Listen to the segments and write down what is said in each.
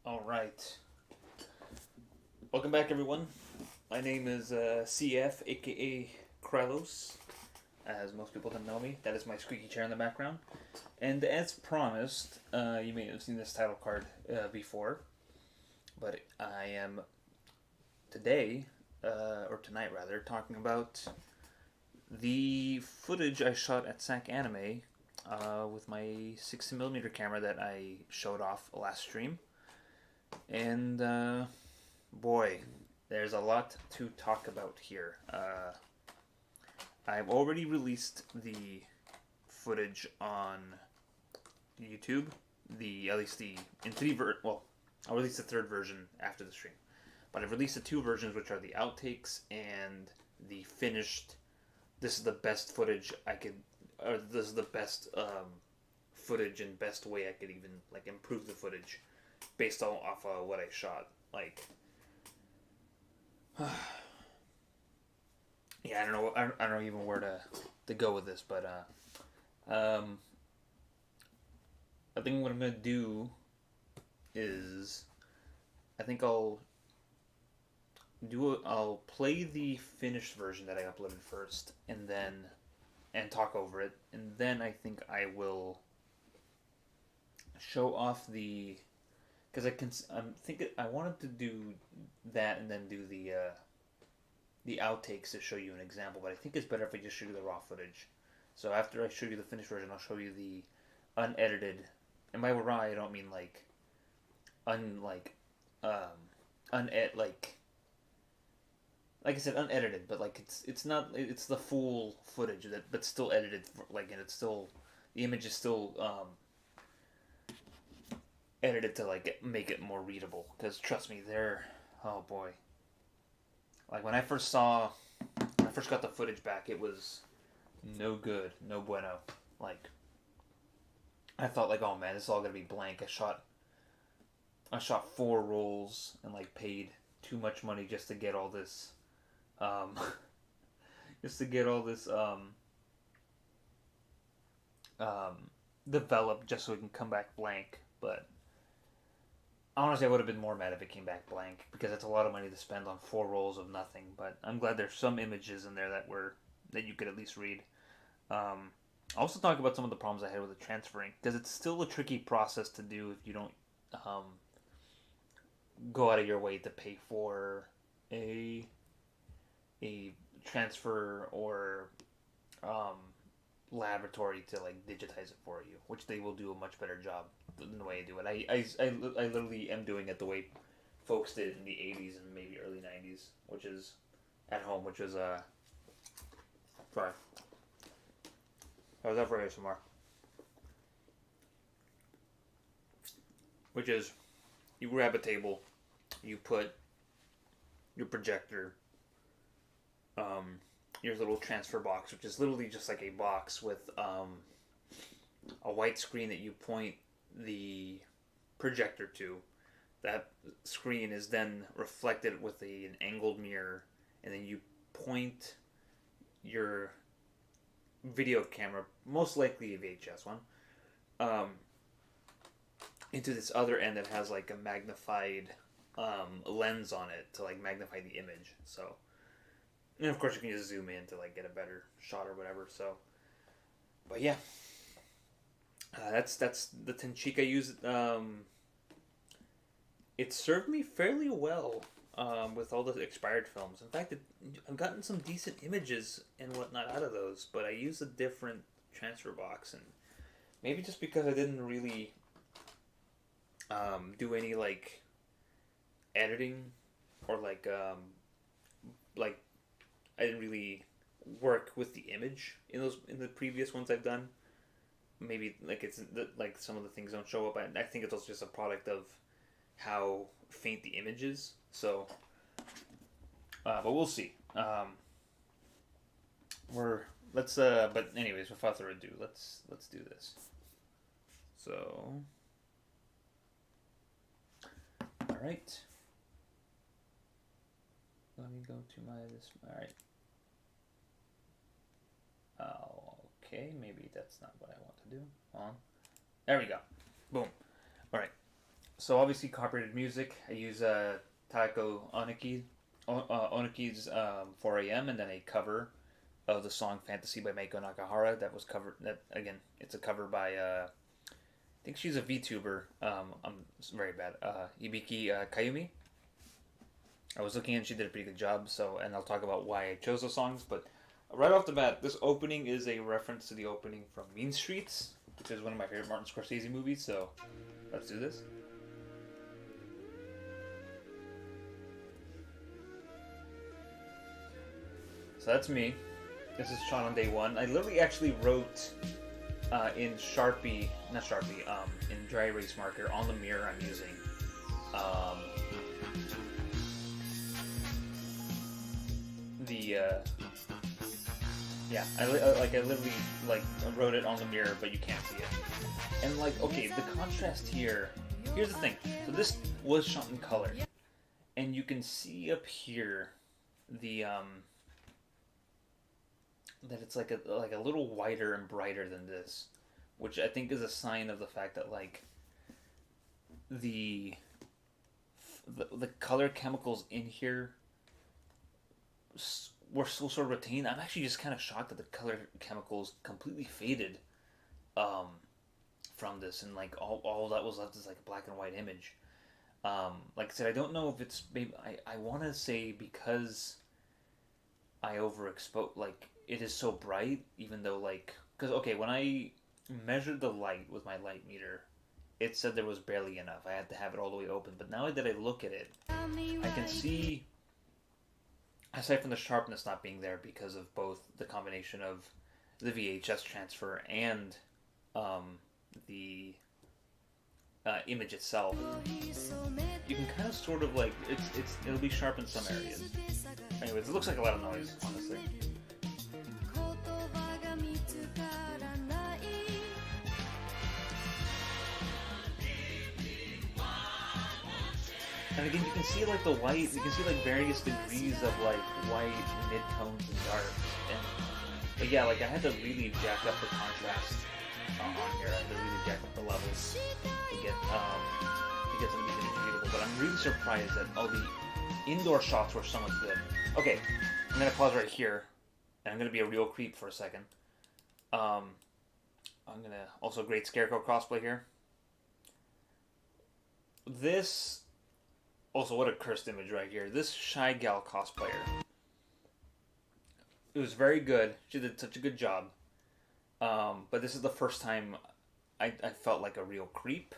All right. Welcome back, everyone. My name is CF, aka Krelos, as most people don't know me. That is my squeaky chair in the background. And as promised, you may have seen this title card before, but I am today, or tonight rather, talking about the footage I shot at Sacanime with my 60mm camera that I showed off last stream. And boy, there's a lot to talk about here. I've already released the footage on YouTube. At least the in three well, I'll release the third version after the stream, but I've released the two versions, which are the outtakes and the finished. This is the best footage I could, or this is the best footage and best way I could even like improve the footage based on off of what I shot. Like, yeah, I don't know. I don't know even where to go with this, but um, I think what I'm gonna do is I think I'll play the finished version that I uploaded first, and talk over it, and then I think I will show off the because I'm thinking I wanted to do that and then do the outtakes to show you an example, but I think it's better if I just show you the raw footage. So after I show you the finished version, I'll show you the unedited. And by raw, I don't mean like um uned like I said, unedited, but like it's not it's the full footage that but still edited for, like, and it's still the image is still edited to like make it more readable. Because trust me, they're oh boy, like when I first got the footage back, it was no good, no bueno. Like I thought, like, oh man, this is all gonna be blank. I shot four rolls and like paid too much money just to get all this, um, just to get all this um, developed, just so it can come back blank. But honestly, I would have been more mad if it came back blank because it's a lot of money to spend on four rolls of nothing. But I'm glad there's some images in there that you could at least read. I'll also talk about some of the problems I had with the transferring because it's still a tricky process to do if you don't um, go out of your way to pay for a a transfer or um, laboratory to like digitize it for you, which they will do a much better job than the way I do it. I literally am doing it the way folks did in the 80s and maybe early 90s, which is at home, which is sorry, I was up for ASMR, which is you grab a table, you put your projector, um, your little transfer box, which is literally just like a box with a white screen that you point the projector to. That screen is then reflected with an angled mirror, and then you point your video camera, most likely a VHS one, um, into this other end that has like a magnified lens on it to like magnify the image. So, and of course, you can just zoom in to like get a better shot or whatever. So, but yeah, that's the Tenchik I use. It served me fairly well with all the expired films. In fact, I've gotten some decent images and whatnot out of those, but I used a different transfer box, and maybe just because I didn't really do any like editing or like I didn't really work with the image in the previous ones I've done. Maybe like like some of the things don't show up. I think it's also just a product of how faint the image is. So, but we'll see. We're let's But anyways, without further ado, let's do this. So, all right. Let me go to my this. All right. Okay, maybe that's not what I want to do. Hold on. There we go. Boom. All right. So obviously copyrighted music. I use Taiko Oniki's 4 a.m. and then a cover of the song "Fantasy" by Meiko Nakahara. That was covered. That again, it's a cover by I think she's a VTuber. I'm very bad. Ibiki Kayumi. I was looking and she did a pretty good job. So, and I'll talk about why I chose those songs. But right off the bat, this opening is a reference to the opening from Mean Streets, which is one of my favorite Martin Scorsese movies. So, let's do this. So that's me. This is shot on day one. I literally actually wrote in Sharpie, not Sharpie, in dry erase marker on the mirror I'm using. Yeah, I literally like wrote it on the mirror, but you can't see it. And like, okay, the contrast here. Here's the thing. So this was shot in color, and you can see up here the that it's like a little whiter and brighter than this, which I think is a sign of the fact that like the color chemicals in here were still sort of retained. I'm actually just kind of shocked that the color chemicals completely faded from this, and like all that was left is like a black and white image. Like I said, I don't know if it's maybe I want to say because I overexpose, like it is so bright, even though like because okay, when I measured the light with my light meter, it said there was barely enough. I had to have it all the way open. But now that I look at it, I can see, aside from the sharpness not being there because of both the combination of the VHS transfer and the image itself, you can kind of sort of like it'll be sharp in some areas. Anyways, it looks like a lot of noise, honestly. And again, you can see like the white, you can see like various degrees of like white, mid-tones, and darks. But yeah, like I had to really jack up the contrast on here. I had to really jack up the levels to get something readable. But I'm really surprised that all the indoor shots were so much good. Okay, I'm gonna pause right here, and I'm gonna be a real creep for a second. I'm gonna also great Scarecrow cosplay here. This. Also, what a cursed image right here. This Shy Gal cosplayer. It was very good. She did such a good job. But this is the first time I felt like a real creep.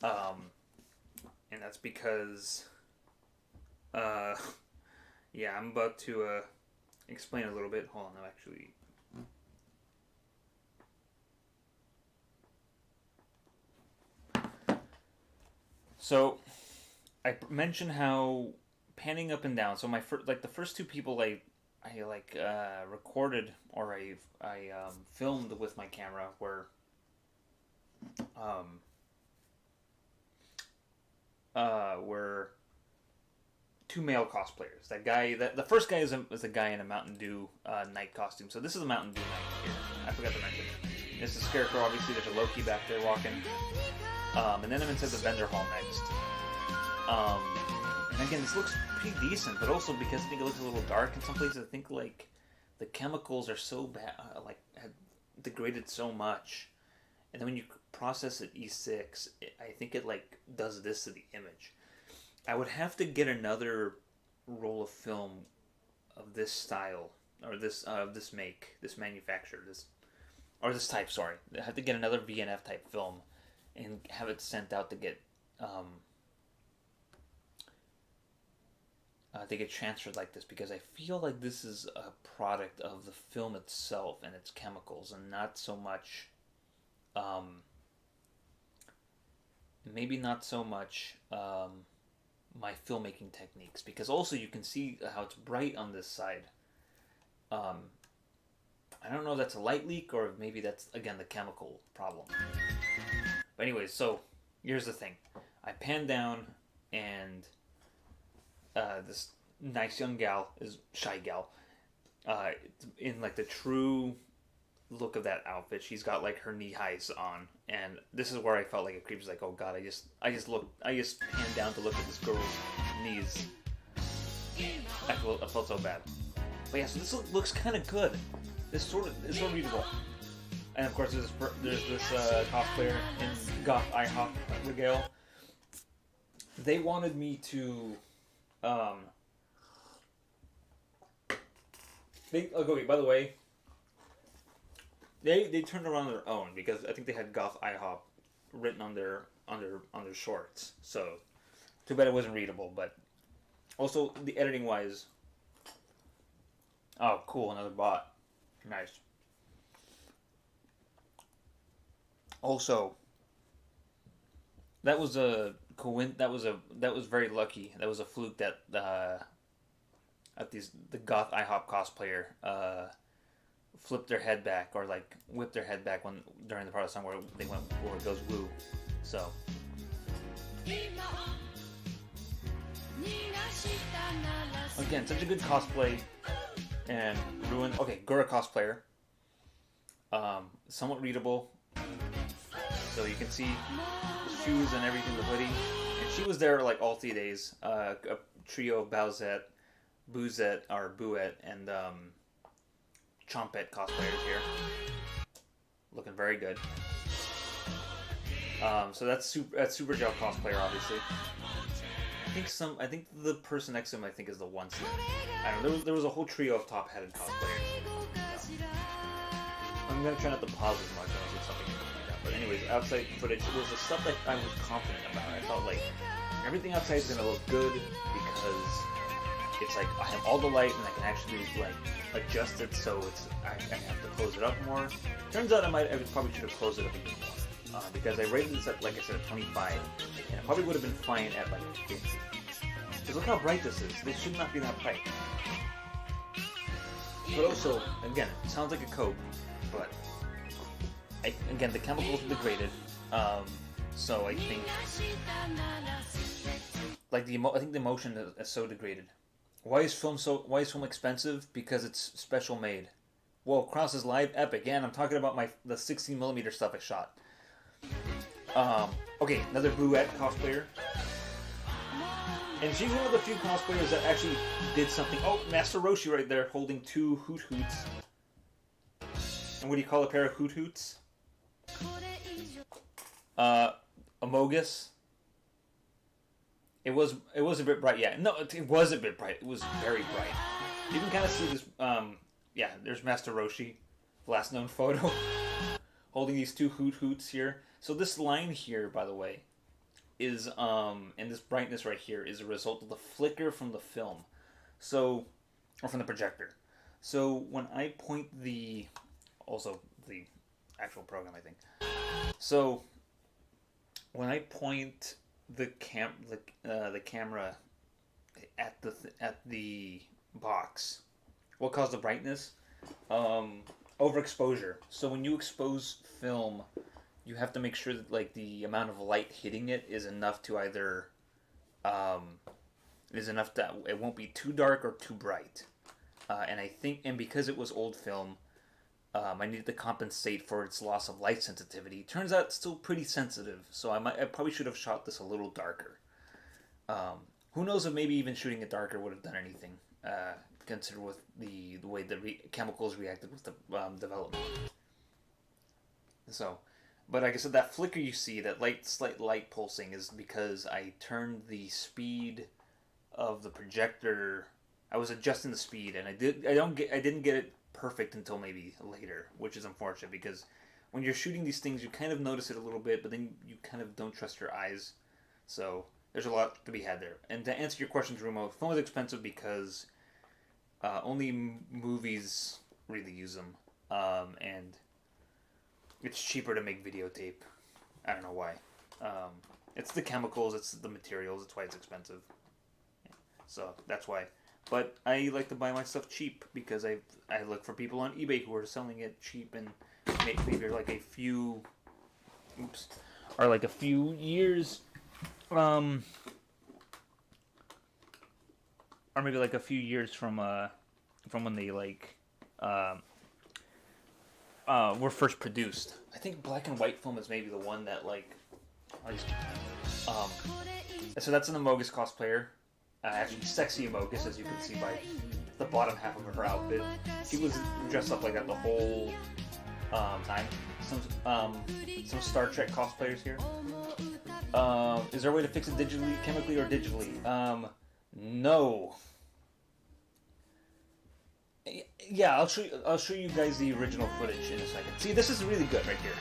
And that's because... yeah, I'm about to explain a little bit. Hold on, I'm actually... So... I mentioned how panning up and down. So my the first two people I recorded or I filmed with my camera were two male cosplayers. The first guy is a guy in a Mountain Dew night costume. So this is a Mountain Dew night here. I forgot to mention. This is Scarecrow. Obviously, there's a Loki back there walking. And then I'm inside the vendor hall next. And again, this looks pretty decent, but also because I think it looks a little dark in some places, I think like the chemicals are so bad, had degraded so much, and then when you process it E6, I think it like does this to the image. I would have to get another roll of film of this style or this make, this manufacturer, this type. Sorry, I have to get another VNF type film and have it sent out to get transferred like this, because I feel like this is a product of the film itself and its chemicals, and not so much maybe not so much my filmmaking techniques, because also you can see how it's bright on this side. I don't know if that's a light leak or maybe that's again the chemical problem. But anyways, so here's the thing. I pan down and this nice young gal is Shy Gal in like the true look of that outfit. She's got like her knee highs on, and this is where I felt like a creep. Was like, oh god, I just panned down to look at this girl's knees. I felt so bad. But yeah, so this looks kind of good. This sort of readable. And of course, there's this cosplayer in goth IHOP regale. They wanted me to. Okay, by the way, they turned around their own because I think they had goth IHOP written on their shorts. So too bad it wasn't readable, but also the editing wise. Oh, cool! Another bot. Nice. Also, that was very lucky. That was a fluke that the goth IHOP cosplayer flipped their head back or like whipped their head back during the part of the song where it goes woo. So. Again, such a good cosplay and ruined. Okay, Gura cosplayer. Somewhat readable. So you can see the shoes and everything, the hoodie. And she was there like all 3 days. A trio of Bowsette, Boozette, and Chompette cosplayers here. Looking very good. So that's Super Gel cosplayer, obviously. I think the person next to him, is the one scene. I don't know. There was a whole trio of top-headed cosplayers. So. I'm gonna try not to pause as much unless it's something like that. But anyways, outside footage was the stuff that I was confident about. I felt like everything outside is gonna look good because it's like I have all the light and I can actually like adjust it so I have to close it up more. Turns out I probably should have closed it up even more because I rated this at, like I said, at 25, and it probably would have been fine at like 50. Because look how bright this is. This should not be that bright. But also, again, it sounds like a coat, but again, the chemicals are degraded. So I think I think the emotion is so degraded. Why is film expensive? Because it's special made. Whoa, Cross is live epic. And I'm talking about the 16mm stuff I shot. Okay, another Bluette cosplayer. And she's one of the few cosplayers that actually did something. Oh, Master Roshi right there holding two Hoot Hoots. And what do you call a pair of Hoot Hoots? Amogus. It was a bit bright, yeah. No, it was a bit bright. It was very bright. You can kind of see this. Yeah, there's Master Roshi, last known photo, holding these two Hoot Hoots here. So this line here, by the way, is and this brightness right here is a result of the flicker from the film, or from the projector. So when I point the actual program, I think. So when I point the camera at the box, what caused the brightness? Overexposure. So when you expose film, you have to make sure that like the amount of light hitting it is enough to either that it won't be too dark or too bright. And because it was old film, I needed to compensate for its loss of light sensitivity. Turns out it's still pretty sensitive, so I probably should have shot this a little darker. Who knows if maybe even shooting it darker would have done anything, consider with the way the chemicals reacted with the development. So, but like I said, that flicker you see, that slight light pulsing, is because I turned the speed of the projector. I was adjusting the speed, and I didn't get it perfect until maybe later, which is unfortunate because when you're shooting these things, you kind of notice it a little bit, but then you kind of don't trust your eyes. So there's a lot to be had there. And to answer your questions, Rumo, film is expensive because only movies really use them, and it's cheaper to make videotape. I don't know why. It's the chemicals, it's the materials, that's why it's expensive. So that's why. But I like to buy my stuff cheap because I look for people on eBay who are selling it cheap and maybe like a few years, or maybe like a few years from when they were first produced. I think black and white film is maybe the one that like. Um, so that's an Amogus cosplayer. Actually, sexy Amogus, as you can see by the bottom half of her outfit. She was dressed up like that the whole time. Some Star Trek cosplayers here. Is there a way to fix it digitally, chemically, or digitally? No. Yeah, I'll show you guys the original footage in a second. See, this is really good right here.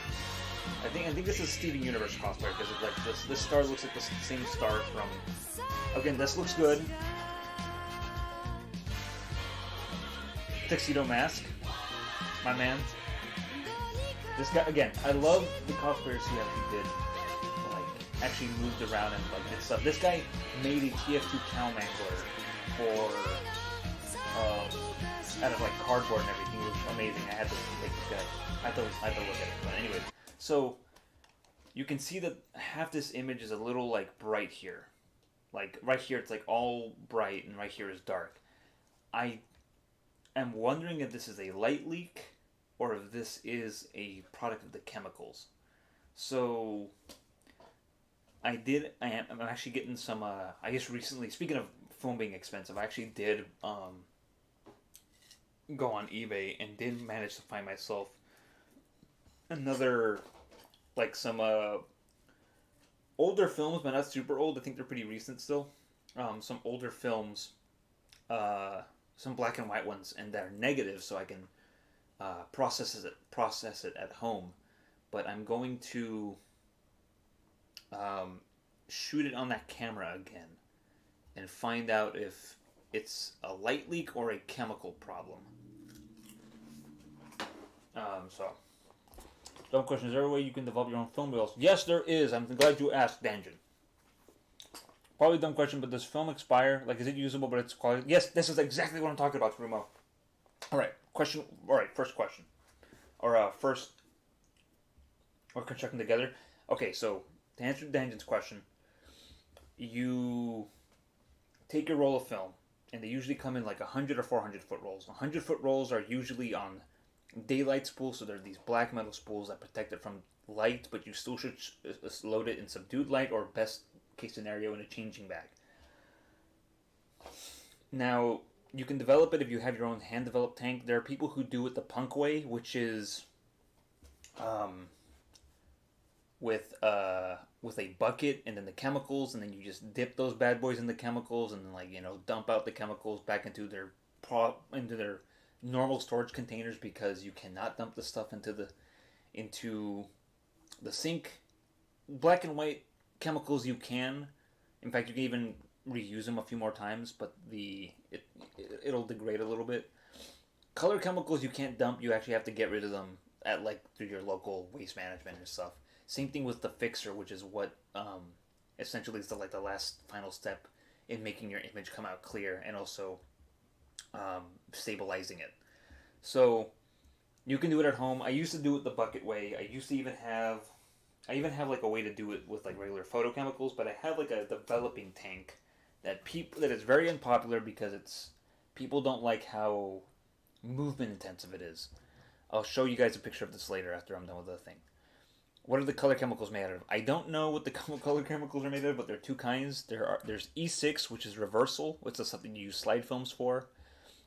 I think this is Steven Universe cosplayer because like this star looks like the same star from. Again, this looks good. Tuxedo Mask, my man. This guy again. I love the cosplayers he actually did. Actually moved around and like did stuff. This guy made a TF2 cow mangler for out of like cardboard and everything. It was amazing. I had to take this guy. I had to look at it. But anyway, so you can see that half this image is a little like bright here. Like right here it's like all bright and right here is dark. I am wondering if this is a light leak or if this is a product of the chemicals. So I'm actually getting some, I guess recently, speaking of film being expensive, I actually did go on eBay and did manage to find myself another, like some older films, but not super old. I think they're pretty recent still. Some older films, some black and white ones, and they're negative, so I can process it at home. But I'm going to shoot it on that camera again and find out if it's a light leak or a chemical problem. So, dumb question: is there a way you can develop your own film reels? Yes, there is. I'm glad you asked, Danjin. Probably a dumb question, but does film expire? Like, is it usable, but it's quality? Yes, this is exactly what I'm talking about, Rumo. All right, question. All right, first question, or first, or constructing together. Okay, so to answer Danjin's question, you take your roll of film, and they usually come in like 100 or 400 foot rolls. 100 foot rolls are usually on daylight spools, so they're these black metal spools that protect it from light, but you still should load it in subdued light or best case scenario in a changing bag. Now, you can develop it if you have your own hand-developed tank. There are people who do it the punk way, which is with a bucket and then the chemicals, and then you just dip those bad boys in the chemicals and then, like, you know, dump out the chemicals back into their normal storage containers, because you cannot dump the stuff into the sink. Black and white chemicals you can. In fact, you can even reuse them a few more times, but it'll degrade a little bit. Color chemicals you can't dump. You actually have to get rid of them at like through your local waste management and stuff. Same thing with the fixer, which is what essentially is the last final step in making your image come out clear and also stabilizing it. So you can do it at home. I used to do it the bucket way. I even have like a way to do it with like regular photochemicals, but I have like a developing tank that is very unpopular because people don't like how movement intensive it is. I'll show you guys a picture of this later after I'm done with the thing. What are the color chemicals made out of? I don't know what the color chemicals are made of, but there are two kinds. There's E6, which is reversal, which is something you use slide films for,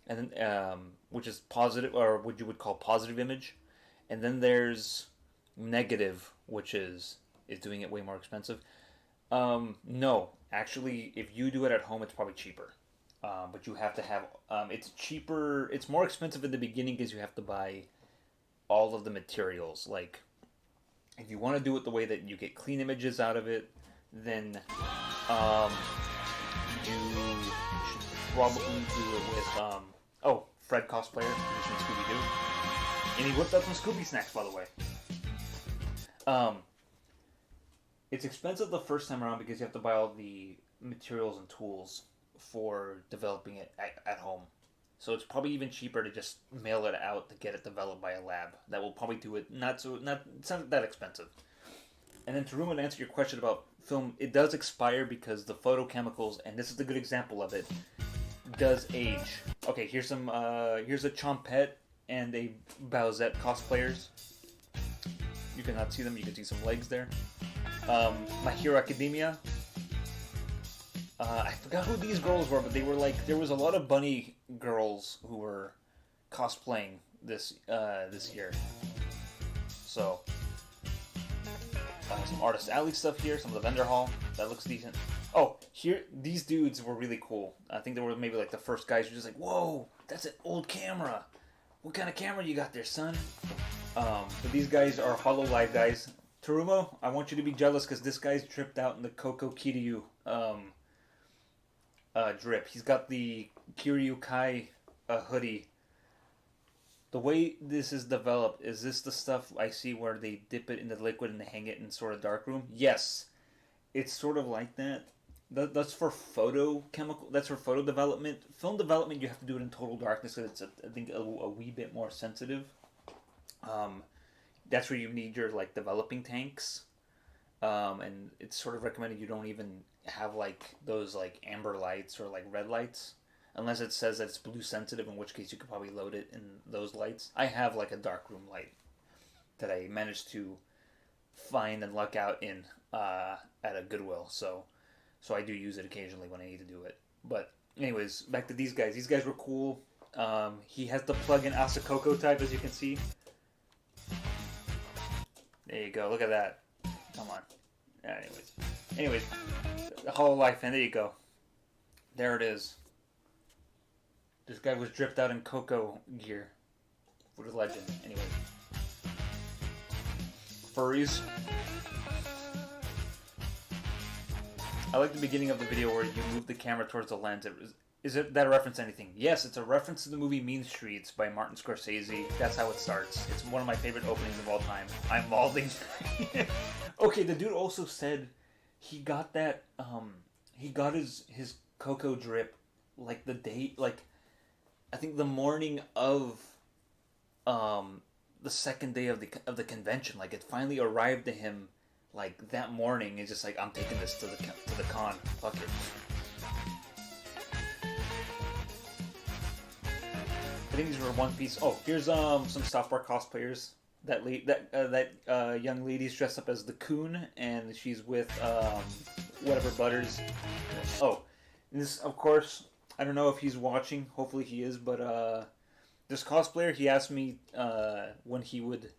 and then which is positive, or what you would call positive image, and then there's negative, which is doing it way more expensive. No, actually, if you do it at home, it's probably cheaper. But you have to have it's cheaper. It's more expensive in the beginning because you have to buy all of the materials. Like, if you want to do it the way that you get clean images out of it, then you should probably do it with Fred cosplayer from Scooby Doo, and he whipped up some Scooby snacks, by the way. It's expensive the first time around because you have to buy all the materials and tools for developing it at home. So it's probably even cheaper to just mail it out to get it developed by a lab. That will probably do it. It's not that expensive. And then to answer your question about film, it does expire because the photochemicals, and this is a good example of it, does age. Okay, here's a chompette and a Bowsette cosplayers. You cannot see them. You can see some legs there. My Hero Academia. I forgot who these girls were, but they were like, there was a lot of bunny girls who were cosplaying this year. So some Artist Alley stuff here, some of the vendor hall that looks decent. Oh, here these dudes were really cool. I think they were maybe like the first guys who were just like, whoa, that's an old camera. What kind of camera you got there, son? But these guys are HoloLive guys. Terumo, I want you to be jealous because this guy's tripped out in the Koko Kiryu drip. He's got the Kiryu Kai hoodie. The way this is developed, is this the stuff I see where they dip it in the liquid and they hang it in sort of darkroom? Yes. It's sort of like that. That's for photochemical. That's for photo development. Film development, you have to do it in total darkness because it's, I think, a wee bit more sensitive. That's where you need your like developing tanks, and it's sort of recommended you don't even have like those like amber lights or like red lights, unless it says that it's blue sensitive, in which case you could probably load it in those lights. I have like a darkroom light that I managed to find and luck out in at a Goodwill, so I do use it occasionally when I need to do it. But anyways, back to these guys. These guys were cool. He has the plug-in Asakoko type, as you can see. There you go. Look at that. Come on. Anyways, the HoloLive fan. There you go. There it is. This guy was dripped out in Coco gear. What a legend. Anyway. Furries. I like the beginning of the video where you move the camera towards the lens. Is it that a reference to anything? Yes, it's a reference to the movie Mean Streets by Martin Scorsese. That's how it starts. It's one of my favorite openings of all time. I'm balding. Okay, the dude also said he got that, he got his Coco drip like the day, like, I think the morning of, the second day of the convention. Like, it finally arrived to him, like, that morning. It's just like, I'm taking this to the con. Fuck it. I think these were One Piece. Oh, here's some South Park cosplayers. That young lady's dressed up as the Coon, and she's with whatever Butters. Oh, and this, of course, I don't know if he's watching. Hopefully he is. But this cosplayer, he asked me when he would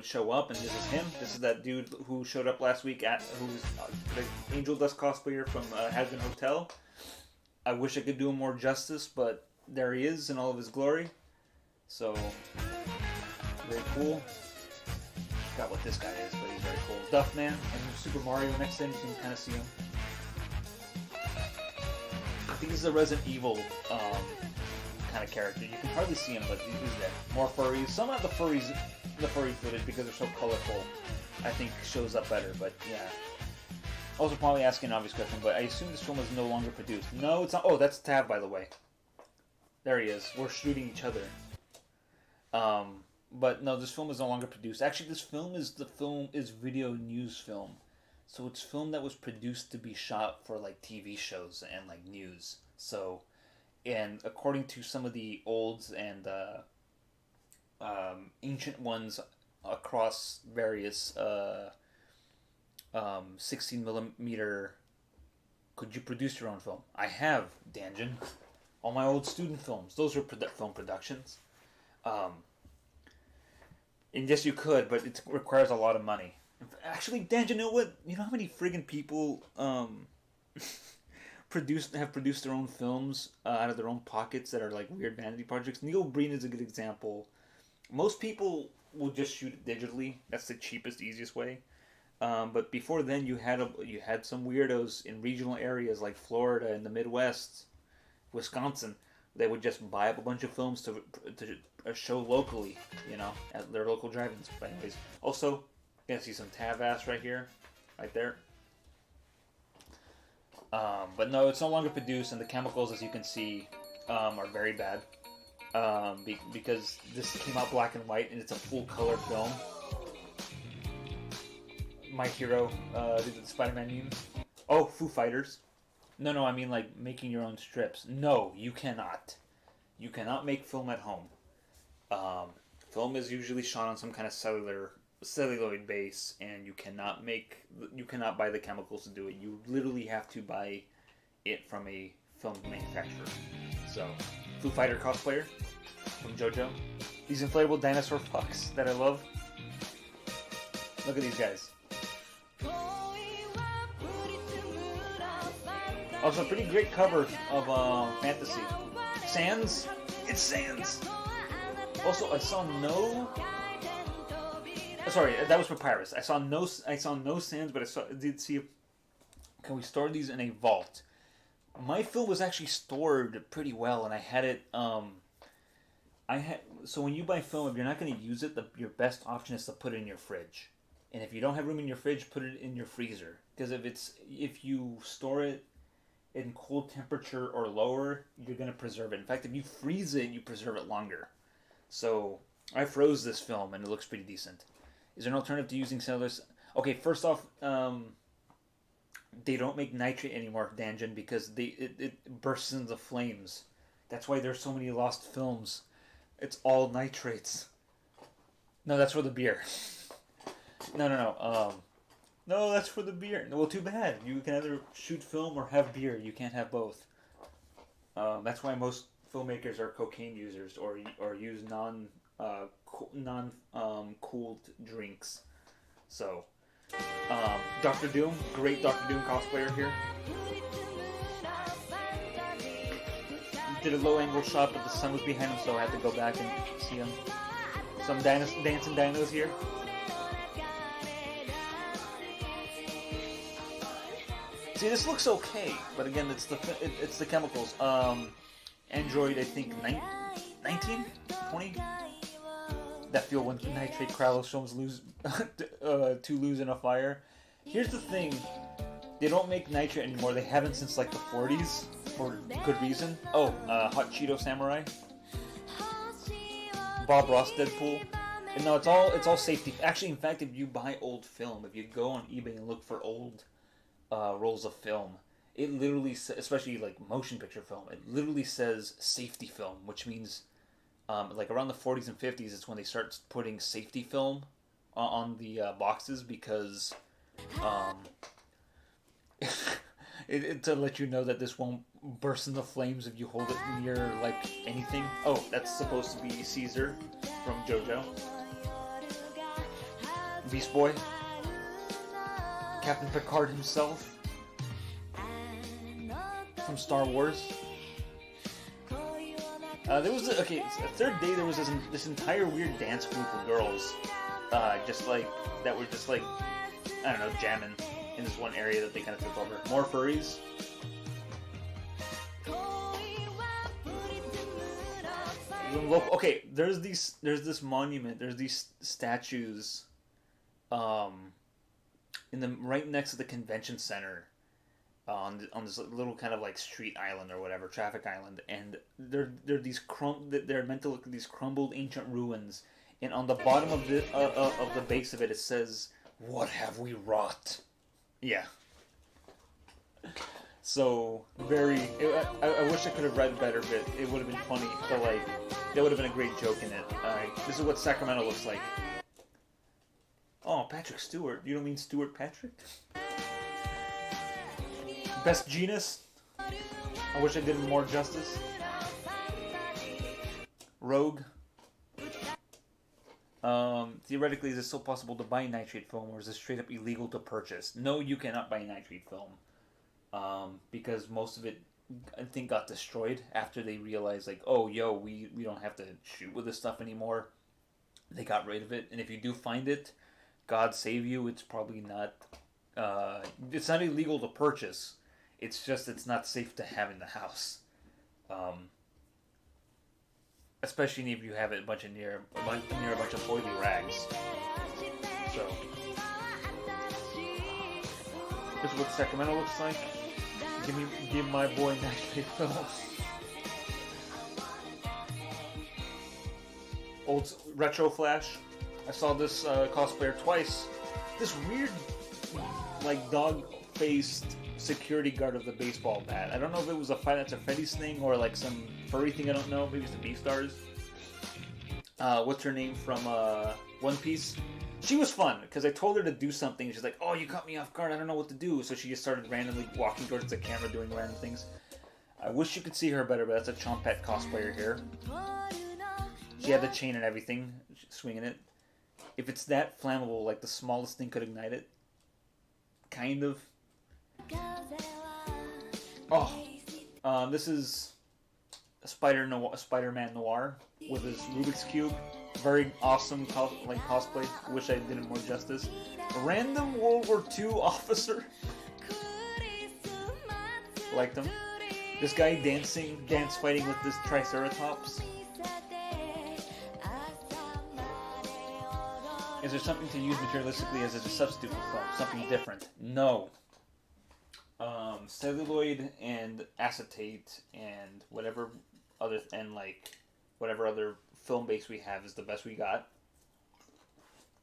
show up, and this is him. This is that dude who showed up last week who's the Angel Dust cosplayer from Hazbin Hotel. I wish I could do him more justice, but there he is in all of his glory. So, very cool. Forgot what this guy is, but he's very cool. Duffman and Super Mario next to him, you can kind of see him. I think this is a Resident Evil kind of character. You can hardly see him, but he's there. More furries. Some of the furry footage, because they're so colorful, I think shows up better, but yeah. Also probably asking an obvious question, but I assume this film is no longer produced. No, it's not. Oh, that's Tav, by the way. There he is. We're shooting each other. But no, this film is no longer produced. Actually, this film is video news film. So it's film that was produced to be shot for like TV shows and like news. So, and according to some of the olds and ancient ones across various 16 millimeter. Could you produce your own film? I have, Danjin. All my old student films. Those were film productions. And yes, you could, but it requires a lot of money. Actually, Danjin, you know what? You know how many friggin' people have produced their own films out of their own pockets that are like weird vanity projects? Neil Breen is a good example. Most people will just shoot it digitally. That's the cheapest, easiest way. But before then, you had some weirdos in regional areas like Florida and the Midwest, Wisconsin. They would just buy up a bunch of films to show locally, at their local drive-ins. But anyways, also, you can see some Tav ass right here, right there. But no, it's no longer produced, and the chemicals, as you can see, are very bad. Because this came out black and white, and it's a full-color film. My Hero, the Spider-Man meme. Oh, Foo Fighters. No, I mean like making your own strips. No, you cannot. You cannot make film at home. Um, Film is usually shot on some kind of celluloid base, and you cannot buy the chemicals to do it. You literally have to buy it from a film manufacturer. So, Foo Fighter cosplayer from JoJo. These inflatable dinosaur fucks that I love. Look at these guys. Also, a pretty great cover of Fantasy. Sans? It's Sans! Also, I saw no... Sorry, that was Papyrus. I saw no Sans, but I did see... Can we store these in a vault? My film was actually stored pretty well, and I had it... So when you buy film, if you're not going to use it, your best option is to put it in your fridge. And if you don't have room in your fridge, put it in your freezer. Because if you store it in cold temperature or lower, you're going to preserve it. In fact, if you freeze it, you preserve it longer. So I froze this film, and it looks pretty decent. Is there an alternative to using cellulose? Okay, first off, they don't make nitrate anymore, Danjin, because it bursts into flames. That's why there's so many lost films. It's all nitrates. No, that's for the beer. No. No, that's for the beer. Well, too bad. You can either shoot film or have beer. You can't have both. That's why most filmmakers are cocaine users or use cooled drinks. So, Doctor Doom, great Doctor Doom cosplayer here. Did a low angle shot, but the sun was behind him, so I had to go back and see him. Some dancing dinos here. See, this looks okay, but again, it's the chemicals. Android, I think 19, 20. That feel when nitrate Krallos films to lose in a fire. Here's the thing: they don't make nitrate anymore. They haven't since like the 40s for good reason. Oh, Hot Cheeto Samurai, Bob Ross Deadpool. And no, it's all safety. Actually, in fact, if you buy old film, if you go on eBay and look for old rolls of film, it literally especially like motion picture film, it literally says safety film, which means like around the 40s and 50s is when they start putting safety film on the boxes, because to let you know that this won't burst into flames if you hold it near like anything. Oh, that's supposed to be Caesar from JoJo. Beast Boy. Captain Picard himself from Star Wars. There was a third day. There was this entire weird dance group of girls, just like that were just like, I don't know, jamming in this one area that they kind of took over. More furries. Okay, there's this monument. There's these statues, right next to the convention center, on this little kind of like street island or whatever, traffic island, and they're meant to look like these crumbled ancient ruins, and on the bottom of the base of it, it says, "What have we wrought?" Yeah. So I wish I could have read better, but it would have been funny. So like, that would have been a great joke in it. This is what Sacramento looks like. Oh, Patrick Stewart. You don't mean Stuart Patrick? Best Genus. I wish I did him more justice. Rogue. Theoretically, is it still possible to buy nitrate film, or is it straight up illegal to purchase? No, you cannot buy nitrate film. Because most of it, I think, got destroyed after they realized, like, oh, we don't have to shoot with this stuff anymore. They got rid of it, and if you do find it, God save you, it's probably not, it's not illegal to purchase. It's just, it's not safe to have in the house. Especially if you have it near a bunch of oily rags. So, this is what Sacramento looks like. Give my boy nitrate film. Old retro Flash. I saw this cosplayer twice. This weird, like, dog-faced security guard of the baseball bat. I don't know if it was a Five Nights at Freddy's thing or like some furry thing I don't know. Maybe it's the Beastars. What's her name from One Piece? She was fun, because I told her to do something. She's like, oh, you caught me off guard. I don't know what to do. So she just started randomly walking towards the camera doing random things. I wish you could see her better, but that's a Chompet cosplayer here. She had the chain and everything, swinging it. If it's that flammable, like the smallest thing could ignite it. Kind of. Oh. This is Spider-Man Noir with his Rubik's Cube. Very awesome cosplay. Wish I did it more justice. A random World War II officer. Liked him. This guy dance fighting with this Triceratops. Is there something to use materialistically as a substitute for film? Something different? No. Celluloid and acetate and whatever other film base we have is the best we got.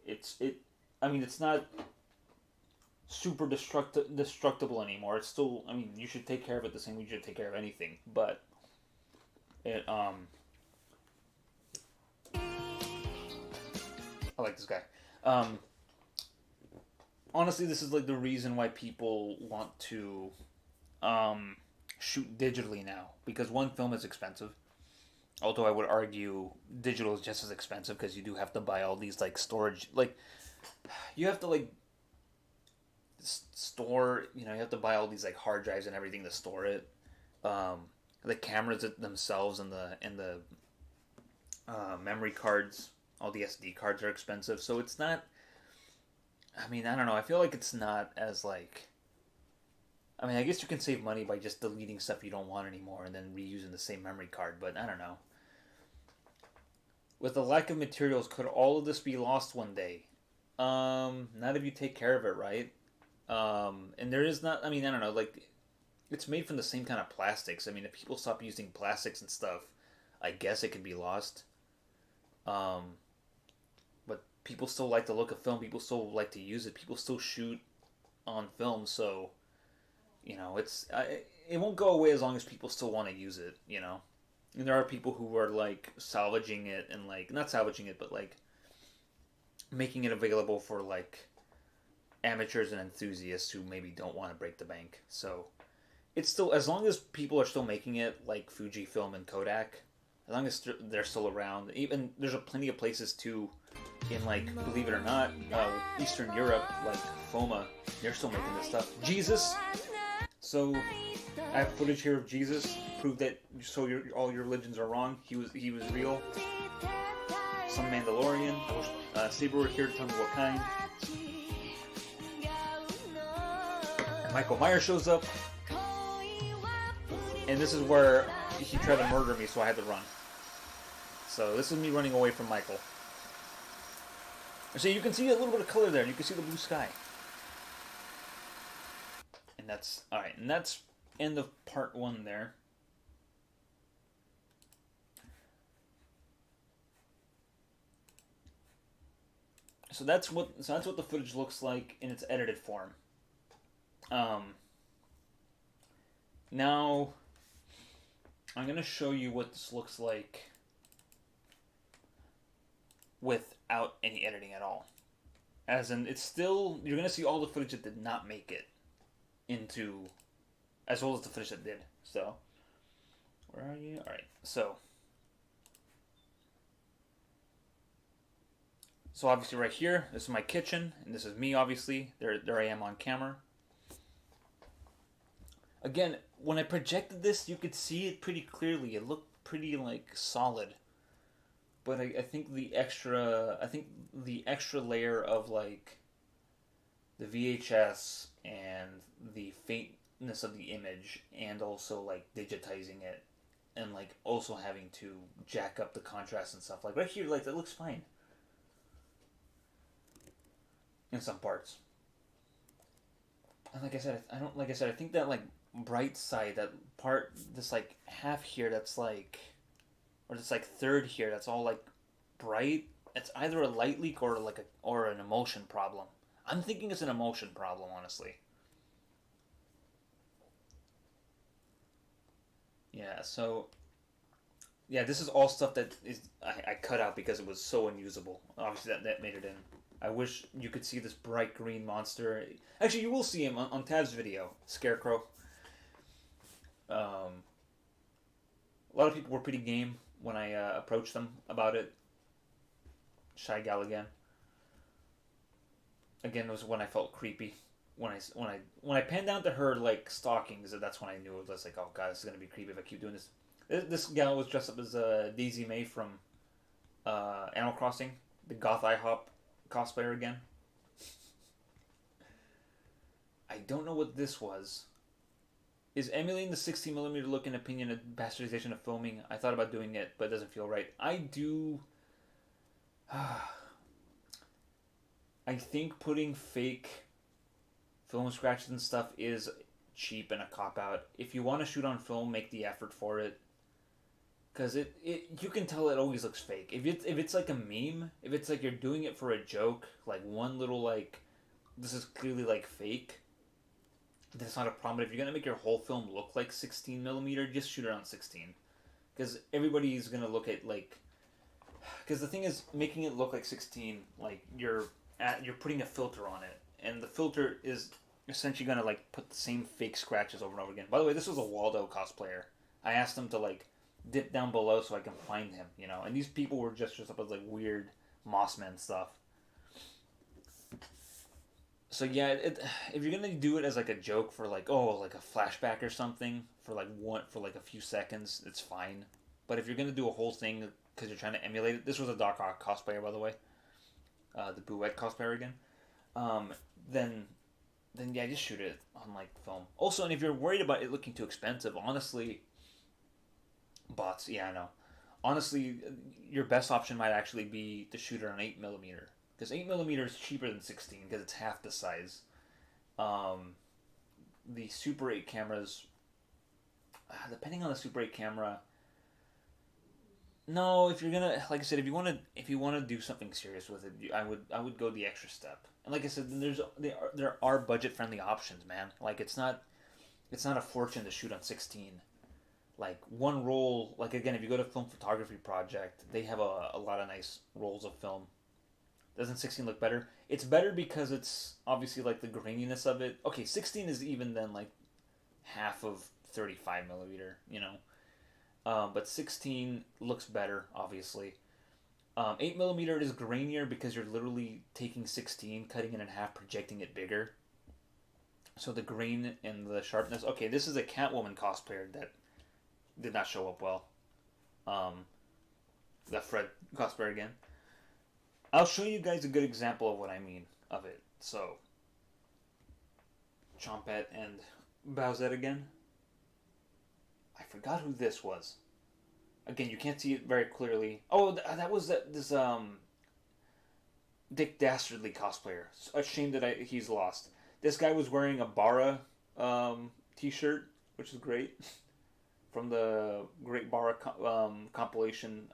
It's not super destructible anymore. It's still, you should take care of it the same way you should take care of anything, but it I like this guy. Honestly, this is like the reason why people want to shoot digitally now, because one, film is expensive. Although I would argue digital is just as expensive, because you do have to buy all these like storage, like you have to like store, you have to buy all these like hard drives and everything to store it. The cameras themselves and the memory cards, all the SD cards are expensive, so it's not. I don't know. I feel like it's not as like. I guess you can save money by just deleting stuff you don't want anymore and then reusing the same memory card, but I don't know. With the lack of materials, could all of this be lost one day? Not if you take care of it right. And there is not. I don't know. Like, it's made from the same kind of plastics. If people stop using plastics and stuff, I guess it could be lost. But people still like the look of film. People still like to use it. People still shoot on film. So, it won't go away as long as people still want to use it. And there are people who are like salvaging it and like not salvaging it, but like making it available for like amateurs and enthusiasts who maybe don't want to break the bank. So it's still, as long as people are still making it, like Fujifilm and Kodak, as long as they're still around. Even there's plenty of places too, in like, believe it or not, Eastern Europe, like FOMA, they're still making this stuff. Jesus. So I have footage here of Jesus, prove that all your religions are wrong. He was real. Some Mandalorian. Saber were here to tell me what kind. Michael Myers shows up, and this is where he tried to murder me, so I had to run. So this is me running away from Michael. So you can see a little bit of color there, and you can see the blue sky. And that's alright, and that's end of part 1 there. So that's what the footage looks like in its edited form. Now I'm gonna show you what this looks like without any editing at all. As in, it's still, you're gonna see all the footage that did not make it into, as well as the footage that did. So, where are you? Alright, so obviously right here, this is my kitchen, and this is me, obviously. There I am on camera. Again, when I projected this, you could see it pretty clearly. It looked pretty, like, solid. But I think the extra layer of, like, the VHS and the faintness of the image, and also, like, digitizing it, and, like, also having to jack up the contrast and stuff. Like, right here, like, that looks fine. In some parts. And like I said, I think that, like, bright side, that part, this like half here, that's like, or this like third here, that's all like bright. It's either a light leak or like or an emotion problem. I'm thinking it's an emotion problem, honestly. Yeah, so Yeah, this is all stuff that I cut out because it was so unusable. Obviously, that made it in. I wish you could see this bright green monster. Actually, you will see him on Tav's video, Scarecrow. Um, a lot of people were pretty game when I approached them about it. Shy Gal again. Again, it was when I felt creepy. When I panned down to her like stockings, that's when I knew it was like, oh god, this is gonna be creepy if I keep doing this. This gal was dressed up as Daisy May from Animal Crossing, the goth IHOP cosplayer again. I don't know what this was. Is emulating the 16mm look in opinion a bastardization of filming? I thought about doing it, but it doesn't feel right. I do. I think putting fake film scratches and stuff is cheap and a cop out. If you want to shoot on film, make the effort for it. Because you can tell it always looks fake. If it's like a meme, if it's like you're doing it for a joke, like one little like, this is clearly like fake, that's not a problem. But if you're gonna make your whole film look like 16mm, just shoot it on 16. Because everybody's gonna look at like, because the thing is, making it look like 16, like you're putting a filter on it, and the filter is essentially gonna like put the same fake scratches over and over again. By the way, this was a Waldo cosplayer. I asked him to like dip down below so I can find him, you know. And these people were just dressed up as like weird Mossman stuff. So yeah, if you're gonna do it as like a joke for like like a flashback or something for like a few seconds, it's fine. But if you're gonna do a whole thing because you're trying to emulate it, this was a Doc Ock cosplayer, by the way, the Bouette cosplayer again. Um, then yeah, just shoot it on like film. Also, and if you're worried about it looking too expensive, honestly, bots. Yeah, I know. Honestly, your best option might actually be to shoot it on 8mm because 8mm is cheaper than 16 because it's half the size. Um, the Super 8 cameras, depending on the Super 8 camera. No, if you're gonna, like I said, if you wanna do something serious with it, I would go the extra step. And like I said, there are budget friendly options, man. Like it's not a fortune to shoot on 16. Like one roll, like again, if you go to Film Photography Project, they have a lot of nice rolls of film. Doesn't 16 look better? It's better because it's obviously like the graininess of it. Okay, 16 is even then like half of 35mm, you know. But 16 looks better, obviously. 8mm is grainier because you're literally taking 16, cutting it in half, projecting it bigger. So the grain and the sharpness. Okay, this is a Catwoman cosplayer that did not show up well. Um, the Fred cosplayer again. I'll show you guys a good example of what I mean of it. So, Chompette and Bowsette again. I forgot who this was. Again, you can't see it very clearly. Oh, that was this Dick Dastardly cosplayer. A shame that he's lost. This guy was wearing a Bara t-shirt, which is great. From the Great Bara compilation.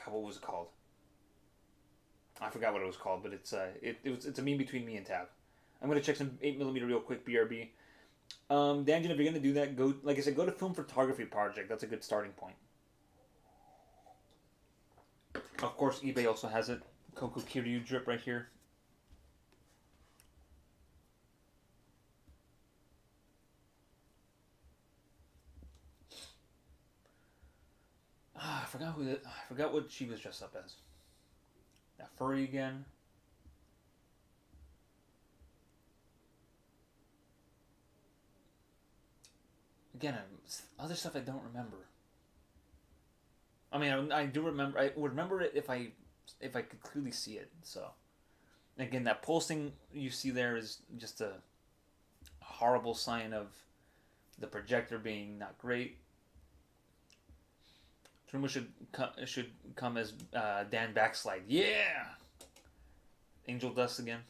What was it called? I forgot what it was called, but it's a meme between me and Tab. I'm gonna check some 8mm real quick. BRB. Danjan, if you're gonna do that, go like I said, go to Film Photography Project. That's a good starting point. Of course, eBay also has it. Coco Kiryu drip right here. I forgot what she was dressed up as. That furry again. Again, other stuff I don't remember. I mean, I do remember. I would remember it if I could clearly see it. So, again, that pulsing you see there is just a horrible sign of the projector being not great. Truma should come as Dan Backslide. Yeah, Angel Dust again.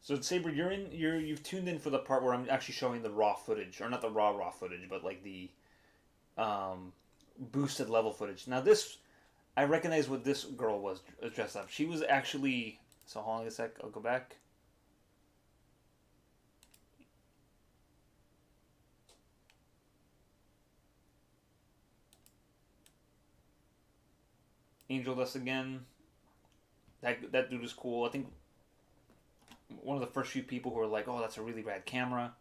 So Saber, you've tuned in for the part where I'm actually showing the raw footage, or not the raw footage, but like the boosted level footage. Now this, I recognize what this girl was dressed up. She was actually. So hold on a sec. I'll go back. Angel Dust again. That dude is cool. I think one of the first few people who were like, "Oh, that's a really rad camera."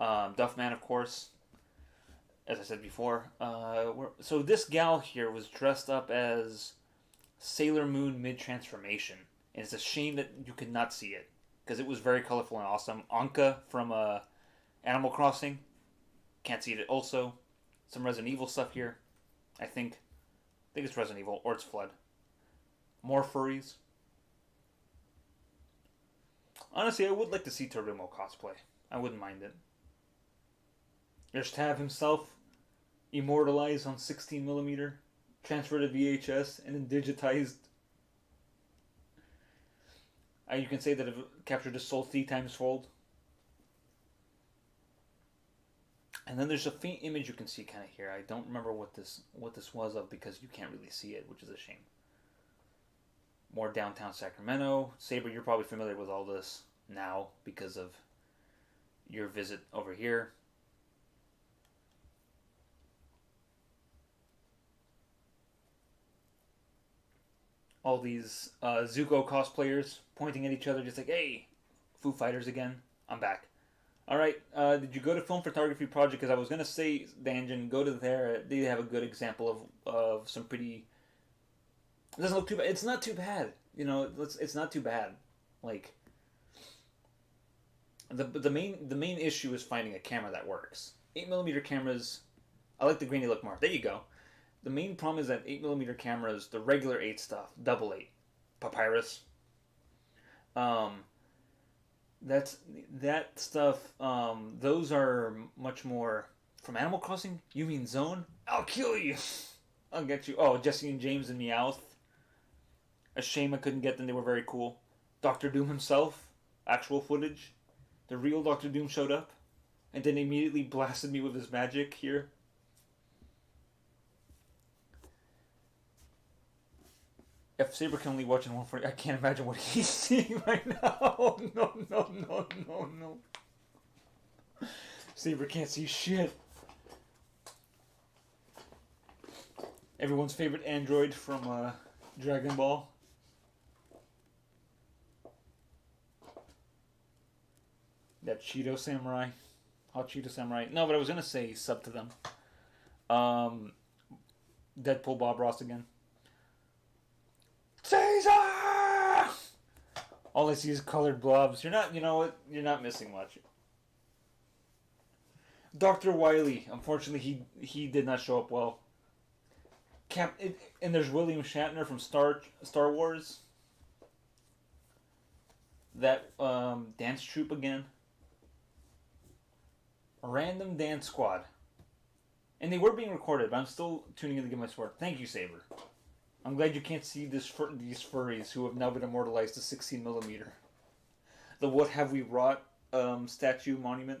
Duffman, of course, as I said before. So this gal here was dressed up as Sailor Moon mid transformation, and it's a shame that you could not see it because it was very colorful and awesome. Anka from Animal Crossing, can't see it. Also, some Resident Evil stuff here. I think it's Resident Evil or it's Flood. More furries. Honestly, I would like to see Terumo cosplay. I wouldn't mind it. Just have himself immortalized on 16mm, transferred to VHS, and then digitized. You can say that it captured his soul 3 times fold. And then there's a faint image you can see kind of here. I don't remember what this was of because you can't really see it, which is a shame. More downtown Sacramento. Saber, you're probably familiar with all this now because of your visit over here. All these Zuko cosplayers pointing at each other just like, hey, Foo Fighters again. I'm back. All right, did you go to Film Photography Project? Because I was going to say, Danjin, go to there. They have a good example of some pretty... It doesn't look too bad. It's not too bad. It's not too bad. Like, the main issue is finding a camera that works. 8mm cameras, I like the grainy look more. There you go. The main problem is that 8mm cameras, the regular 8 stuff, double 8, Papyrus, that stuff, those are much more from Animal Crossing. You mean Zone? I'll kill you. I'll get you. Oh, Jesse and James and Meowth. A shame I couldn't get them. They were very cool. Doctor Doom himself, actual footage. The real Doctor Doom showed up, and then immediately blasted me with his magic here. If Saber can only watch in 140, I can't imagine what he's seeing right now. No. Saber can't see shit. Everyone's favorite android from Dragon Ball. That Cheeto Samurai. Hot Cheeto Samurai. No, but I was going to say sub to them. Deadpool Bob Ross again. Caesar! All I see is colored blobs. You're not missing much. Dr. Wily, unfortunately, he did not show up well. And there's William Shatner from Star Wars. That dance troupe again. A random dance squad. And they were being recorded, but I'm still tuning in to give my support. Thank you, Saber. I'm glad you can't see these furries who have now been immortalized to 16mm. The What Have We Wrought statue monument.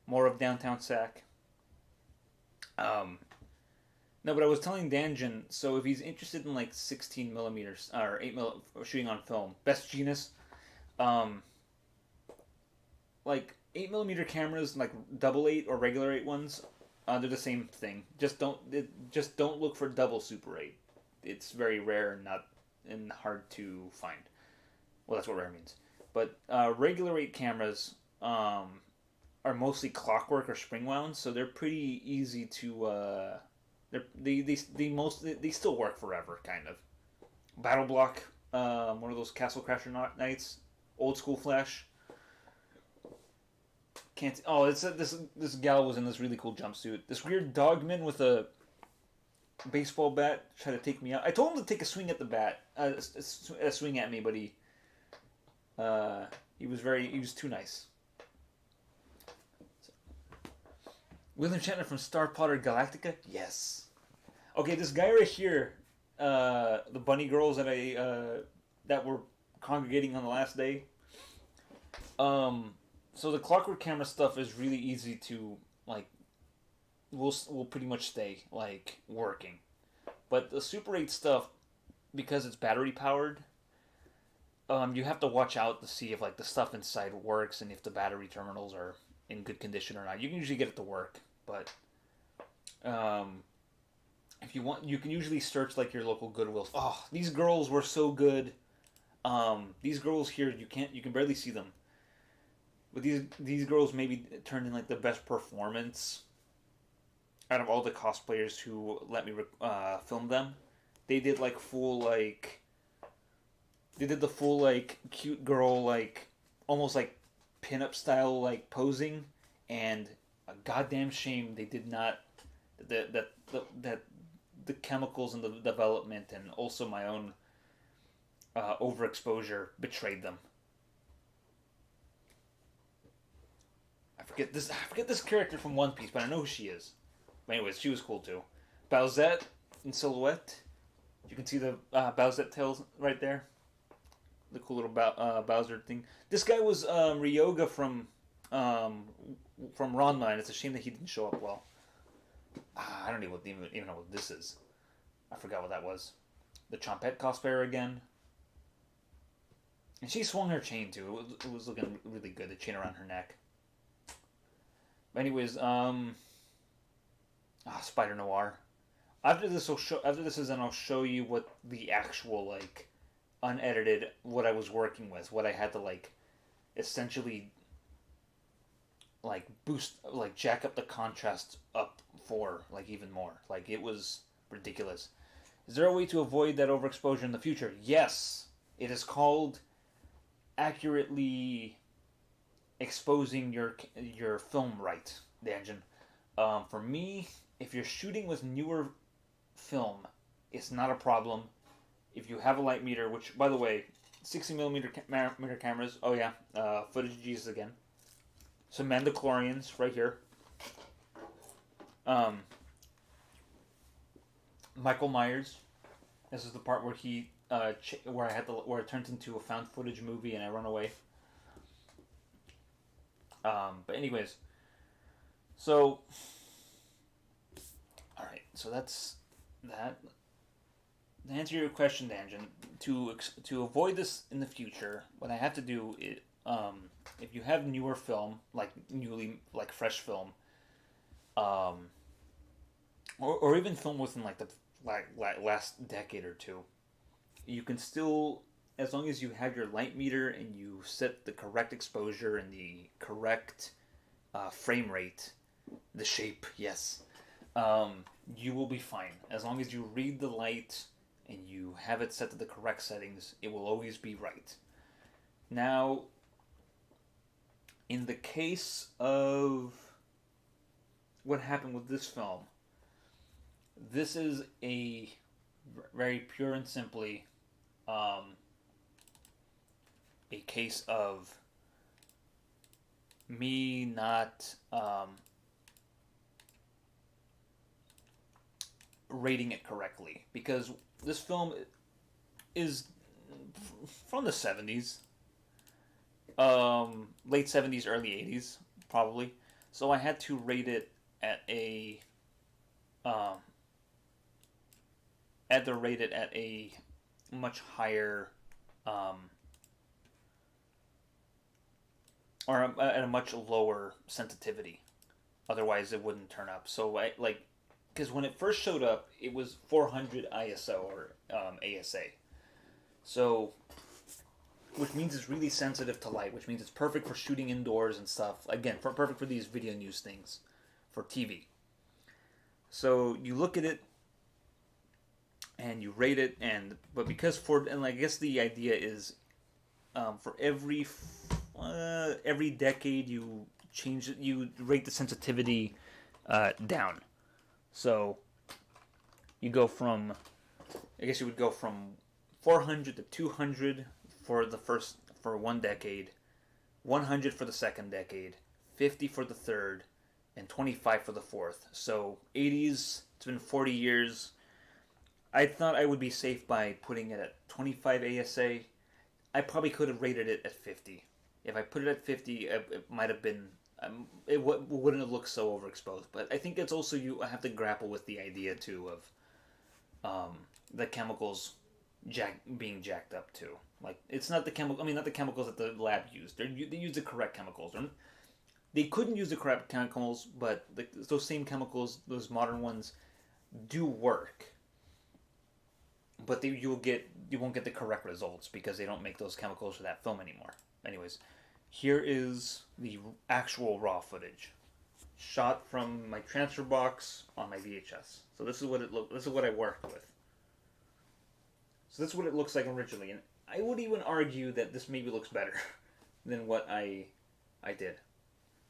More of downtown Sac. No, but I was telling Danjin, so if he's interested in like 16mm or 8mm shooting on film, best genus, like 8mm cameras, like double 8 or regular 8 ones. They're the same thing. Just don't look for double Super 8. It's very rare and hard to find. Well, that's what rare means. But regular 8 cameras are mostly clockwork or spring wound, so they're pretty easy to. They still work forever, kind of. Battle Block, one of those Castle Crasher Knights, old school flash. Can't. Oh, this gal was in this really cool jumpsuit. This weird dogman with a baseball bat tried to take me out. I told him to take a swing at the bat, a swing at me, but he was too nice. William Shatner from Star Potter Galactica? Yes. Okay, this guy right here, the bunny girls that were congregating on the last day. So the clockwork camera stuff is really easy to like. Will pretty much stay like working, but the Super 8 stuff, because it's battery powered, you have to watch out to see if like the stuff inside works and if the battery terminals are in good condition or not. You can usually get it to work, but if if you want, you can usually search like your local Goodwills. Oh, these girls were so good. These girls here, you can barely see them, but these girls maybe turned in like the best performance out of all the cosplayers who let me film them. They did like full like they did the full like cute girl like almost like pinup style like posing, and a goddamn shame they did not that the chemicals in the development and also my own overexposure betrayed them. I forget this character from One Piece, but I know who she is. But anyways, she was cool too. Bowsette in silhouette. You can see the Bowsette tails right there. The cool little Bowser thing. This guy was Ryoga from Ranma, and it's a shame that he didn't show up well. I don't even know what this is. I forgot what that was. The Chompette cosplayer again. And she swung her chain too. It was looking really good. The chain around her neck. But anyways, Spider Noir. After this is done, I'll show you what the actual like unedited what I was working with, what I had to like essentially like boost, like jack up the contrast up for like even more. Like it was ridiculous. Is there a way to avoid that overexposure in the future? Yes. It is called accurately exposing your film right, Danjin. For me, if you're shooting with newer film, it's not a problem. If you have a light meter, which by the way, 60mm cameras. Oh yeah, footage Jesus again. Some Mandalorians right here. Michael Myers. This is the part where he where it turns into a found footage movie and I run away. But anyways, so all right, so that's that. To answer your question, Danjin, to avoid this in the future, what I have to do is, if you have newer film, like fresh film, or even film within like the last decade or two, you can still, as long as you have your light meter and you set the correct exposure and the correct frame rate, the shape, yes, you will be fine. As long as you read the light and you have it set to the correct settings, it will always be right. Now, in the case of what happened with this film, this is a very pure and simply a case of me not rating it correctly, because this film is from the 70s, late 70s, early 80s, probably. So I had to rate it at a much higher, or at a much lower sensitivity. Otherwise, it wouldn't turn up. So because when it first showed up, it was 400 ISO or ASA. So, which means it's really sensitive to light, which means it's perfect for shooting indoors and stuff. Again, perfect for these video news things, for TV. So you look at it and you rate it, but because I guess the idea is for every decade you change it, you rate the sensitivity down. So you go from, I guess you would go from 400 to 200 for one decade, 100 for the second decade, 50 for the third, and 25 for the fourth. So 80s, it's been 40 years. I thought I would be safe by putting it at 25 ASA. I probably could have rated it at 50. If I put it at 50, it might have been, wouldn't have looked so overexposed. But I think it's also, you have to grapple with the idea too of the chemicals being jacked up too. Like, it's not the chemicals that the lab used. They use the correct chemicals. They couldn't use the correct chemicals, but those same chemicals, those modern ones, do work, but you won't get the correct results because they don't make those chemicals for that film anymore. Anyways, here is the actual raw footage shot from my transfer box on my VHS. So this is what it looked. This is what I worked with. So this is what it looks like originally, and I would even argue that this maybe looks better than what I did.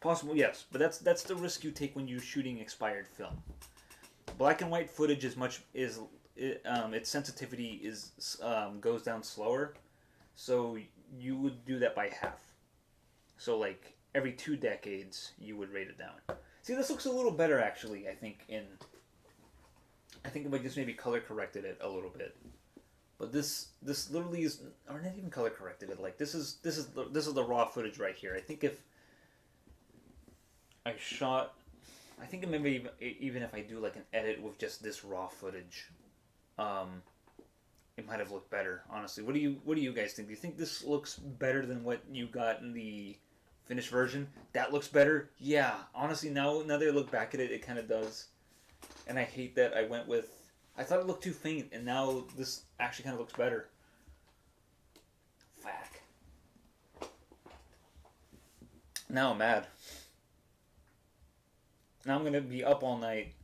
Possible, yes, but that's the risk you take when you're shooting expired film. Black and white footage its sensitivity is goes down slower, so you would do that by half. So like every 2 decades, you would rate it down. See, this looks a little better actually. I think if I just maybe color corrected it a little bit. But this literally is, or not even color corrected it. Like this is the raw footage right here. I think if I shot, I think maybe even if I do like an edit with just this raw footage, it might have looked better. Honestly, what do you guys think? Do you think this looks better than what you got in the finished version? That looks better. Yeah, honestly, now that I look back at it, it kind of does. And I hate that I went with. I thought it looked too faint, and now this actually kind of looks better. Fuck. Now I'm mad. Now I'm gonna be up all night,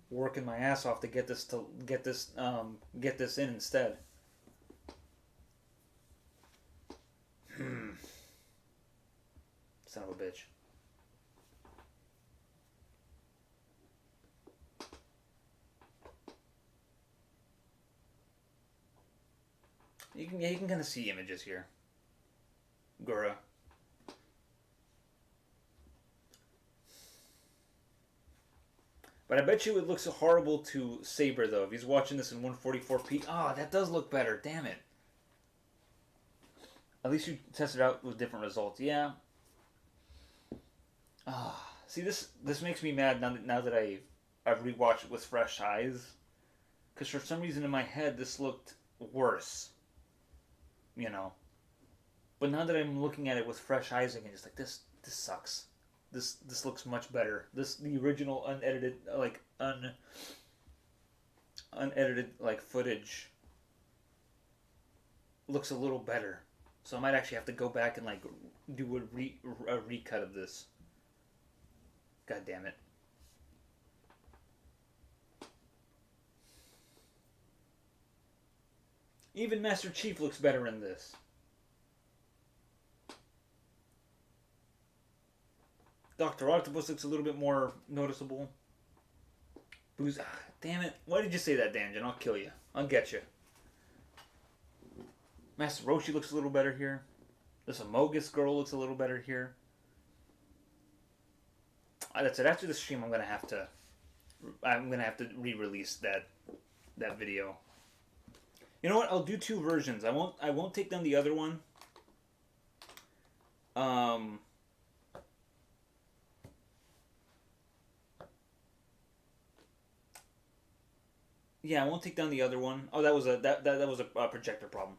working my ass off to get this in instead. Son of a bitch. You can kind of see images here. Gura. But I bet you it looks horrible to Saber though. If he's watching this in 144p, that does look better. Damn it. At least you tested out with different results. Yeah. See, this makes me mad now that I've rewatched it with fresh eyes. Because for some reason in my head this looked worse. You know. But now that I'm looking at it with fresh eyes again, it's like this sucks. This looks much better. The original unedited like footage looks a little better. So I might actually have to go back and like do a recut of this. God damn it. Even Master Chief looks better in this. Dr. Octopus looks a little bit more noticeable. Booze. Damn it. Why did you say that, Danjin? I'll kill you. I'll get you. Master Roshi looks a little better here. This Amogus girl looks a little better here. That's it. After the stream, I'm gonna have to re-release that video. You know what? I'll do two versions. I won't take down the other one. Yeah, I won't take down the other one. Oh, that was a projector problem.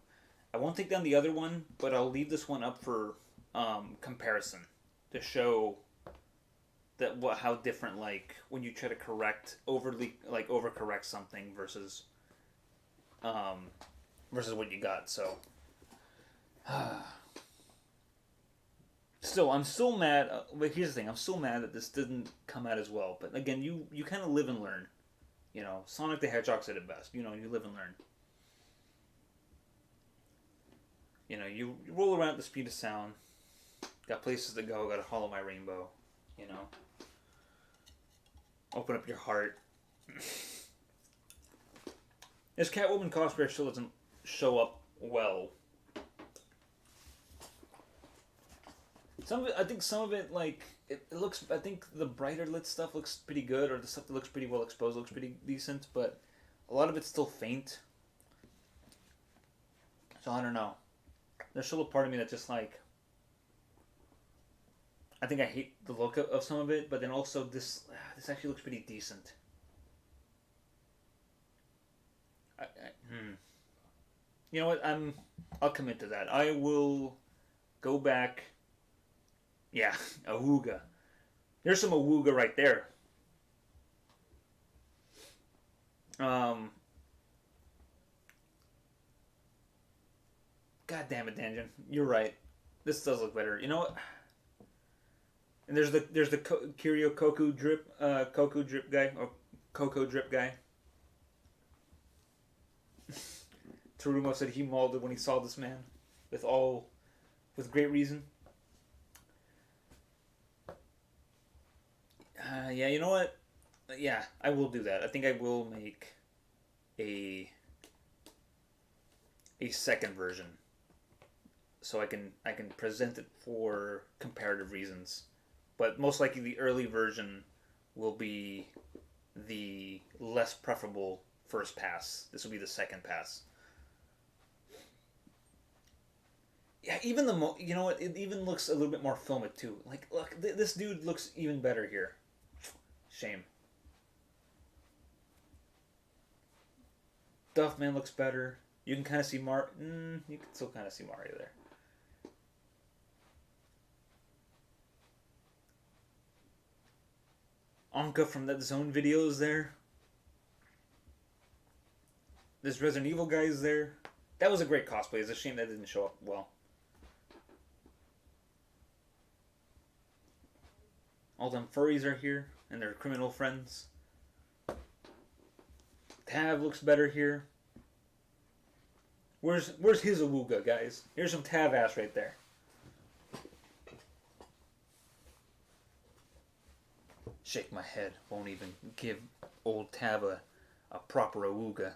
I won't take down the other one, but I'll leave this one up for comparison to show that how different, like when you try to overcorrect something versus what you got. So still, I'm still mad. But here's the thing: I'm still mad that this didn't come out as well. But again, you kind of live and learn. You know, Sonic the Hedgehog said it best. You know, you live and learn. You know, you roll around at the speed of sound. Got places to go. Got to follow my rainbow. You know, open up your heart. This Catwoman cosplayer still doesn't show up well. I think some of it, like, it looks, I think the brighter lit stuff looks pretty good, or the stuff that looks pretty well exposed looks pretty decent, but a lot of it's still faint. So I don't know. There's still a part of me that's just like, I think I hate the look of some of it, but then also this actually looks pretty decent. You know what? I'll commit to that. I will go back. Yeah, Awooga. There's some Awooga right there. Um, God damn it, Danjan, you're right. This does look better. You know what? And there's the Curio Cocoa drip guy or Cocoa drip guy. Terumo said he mauled it when he saw this man, with all, with great reason. Yeah, you know what? Yeah, I will do that. I think I will make a a second version, so I can present it for comparative reasons. But most likely, the early version will be the less preferable first pass. This will be the second pass. Yeah, even you know what? It even looks a little bit more filmic too. Like, look, this dude looks even better here. Shame. Duffman looks better. You can kind of see you can still kind of see Mario there. Anka from that Zone video is there. This Resident Evil guy is there. That was a great cosplay. It's a shame that didn't show up well. All them furries are here, and their criminal friends. Tav looks better here. Where's his Awuga, guys? Here's some Tav ass right there. Shake my head. Won't even give old Tav a proper Awuga.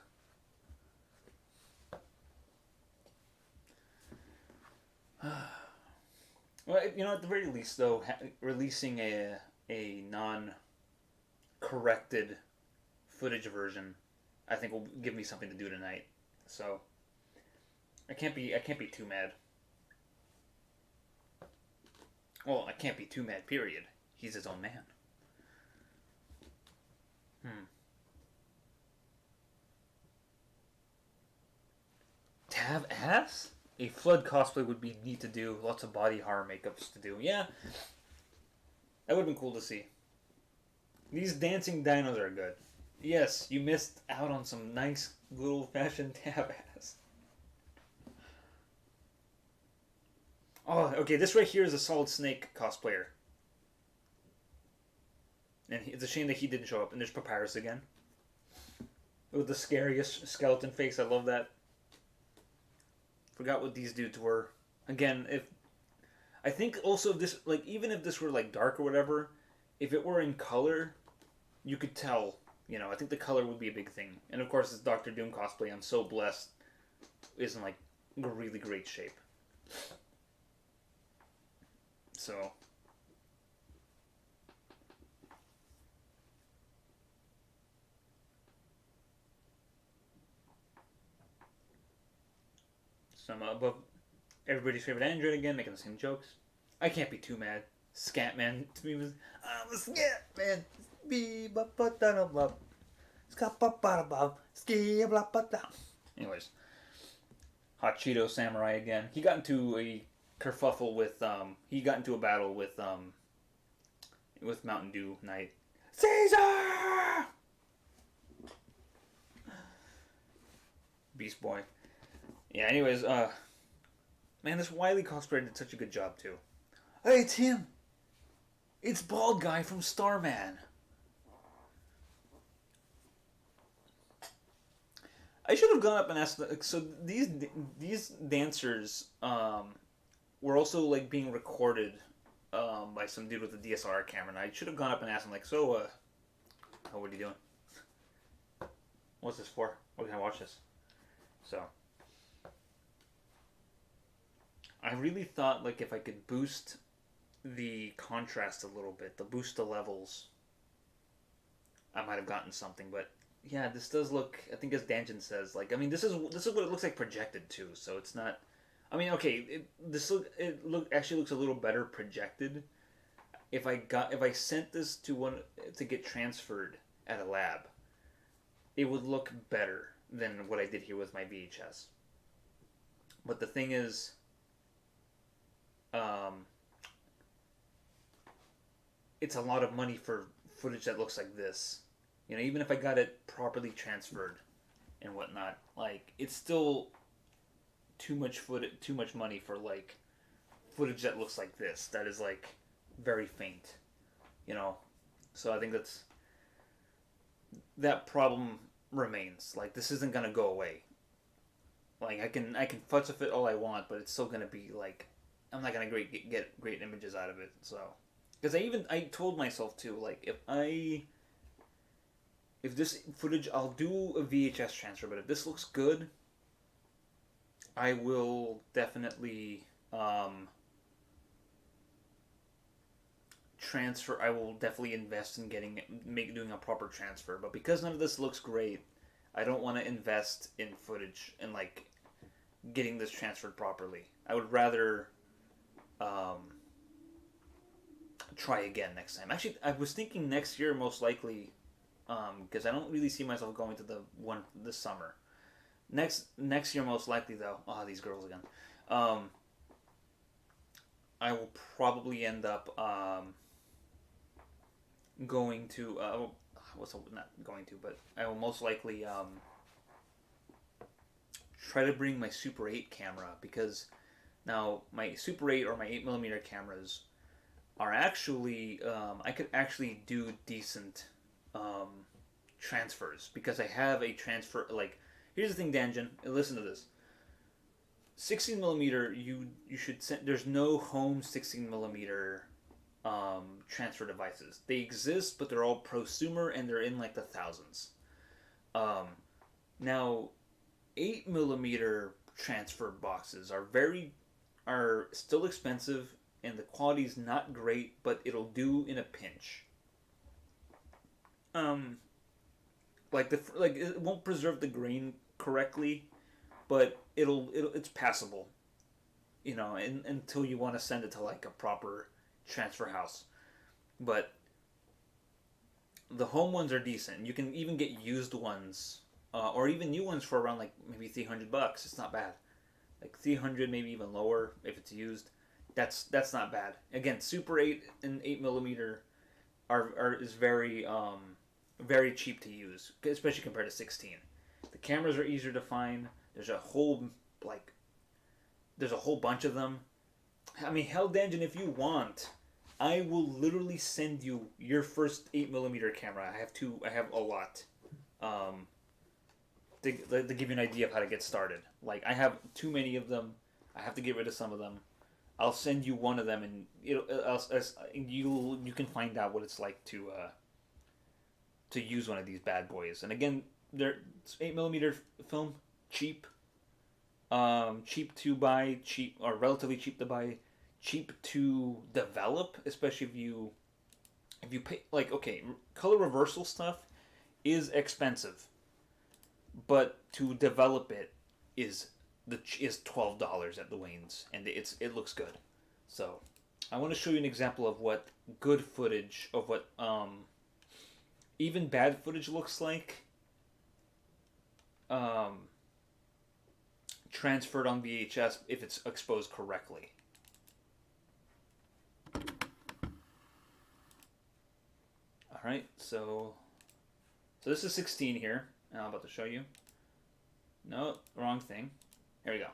Well, you know, at the very least, though, releasing a non-corrected footage version, I think will give me something to do tonight. So I can't be too mad. Well, I can't be too mad. Period. He's his own man. Tav ass? A Flood cosplay would be neat to do. Lots of body horror makeups to do. Yeah, that would have been cool to see. These dancing dinos are good. Yes, you missed out on some nice good old fashioned Tav ass. Oh, okay, this right here is a Solid Snake cosplayer. And it's a shame that he didn't show up. And there's Papyrus again. With the scariest skeleton face. I love that. Forgot what these dudes were. Again, if I think also if this, like, even if this were like dark or whatever, if it were in color, you could tell. You know, I think the color would be a big thing. And of course, this Doctor Doom cosplay, I'm so blessed, is in like really great shape. So some above everybody's favorite android again, making the same jokes. I can't be too mad. Scatman to me was, I'm a Scatman. Anyways, Hot Cheeto Samurai again. He got into a kerfuffle with he got into a battle with Mountain Dew Knight. Caesar! Beast Boy. Yeah, anyways, man, this Wily cosplayer did such a good job too. Hey, it's him. It's bald guy from Starman. I should have gone up and asked. So these dancers were also like being recorded by some dude with a DSLR camera, and I should have gone up and asked him like, so, oh, what are you doing? What's this for? What can I watch this? So, I really thought like if I could boost the contrast a little bit, boost the levels, I might have gotten something, but. Yeah, this does look. I think as Danjin says, like, I mean, this is what it looks like projected too. So it's not. I mean, okay, it actually looks a little better projected. If I sent this to one to get transferred at a lab, it would look better than what I did here with my VHS. But the thing is, it's a lot of money for footage that looks like this. You know, even if I got it properly transferred and whatnot, like it's still too much money for like footage that looks like this. That is like very faint, you know. So I think that problem remains. Like this isn't gonna go away. Like I can futz with it all I want, but it's still gonna be like I'm not gonna get great images out of it. So because I told myself too, like if this footage, I'll do a VHS transfer, but if this looks good, I will definitely transfer. I will definitely invest in doing a proper transfer. But because none of this looks great, I don't want to invest in footage and like getting this transferred properly. I would rather um, try again next time. Actually, I was thinking next year most likely because I don't really see myself going to the one this summer. Next year most likely though. Oh, these girls again. Um, I will probably end up going to what's not going to, but I will most likely try to bring my Super 8 camera because now my Super 8 or my 8 millimeter cameras are actually I could actually do decent um, transfers because I have a transfer like here's the thing, Danjan, listen to this. 16 millimeter, you should send. There's no home 16 millimeter transfer devices. They exist, but they're all prosumer and they're in like the thousands. Um, Now, 8 millimeter transfer boxes are still expensive and the quality's not great, but it'll do in a pinch. Um, like it won't preserve the grain correctly, but it's passable. You know, until you want to send it to like a proper transfer house. But the home ones are decent. You can even get used ones, or even new ones for around like maybe $300. It's not bad. Like 300, maybe even lower if it's used. That's not bad. Again, Super 8 and 8 millimeter is very cheap to use, especially compared to 16. The cameras are easier to find. There's a whole like there's a whole bunch of them. I mean, hell, Danjan, if you want, I will literally send you your first 8 millimeter camera. I have two. I have a lot. Um, to give you an idea of how to get started. Like I have too many of them. I have to get rid of some of them. I'll send you one of them, and you can find out what it's like to use one of these bad boys. And again, they're 8 millimeter film, cheap, cheap to buy, cheap or relatively cheap to buy, cheap to develop, especially if you pay like okay, color reversal stuff is expensive, but to develop it is is $12 at the Waynes, and it looks good. So I want to show you an example of what good footage of what even bad footage looks like um, transferred on VHS if it's exposed correctly. All right, so this is 16 here, and I'm about to show you. No, wrong thing. Here we go.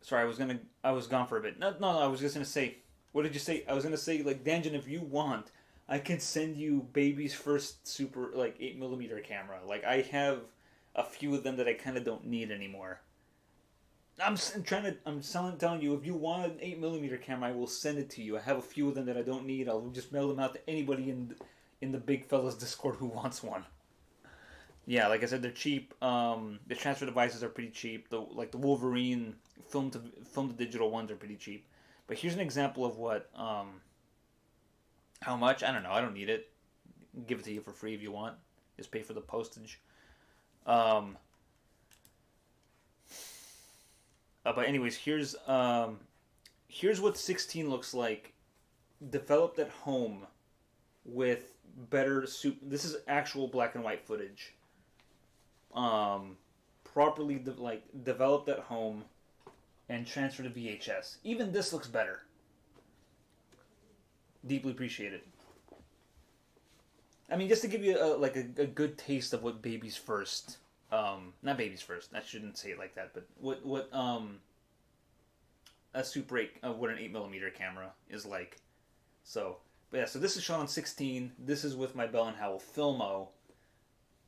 Sorry, I was gone for a bit. No, I was just gonna say. What did you say? I was gonna say like Danjan, if you want, I can send you baby's first super like 8 millimeter camera. Like I have a few of them that I kind of don't need anymore. Telling you if you want an 8 millimeter camera, I will send it to you. I have a few of them that I don't need. I'll just mail them out to anybody in the big fellas Discord who wants one. Yeah, like I said, they're cheap. The transfer devices are pretty cheap. The Wolverine film to digital ones are pretty cheap. But here's an example of what how much I don't know. I don't need it. Give it to you for free if you want. Just pay for the postage. Um, but anyways, here's what 16 looks like, developed at home with better soup. This is actual black and white footage. Properly developed at home and transferred to VHS. Even this looks better. Deeply appreciated. I mean, just to give you a good taste of what baby's first, not baby's first. I shouldn't say it like that, but what a Super 8, what an 8 millimeter camera is like. So, but yeah, so this is shot on 16. This is with my Bell and Howell Filmo,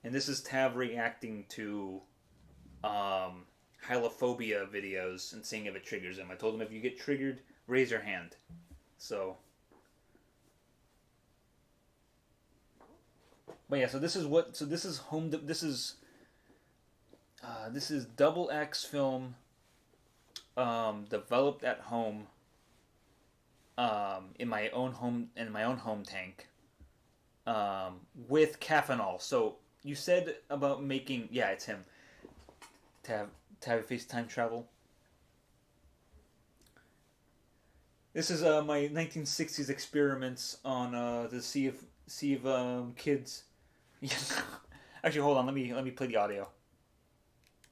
and this is Tav reacting to hylophobia videos and seeing if it triggers him. I told him if you get triggered, raise your hand. So, but yeah, so this is what. So this is home. This is double X film, developed at home. In my own home tank. With Cafanol. So you said about making, yeah, it's him. To have FaceTime travel. This is my 1960s experiments on to see if kids. Actually, hold on. Let me play the audio.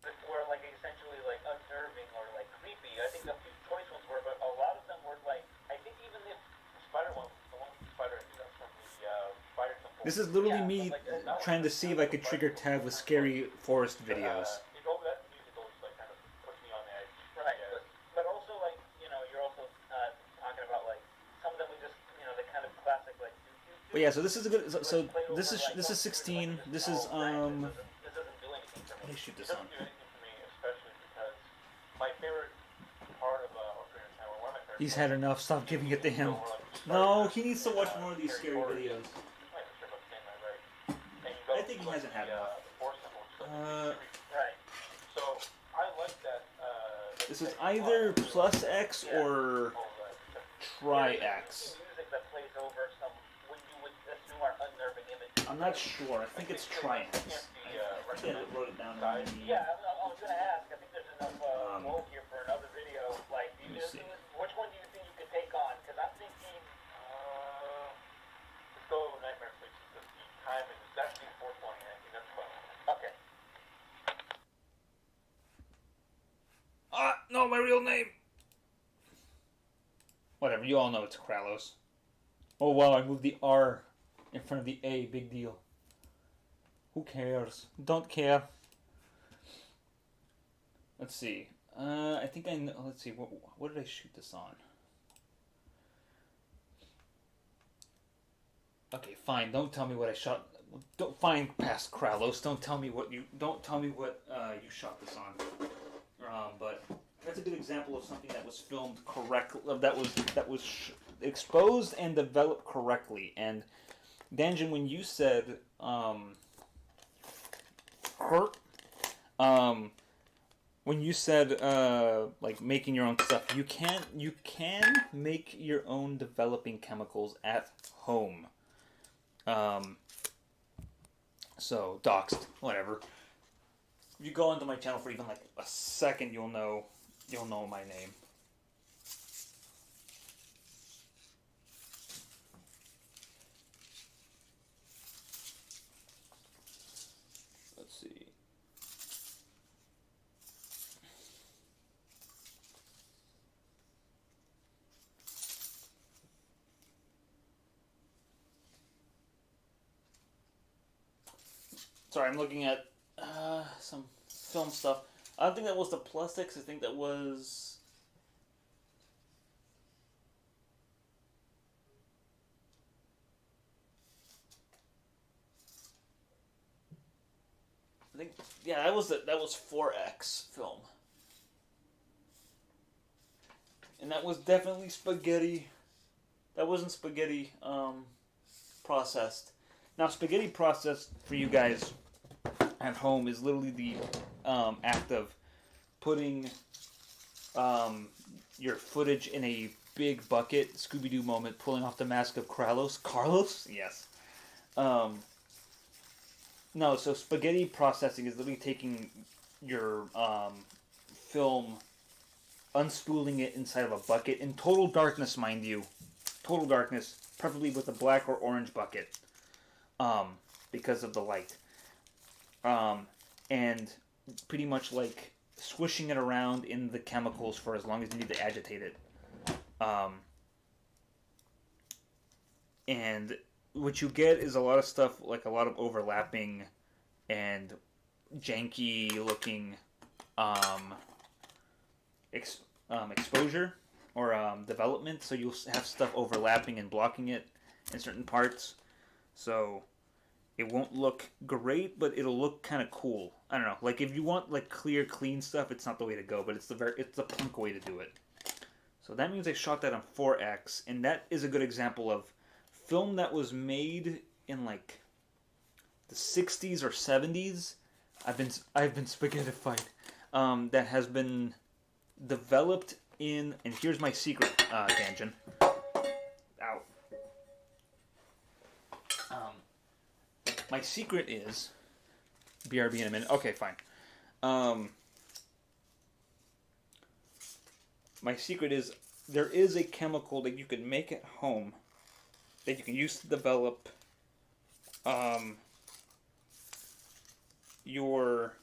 Were like essentially like unnerving or like creepy. I think a few choice ones were, but a lot of them were like. I think even if the spider one, the one with the spider, I think that's from the Spider Temple. This is literally me trying to see if I could trigger Tav with scary forest videos. That music always like kind of puts me on edge. Right. But also like you're also talking about like some of them we just the kind of classic like. But yeah, so this is a good. So this is 16. This is This doesn't do anything for me. Let me shoot this It on. doesn't do anything for me, especially because my favorite part of Ocarina of Time, or one of my favorite. He's had enough. Stop giving it to him. No, he needs to watch more of these scary videos. I think he hasn't had enough. Right. So I like that. This is either plus X or Tri X. Music that plays over some what you would assume are unnerving images. I'm not sure. I think it's Tri X. I think I wrote it down. Yeah, I was gonna ask. I think there's enough gold here for another video. Like, which one do you think you could take on? Because I'm thinking, let's go Nightmare Place. The time is actually 4:20. I think that's fine. Okay. No, my real name. Whatever, you all know it's Kralos. Oh wow, I moved the R in front of the A. Big deal. Who cares? Don't care. Let's see. I think I know. Let's see. What did I shoot this on? Okay, fine. Don't tell me what I shot. Don't find past Kralos. Don't tell me what you. Don't tell me what you shot this on. But that's a good example of something that was filmed correctly. That was exposed and developed correctly. And Danjin, when you said when you said like making your own stuff, you can make your own developing chemicals at home. So doxed, whatever. If you go onto my channel for even like a second, you'll know my name. Let's see. Sorry, I'm looking at some film stuff. I don't think that was the Plus X. I think that was. I think that was 4X film, and that was definitely spaghetti. That wasn't spaghetti processed. Now, spaghetti processed for you guys at home is literally the act of putting your footage in a big bucket, Scooby-Doo moment, pulling off the mask of Kralos. Carlos? Yes. No, so spaghetti processing is literally taking your film, unspooling it inside of a bucket, in total darkness, mind you. Total darkness, preferably with a black or orange bucket, because of the light. And pretty much like swishing it around in the chemicals for as long as you need to agitate it. And what you get is a lot of stuff, like a lot of overlapping and janky looking um, exposure or development. So you'll have stuff overlapping and blocking it in certain parts. So it won't look great, but it'll look kind of cool. I don't know. Like if you want like clear, clean stuff, it's not the way to go. But it's the punk way to do it. So that means I shot that on 4x, and that is a good example of film that was made in like the 60s or 70s. I've been spaghettified. That has been developed in, and here's my secret, Danjan. Ow. My secret is BRB in a minute. Okay, fine. My secret is there is a chemical that you can make at home that you can use to develop your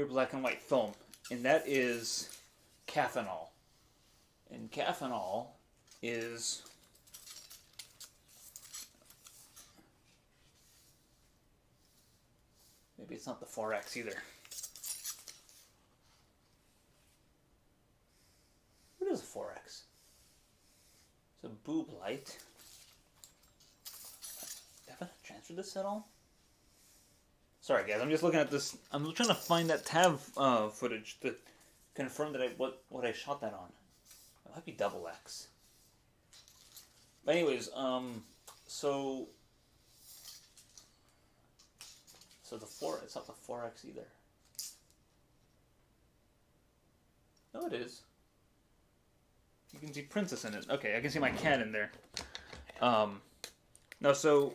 black and white film, and that is cathanol. And cathanol is maybe it's not the 4x either. What is a 4x? It's a boob light. Haven't I transferred this at all? Sorry guys, I'm just looking at this. I'm trying to find that tab footage to confirm that what I shot that on. It might be double X. But anyways, so it's not the 4x either. No, it is. You can see Princess in it. Okay, I can see my cat in there. No, so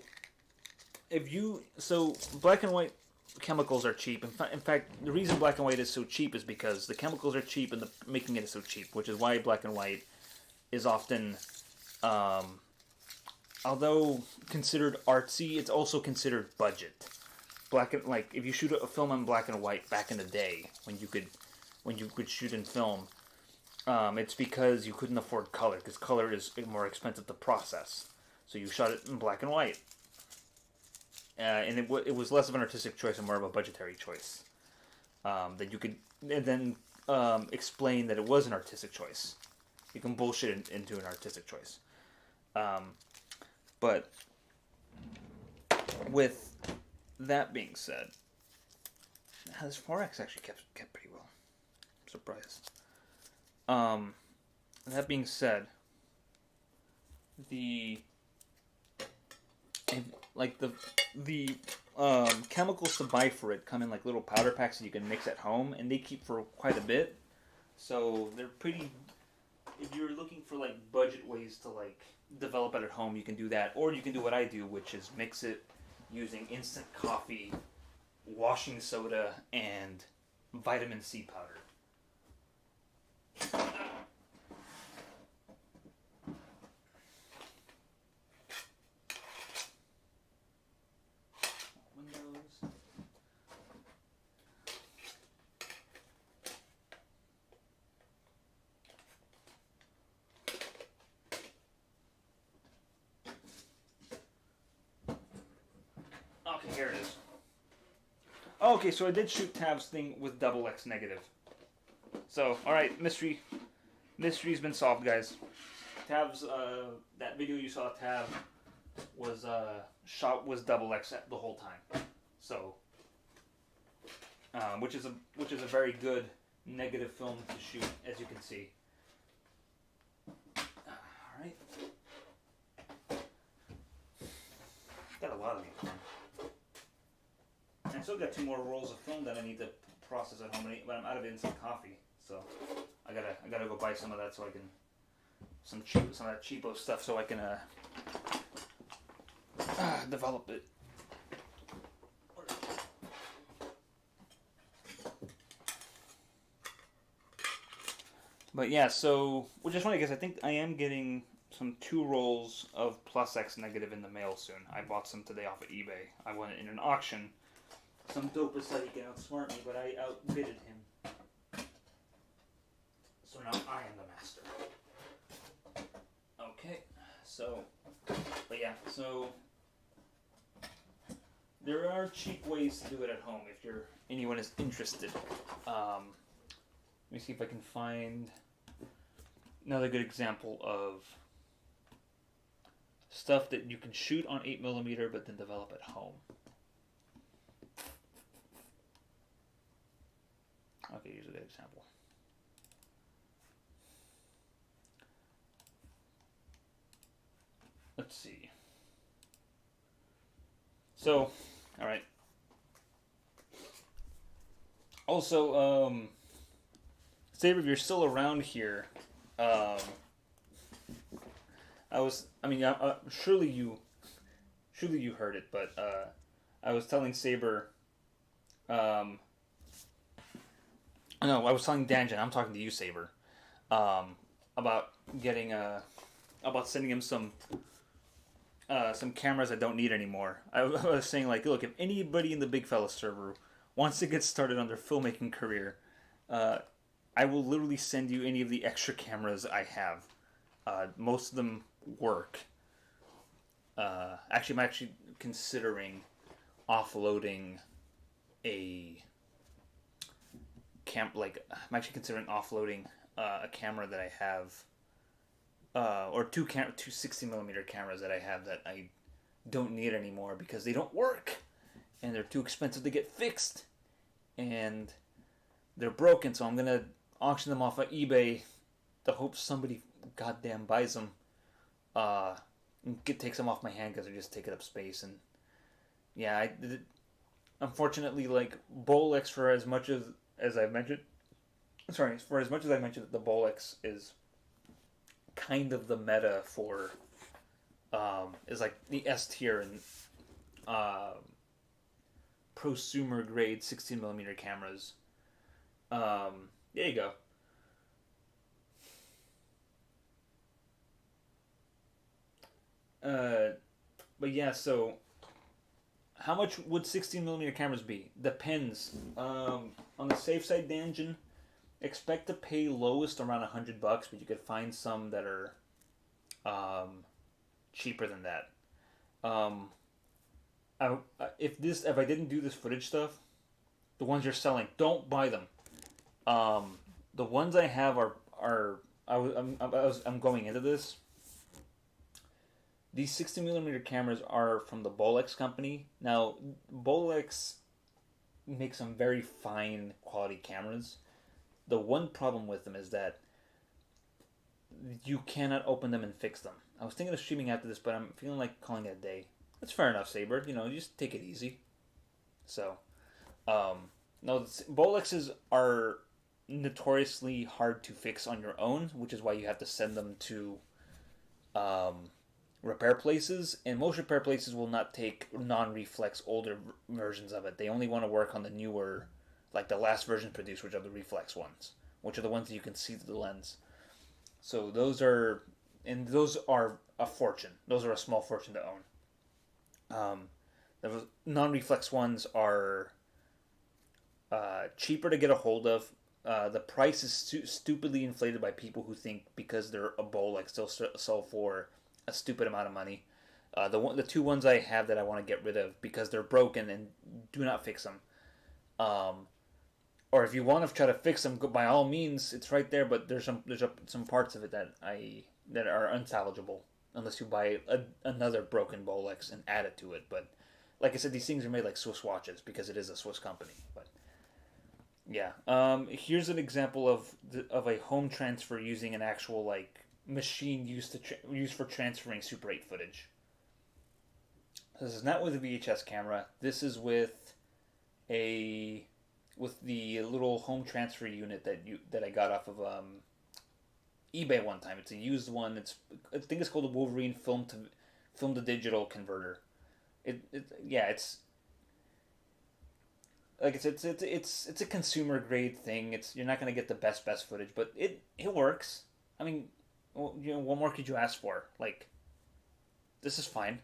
black and white chemicals are cheap. In fact, the reason black and white is so cheap is because the chemicals are cheap and the making it is so cheap, which is why black and white is often, although considered artsy, it's also considered budget. If you shoot a film in black and white back in the day when you could shoot in film, it's because you couldn't afford color, because color is more expensive to process. So you shot it in black and white. And it was less of an artistic choice and more of a budgetary choice. That you could then explain that it was an artistic choice. You can bullshit it into an artistic choice. But with that being said, this 4X actually kept pretty well. I'm surprised. That being said, the chemicals to buy for it come in like little powder packs that you can mix at home, and they keep for quite a bit. So they're pretty. If you're looking for like budget ways to like develop it at home, you can do that, or you can do what I do, which is mix it using instant coffee, washing soda, and vitamin C powder. Windows. Okay, here it is. Okay, so I did shoot Tab's thing with double X negative. So, alright, mystery's been solved, guys. Tab's, that video you saw Tab was, shot was double X the whole time. So, which is a very good negative film to shoot, as you can see. Alright. Got a lot of these. I still got 2 more rolls of film that I need to process at home, but I'm out of instant coffee, so I gotta go buy some of that so I can some of that cheapo stuff so I can develop it. But yeah, so just funny because I think I am getting some 2 rolls of plus X negative in the mail soon. I bought some today off of eBay. I won it in an auction. Some dope decided he can outsmart me, but I outbidded him. So now I am the master. So, but yeah, so there are cheap ways to do it at home if anyone is interested. Let me see if I can find another good example of stuff that you can shoot on 8mm but then develop at home. Okay, here's a good example. Let's see. So, all right. Also, Saber, if you're still around here, um, surely you heard it, but I was telling Saber, um, no, I was telling Danjan. I'm talking to you, Saber, um, about getting about sending him some cameras I don't need anymore. I was saying like, look, if anybody in the Big Fella server wants to get started on their filmmaking career, I will literally send you any of the extra cameras I have. Most of them work. Actually, I'm actually considering offloading a I'm actually considering offloading a camera that I have, or two 60mm cameras that I have that I don't need anymore because they don't work and they're too expensive to get fixed and they're broken. So I'm gonna auction them off of eBay to hope somebody goddamn buys them. And takes them off my hand because they're just taking up space. And yeah, unfortunately, like Bolex, for as much as I've mentioned, sorry, for as much as I mentioned that the Bolex is kind of the meta for is like the S tier and prosumer grade 16mm cameras. There you go. Uh, but yeah, so how much would 16mm cameras be? Depends. On the safe side, Danjin, expect to pay lowest around $100, but you could find some that are cheaper than that. Um, if I didn't do this footage stuff, the ones you're selling, don't buy them. The ones I have are I'm going into this. These 60mm cameras are from the Bolex company. Now, Bolex makes some very fine quality cameras. The one problem with them is that you cannot open them and fix them. I was thinking of streaming after this, but I'm feeling like calling it a day. That's fair enough, Saber. You know, just take it easy. So, no, Bolexes are notoriously hard to fix on your own, which is why you have to send them to um, repair places, and most repair places will not take non-reflex older versions of it. They only want to work on the newer, like the last version produced, which are the reflex ones, which are the ones that you can see through the lens. So those are a fortune. Those are a small fortune to own. The non-reflex ones are cheaper to get a hold of. The price is stupidly inflated by people who think because they're a Bolex, they'll sell for a stupid amount of money. The two ones I have that I want to get rid of because they're broken and do not fix them. Or if you want to try to fix them, by all means, it's right there. But there's some parts of it that are unsalvageable unless you buy another broken Bolex and add it to it. But like I said, these things are made like Swiss watches because it is a Swiss company. But yeah, here's an example of a home transfer using an actual like machine used for transferring Super 8 footage. This is not with a VHS camera. This is with the little home transfer unit that I got off of eBay one time. It's a used one. I think it's called a Wolverine film to digital converter. It's like it's a consumer grade thing. You're not gonna get the best footage, but it works. I mean, well, what more could you ask for? Like, this is fine,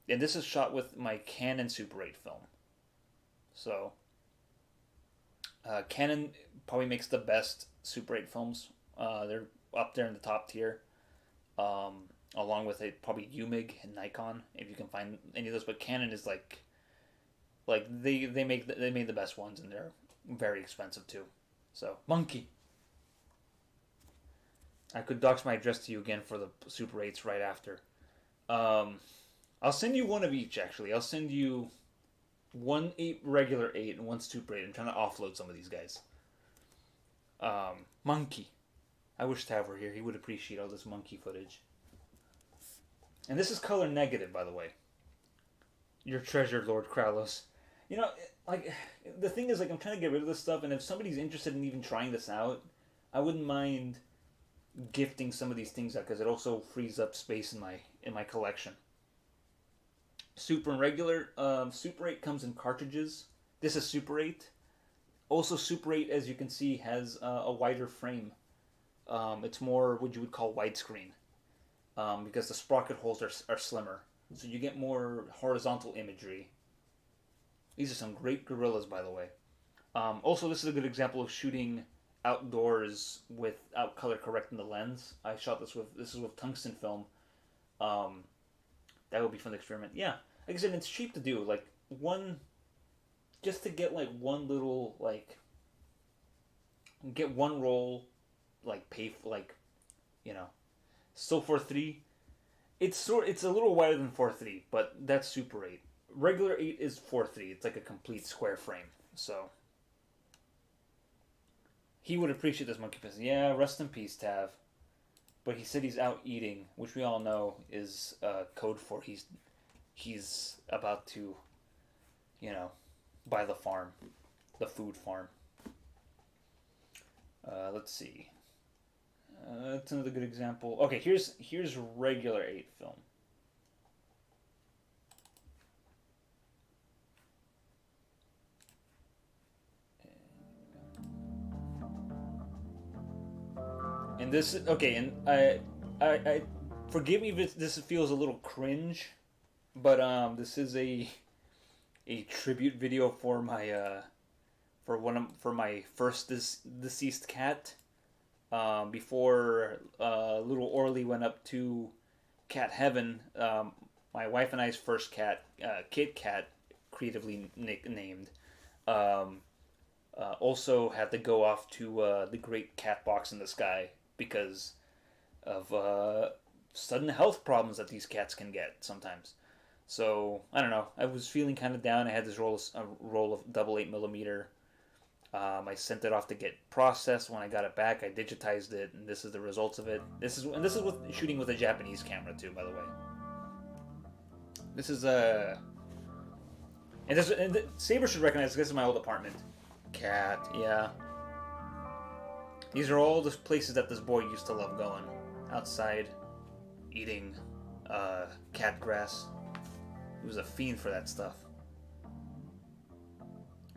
and this is shot with my Canon Super 8 film. So, Canon probably makes the best Super 8 films. They're up there in the top tier. along with it probably Umig and Nikon if you can find any of those. But Canon is like they made the best ones and they're very expensive too. So monkey. I could dox my address to you again for the Super 8s right after. Um, I'll send you one of each actually. I'll send you one 8 regular 8 and one Super 8. I'm trying to offload some of these guys. Monkey. I wish Tav were here. He would appreciate all this monkey footage. And this is color negative, by the way. Your treasure, Lord Kralos. You know, like, the thing is, like, I'm trying to get rid of this stuff, and if somebody's interested in even trying this out, I wouldn't mind gifting some of these things out, because it also frees up space in my collection. Super and regular. Super 8 comes in cartridges. This is Super 8. Also, Super 8, as you can see, has a wider frame. It's more what you would call widescreen, because the sprocket holes are slimmer. So you get more horizontal imagery. These are some great gorillas, by the way. Also, this is a good example of shooting outdoors without color correcting the lens. I shot this is with tungsten film. That would be fun to experiment. Yeah, like I said, it's cheap to do. Like just to get like one little get one roll, like pay for you know, still 4.3. It's a little wider than 4.3, but that's Super 8. Regular 8 is 4.3. It's like a complete square frame. So he would appreciate this monkey piss. Yeah, rest in peace, Tav. But he said he's out eating, which we all know is code for he's about to, buy the farm, the food farm. Let's see. That's another good example. Okay, here's regular 8 film. And this okay, and I forgive me if this feels a little cringe, but this is a tribute video for my for my first deceased cat. Before little Orly went up to cat heaven, my wife and I's first cat, Kit Kat, creatively nicknamed, also had to go off to the great cat box in the sky because of sudden health problems that these cats can get sometimes. So I don't know. I was feeling kind of down. I had this roll of double 8mm. I sent it off to get processed. When I got it back, I digitized it, and this is the results of it. This is with shooting with a Japanese camera too, by the way. This is Saber should recognize this is my old apartment. Cat, yeah. These are all the places that this boy used to love going. Outside, eating cat grass. He was a fiend for that stuff.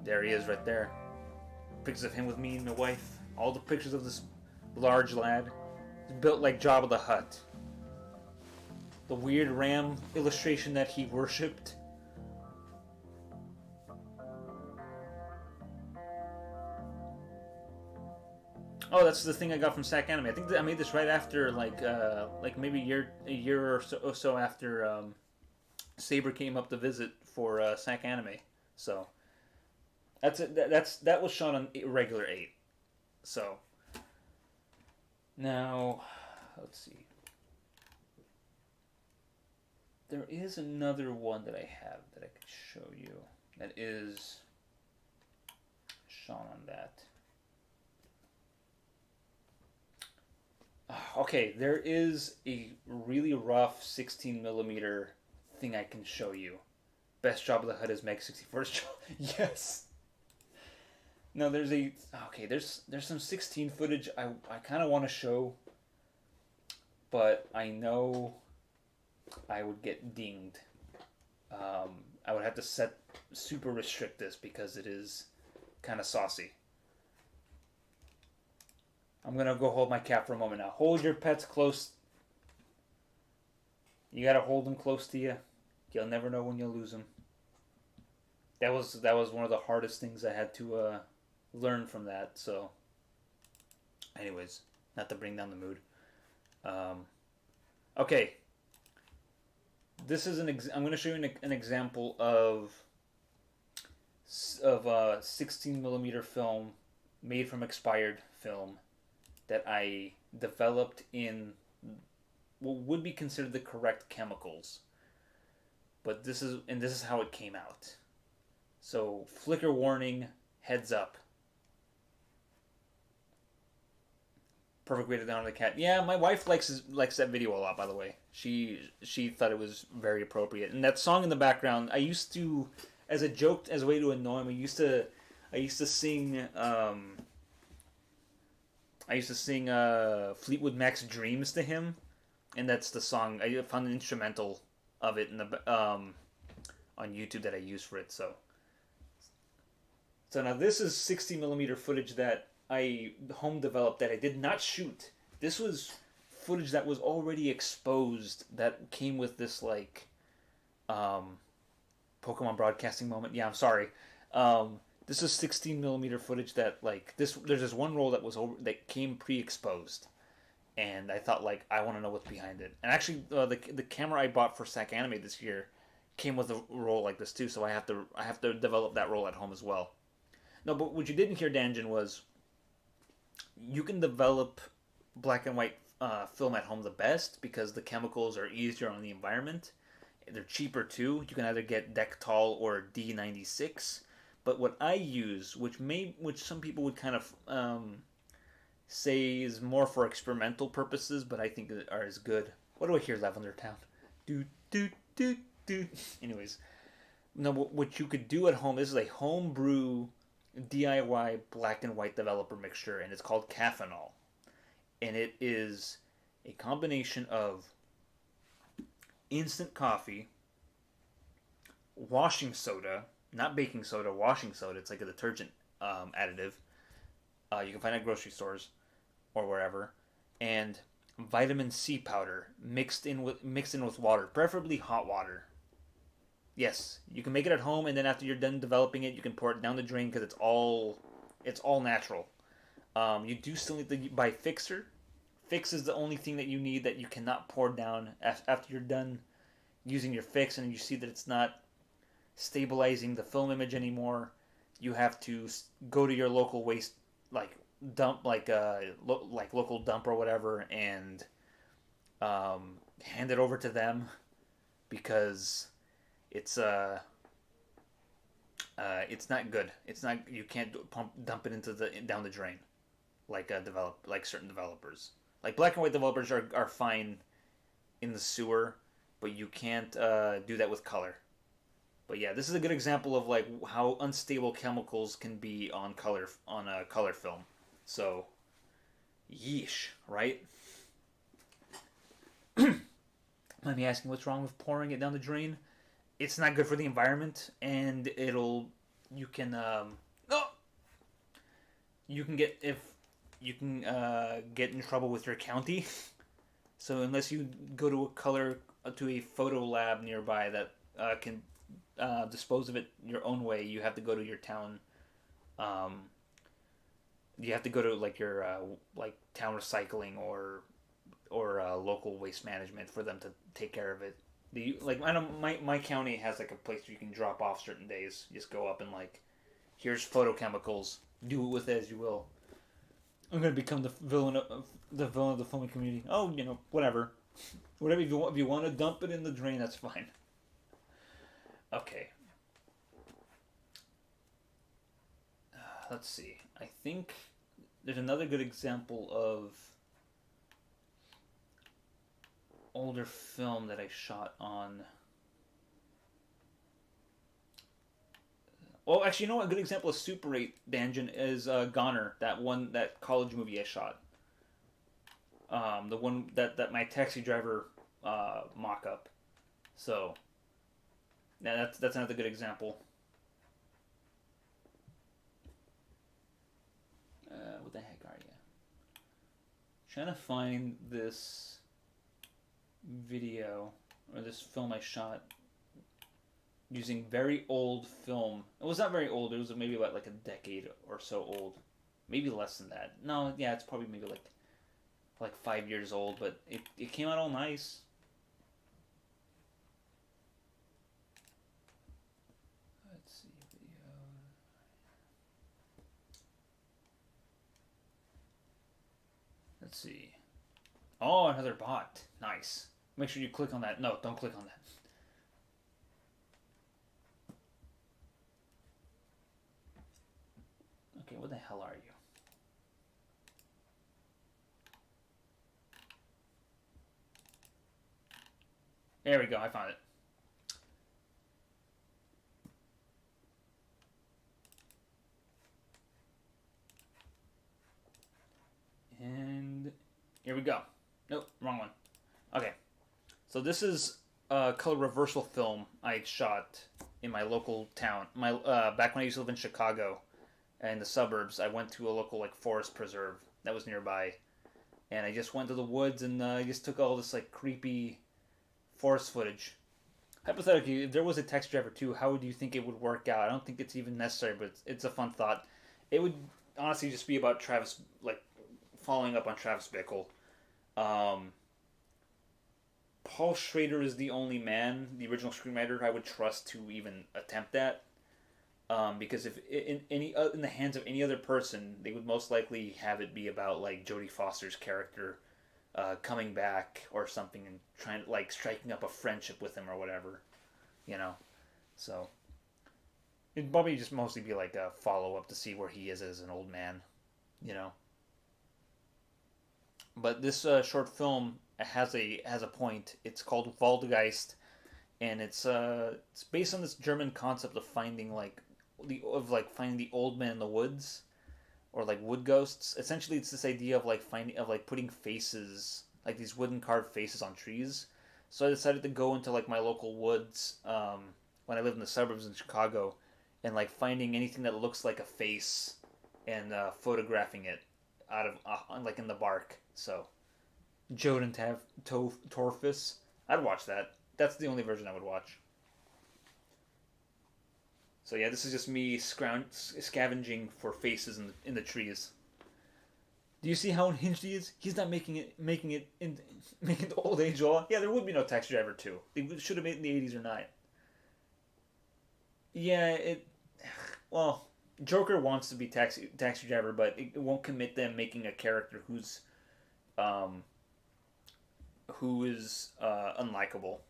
There he is right there. Pictures of him with me and my wife. All the pictures of this large lad. He's built like Jabba the Hutt. The weird ram illustration that he worshipped. Oh, that's the thing I got from Sacanime. I think that I made this right after, like maybe a year or so after Saber came up to visit for Sacanime. So that's it. That was shot on regular 8. So now let's see. There is another one that I have that I could show you that is shot on that. Okay, there is a really rough 16mm thing I can show you. Best job of the HUD is Meg 61st job. Yes. No, there's some 16 footage I kind of want to show, but I know I would get dinged. I would have to super restrict this because it is kind of saucy. I'm gonna go hold my cat for a moment now. Hold your pets close. You gotta hold them close to you. You'll never know when you'll lose them. That was one of the hardest things I had to learn from that. So, anyways, not to bring down the mood. Okay, This is I'm going to show you an example of a 16 millimeter film made from expired film that I developed in what would be considered the correct chemicals. But this is how it came out. So flicker warning, heads up. Perfect way to down the cat. Yeah, my wife likes that video a lot. By the way, she thought it was very appropriate. And that song in the background, I used to, as a joke, as a way to annoy him, I used to sing Fleetwood Mac's "Dreams" to him, and that's the song. I found an instrumental of it in the on YouTube that I used for it. So now this is 60 millimeter footage that I home developed that I did not shoot. This was footage that was already exposed that came with this like Pokemon broadcasting moment. Yeah, I'm sorry. This is 16 millimeter footage that like this. There's this one roll that was that came pre-exposed, and I thought like I want to know what's behind it. And actually, the camera I bought for Sacanime this year came with a roll like this too. So I have to develop that roll at home as well. No, but what you didn't hear, Danjin, was you can develop black and white film at home the best because the chemicals are easier on the environment. They're cheaper too. You can either get Dectol or D96. But what I use, which some people would kind of say is more for experimental purposes, but I think are as good. What do I hear, Lavender Town? Do do do do. Anyways, no. What you could do at home. This is a homebrew DIY black and white developer mixture, and it's called Caffeinol, and it is a combination of instant coffee, washing soda, not baking soda, washing soda. It's like a detergent additive. You can find it at grocery stores or wherever, and vitamin C powder mixed in with water, preferably hot water. Yes, you can make it at home, and then after you're done developing it, you can pour it down the drain because it's all natural. You do still need to buy fixer. Fix is the only thing that you need that you cannot pour down after you're done using your fix, and you see that it's not stabilizing the film image anymore. You have to go to your local waste dump, like local dump or whatever, and hand it over to them because it's not good. It's not you can't dump it into the down the drain like certain developers. Like black and white developers are fine in the sewer, but you can't do that with color. But yeah, this is a good example of like how unstable chemicals can be on a color film. So, yeesh, right? Let me asking what's wrong with pouring it down the drain. It's not good for the environment, and you can oh, you can get if you can get in trouble with your county. So unless you go to a photo lab nearby that can dispose of it your own way, you have to go to your town. You have to go to like your like town recycling or local waste management for them to take care of it. I know my county has like a place where you can drop off certain days. You just go up and like, here's photochemicals. Do it with it as you will. I'm gonna become the villain of the filming community. Oh, whatever. Whatever, if you want to dump it in the drain, that's fine. Okay. Let's see. I think there's another good example of older film that I shot on. Well, actually, you know what? A good example of Super 8 Danjin is Goner, that college movie I shot. The one that my taxi driver mock up. So, yeah, that's another good example. What the heck are you? Trying to find this video or this film I shot using very old film. It was not very old. It was maybe about like a decade or so old, maybe less than that. No, yeah, it's probably maybe like 5 years old. But it came out all nice. Let's see. Oh, another bot. Nice. Make sure you click on that. No, don't click on that. Okay, what the hell are you? There we go. I found it. And here we go. Nope, wrong one. Okay. So this is a color reversal film I shot in my local town. My back when I used to live in Chicago, in the suburbs, I went to a local like forest preserve that was nearby, and I just went to the woods and I just took all this like creepy forest footage. Hypothetically, if there was a text driver too, how would you think it would work out? I don't think it's even necessary, but it's a fun thought. It would honestly just be about Travis, like following up on Travis Bickle. Um, Paul Schrader is the only man, the original screenwriter, I would trust to even attempt that. Because if in the hands of any other person, they would most likely have it be about like Jodie Foster's character coming back or something and trying to like striking up a friendship with him or whatever, you know. So it'd probably just mostly be like a follow up to see where he is as an old man, you know. But this short film has a point. It's called Waldgeist, and it's based on this German concept of finding finding the old man in the woods, or like wood ghosts. Essentially, it's this idea of putting faces, like these wooden carved faces on trees. So I decided to go into like my local woods when I lived in the suburbs in Chicago, and like finding anything that looks like a face and photographing it out of like in the bark. So Joden Torfus, I'd watch that. That's the only version I would watch. So yeah, this is just me scavenging for faces in the trees. Do you see how unhinged he is? He's not making the old age law. Yeah, there would be no Taxi Driver 2. They should have made it in the 80s or not. Yeah, well, Joker wants to be taxi driver, but it won't commit them making a character um who is unlikable.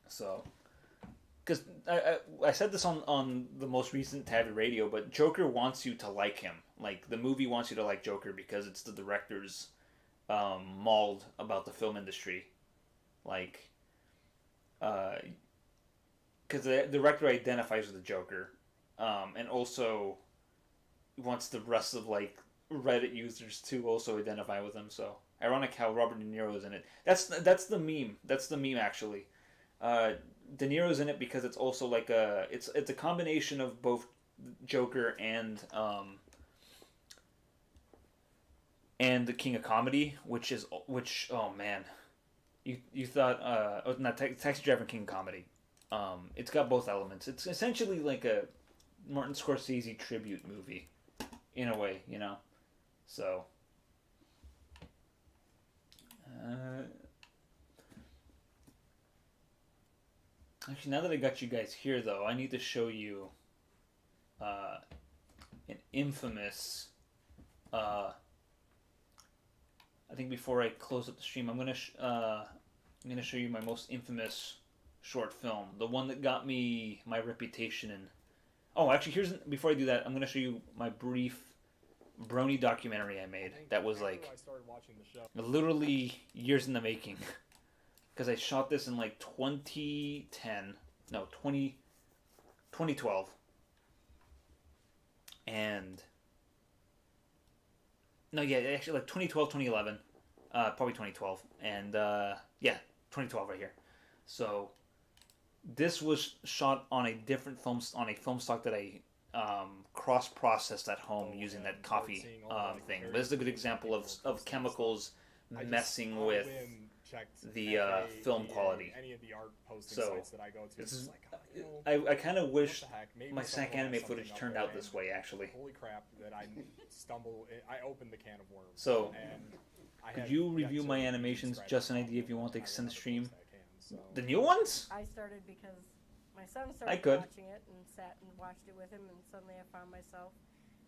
So because I said this on the most recent Tabby Radio, but Joker wants you to like him. Like the movie wants you to like Joker because it's the director's mauled about the film industry, like because the director identifies with the Joker, and also wants the rest of like Reddit users to also identify with him. So ironic how Robert De Niro is in it. That's the meme. That's the meme actually. De Niro's in it because it's also like it's a combination of both Joker and the King of Comedy, which oh man, you thought not Taxi Driver and King of Comedy. It's got both elements. It's essentially like a Martin Scorsese tribute movie, in a way, you know. So. Actually, now that I got you guys here, though, I need to show you an infamous. I think before I close up the stream, I'm gonna show you my most infamous short film, the one that got me my reputation. And oh, actually, before I do that, I'm gonna show you my brief Brony documentary I made. That was like literally years in the making. Because I shot this in like 2010, no, 2012. And, no, yeah, actually like 2012, 2011, probably 2012. And, yeah, 2012 right here. So, this was shot on a on a film stock that I cross-processed at home using that coffee thing. But this is a good example of chemicals messing with the film quality. So this is, I kind of wish my Sacanime footage turned out this way. Actually, holy crap! That I I opened the can of worms. So, could you review my animations? Just an idea if you want to extend the stream. The new ones? I started because my son started watching it and sat and watched it with him, and suddenly I found myself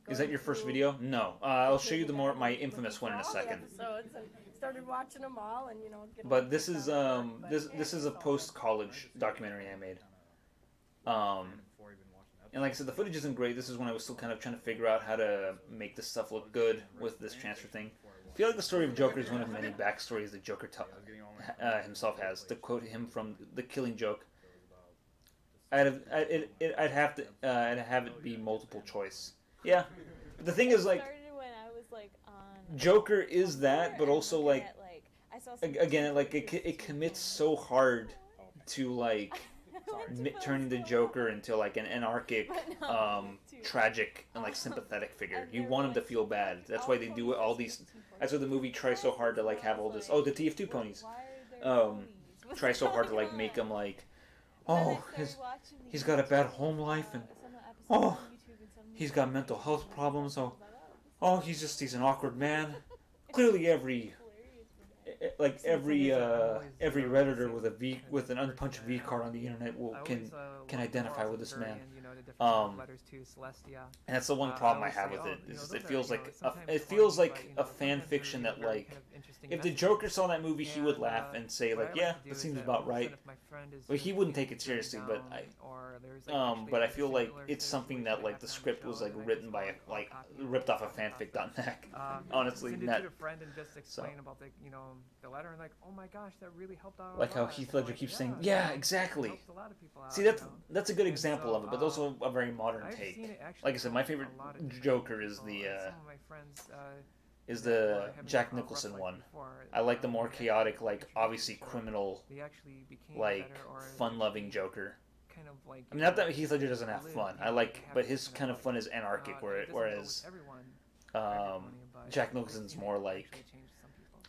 Is that your first video? No. I'll show you my infamous one in a second. Episodes and started watching them all, and But this is this is a post-college documentary I made. And like I said, the footage isn't great. This is when I was still kind of trying to figure out how to make this stuff look good with this transfer thing. I feel like the story of Joker is one of many backstories that Joker himself has. To quote him from The Killing Joke, I'd have it be multiple choice. Yeah, the thing is, like, Joker is that, but also like again, like it commits so hard to like turning the Joker into like an anarchic, tragic and like sympathetic figure. You want him to feel bad. That's why they do all these. That's why the movie tries so hard to like have all this. Oh, the TF2 ponies. Try so hard to like make him like, oh, he's got a bad home life, and oh, he's got mental health problems. Oh, he's an awkward man. Clearly, every redditor with an unpunched V card on the internet can identify with this man. And that's the one problem I have with it. Is it feels like a fan fiction that like if the Joker saw that movie, he would laugh and say like, yeah, that seems about right. But he wouldn't take it seriously. But I feel like it's something that like the script was like written by like ripped off of fanfic.net. Honestly, net. So. The letter and like, oh my gosh, that really helped out. Like how Heath Ledger keeps saying, yeah, exactly. See, that's a good example of it, but also a very modern take. Like I said, my favorite Joker is the Jack Nicholson one. I like the more chaotic, like obviously criminal, like fun-loving Joker. I mean, not that Heath Ledger doesn't have fun. But his kind of fun is anarchic, whereas Jack Nicholson's more like,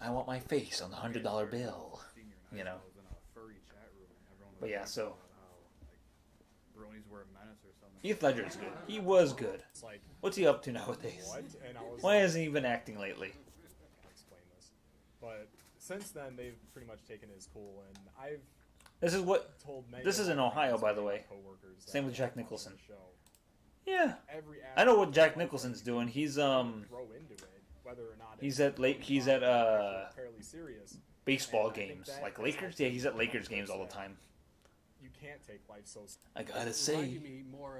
I want my face on the $100 bill, you know. But yeah, so Heath Ledger is good. He was good. What's he up to nowadays? Why hasn't he been acting lately? I can't explain this, but since then they've pretty much taken his cool, and I've told many. This is in Ohio, by the way. Same with Jack Nicholson. Yeah, I know what Jack Nicholson's doing. He's He's at baseball games, like Lakers. Yeah, he's at Lakers games all the time. You can't take life so. I gotta say,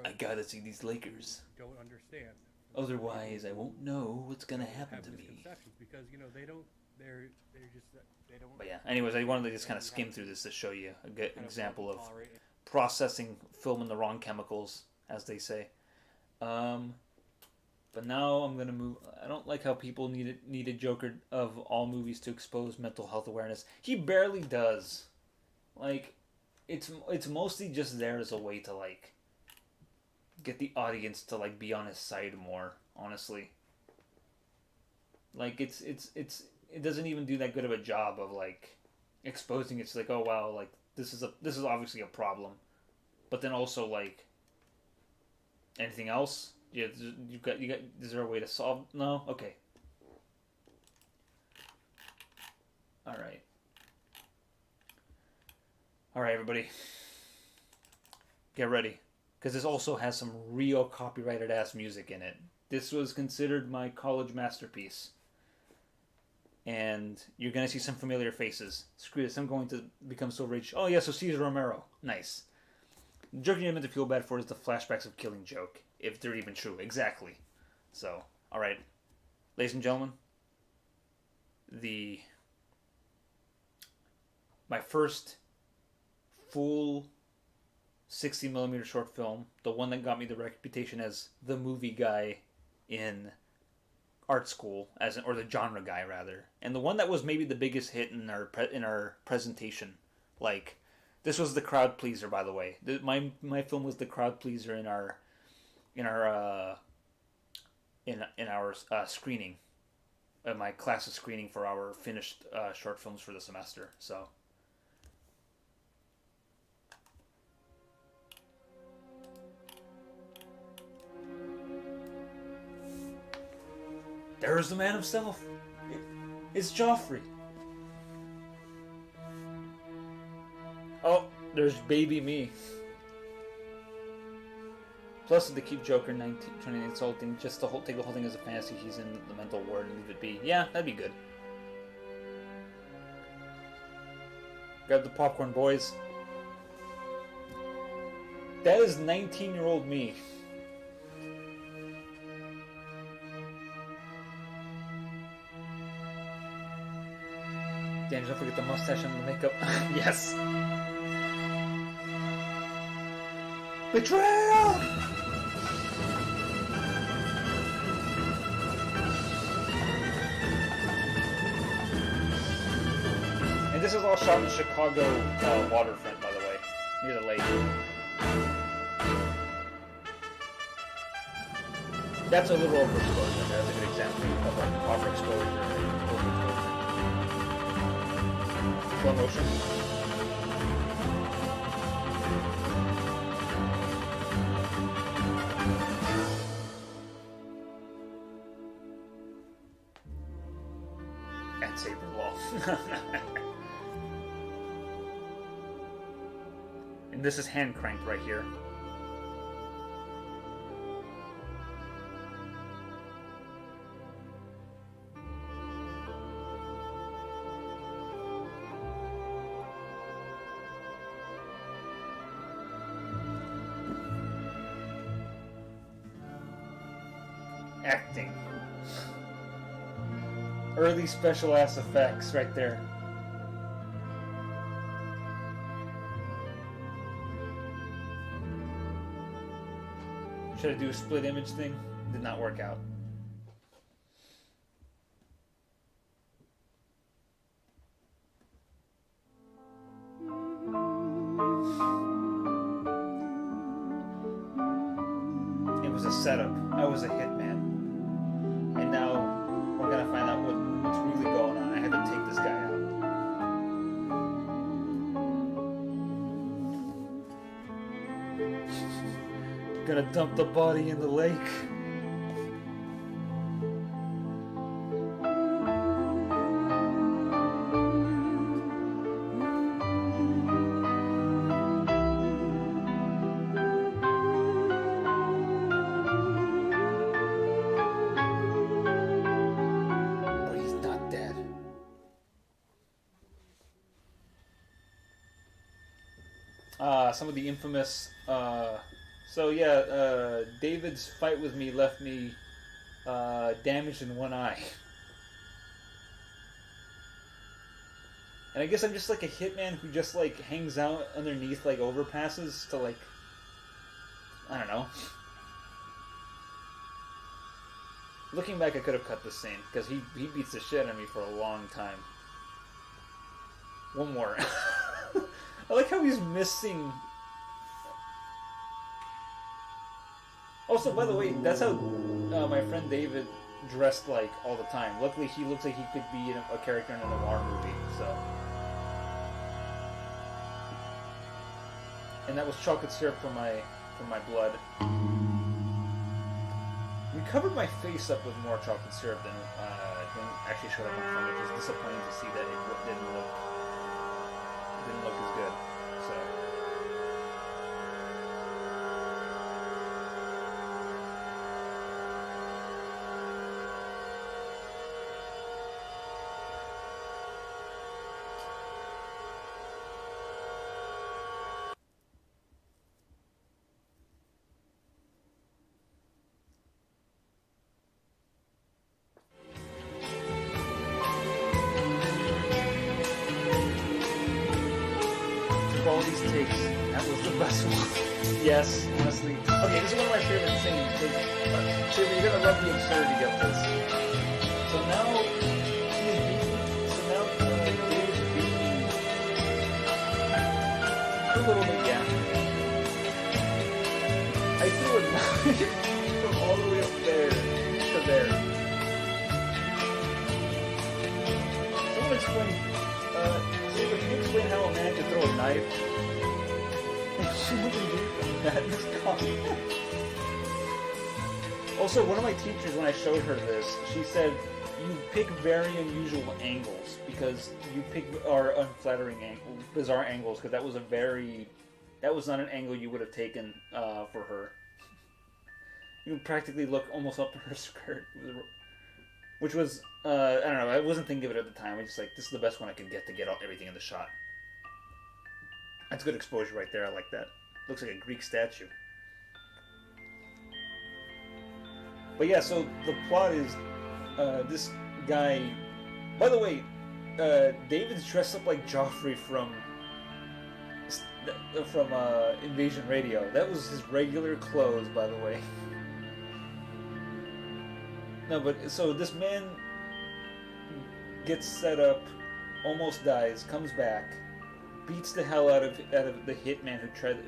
I gotta see these Lakers. Don't understand. Otherwise, I won't know what's gonna happen to me. Because they don't. They're just they don't. But yeah. Anyways, I wanted to just kind of skim through this to show you a good example of processing film in the wrong chemicals, as they say. But now I'm gonna move. I don't like how people need a Joker of all movies to expose mental health awareness. He barely does. Like, it's mostly just there as a way to like get the audience to like be on his side more. Honestly, like it doesn't even do that good of a job of like exposing it's like, oh wow, like this is obviously a problem, but then also like anything else. Yeah, you got. Is there a way to solve? No. Okay. All right, everybody. Get ready, because this also has some real copyrighted ass music in it. This was considered my college masterpiece, and you're gonna see some familiar faces. Screw this! I'm going to become so rich. Oh yeah, so Cesar Romero. Nice. The Joker you're meant to feel bad for is the flashbacks of Killing Joke. If they're even true. Exactly. So, alright. Ladies and gentlemen, my first full 60mm short film, the one that got me the reputation as the movie guy in art school, or the genre guy rather, and the one that was maybe the biggest hit in our presentation. Like, this was the crowd pleaser, by the way. My film was the crowd pleaser in our screening, my class's screening for our finished short films for the semester. So, there's the man himself. It's Joffrey. Oh, there's baby me. Plus, if they keep Joker 29 insulting, just to take the whole thing as a fantasy, he's in the mental ward and leave it be. Yeah, that'd be good. Grab the popcorn, boys. That is 19-year-old me. Damn, don't forget the mustache and the makeup. Yes! Betrayal! And this is all shot in Chicago waterfront, by the way, near the lake. That's a little overexposure. That's a good example of like overexposure and overexposure. Slow motion. And saber wall. And this is hand cranked right here. Acting. Early special ass effects right there. Should I do a split image thing? Did not work out. It was a setup. I was a hitman. And now we're gonna find out what's really going on. I had to take this guy out. Gonna dump the body in the lake. But he's not dead. Some of the infamous so yeah, David's fight with me left me damaged in one eye. And I guess I'm just like a hitman who just like hangs out underneath like overpasses to like, I don't know. Looking back, I could have cut this scene because he beats the shit out of me for a long time. One more. I like how he's missing. Also, by the way, that's how my friend David dressed like all the time. Luckily, he looks like he could be a character in a noir movie. So, and that was chocolate syrup for my blood. We covered my face up with more chocolate syrup than actually showed up on film, which is disappointing to see that it didn't look as good. So. All these takes, that was the best one. Yes, honestly. Okay, this is one of my favorite scenes. Because you're gonna love the absurdity of this. So now he's beating. So now David's beating a little bit, yeah. I threw a knife from all the way up there to there. Someone explain. Saber, can you explain how a man can throw a knife? Also, one of my teachers, when I showed her this, she said, you pick very unusual angles, because you pick unflattering angles, bizarre angles, because that was not an angle you would have taken for her. You can practically look almost up to her skirt, which was I don't know. I wasn't thinking of it at the time. I was just like, this is the best one I could get to get everything in the shot. That's good exposure right there. I like that. Looks like a Greek statue. But yeah, so the plot is this guy. By the way, David's dressed up like Joffrey from Invasion Radio. That was his regular clothes, by the way. No, but so this man gets set up, almost dies, comes back, beats the hell out of the hitman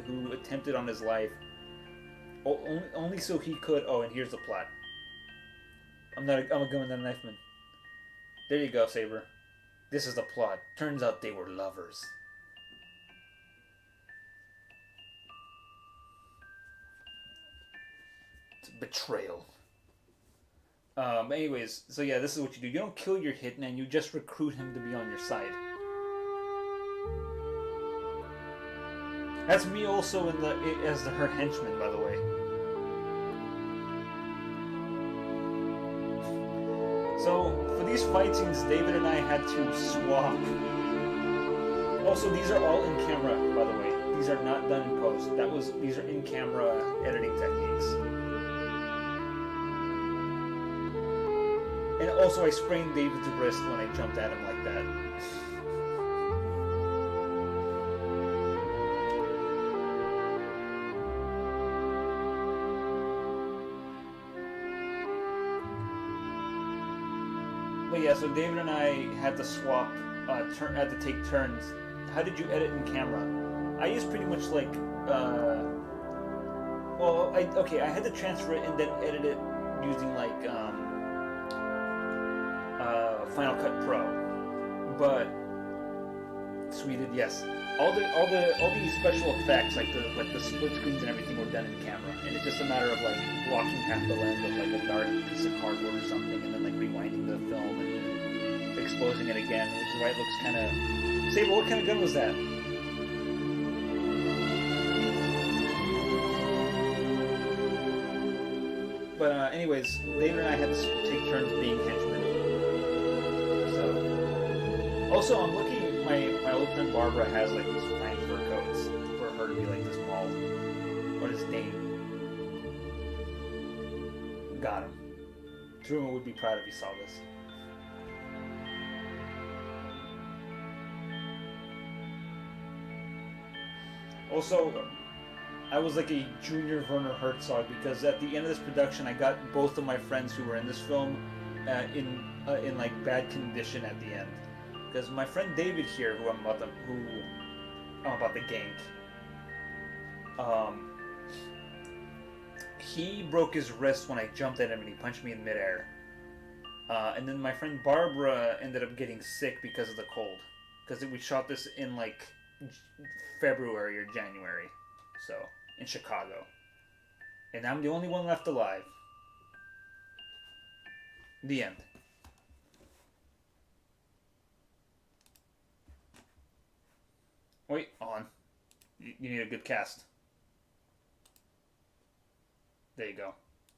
who attempted on his life, only so he could. Oh, and here's the plot. I'm a gun and a knife man. There you go, Saber. This is the plot. Turns out they were lovers. It's a betrayal. Anyways, so yeah, this is what you do. You don't kill your hitman, you just recruit him to be on your side. That's me also as her henchman, by the way. So, for these fight scenes, David and I had to swap. Also, these are all in camera, by the way. These are not done in post. These are in camera editing techniques. And also, I sprained David's wrist when I jumped at him like that. But yeah, so David and I had to swap, had to take turns. How did you edit in camera? I used pretty much like, I had to transfer it and then edit it using like, Final Cut Pro, but Sweden, yes. All the special effects, like the split screens and everything, were done in camera, and it's just a matter of like blocking half the lens with like a dark piece of cardboard or something, and then like rewinding the film and exposing it again, which is why it looks kind of. Saber, what kind of gun was that? But anyways, David and I had to take turns being henchmen. Also, I'm lucky my old friend Barbara has like these fine fur coats for her to be like this mall. What is Dane? Got him. Truman would be proud if he saw this. Also, I was like a junior Werner Herzog because at the end of this production, I got both of my friends who were in this film in like bad condition at the end. Because my friend David here, who I'm about the gank, he broke his wrist when I jumped at him and he punched me in midair. And then my friend Barbara ended up getting sick because of the cold. Because we shot this in like February or January, so in Chicago. And I'm the only one left alive. The end. Wait, on. You need a good cast. There you go.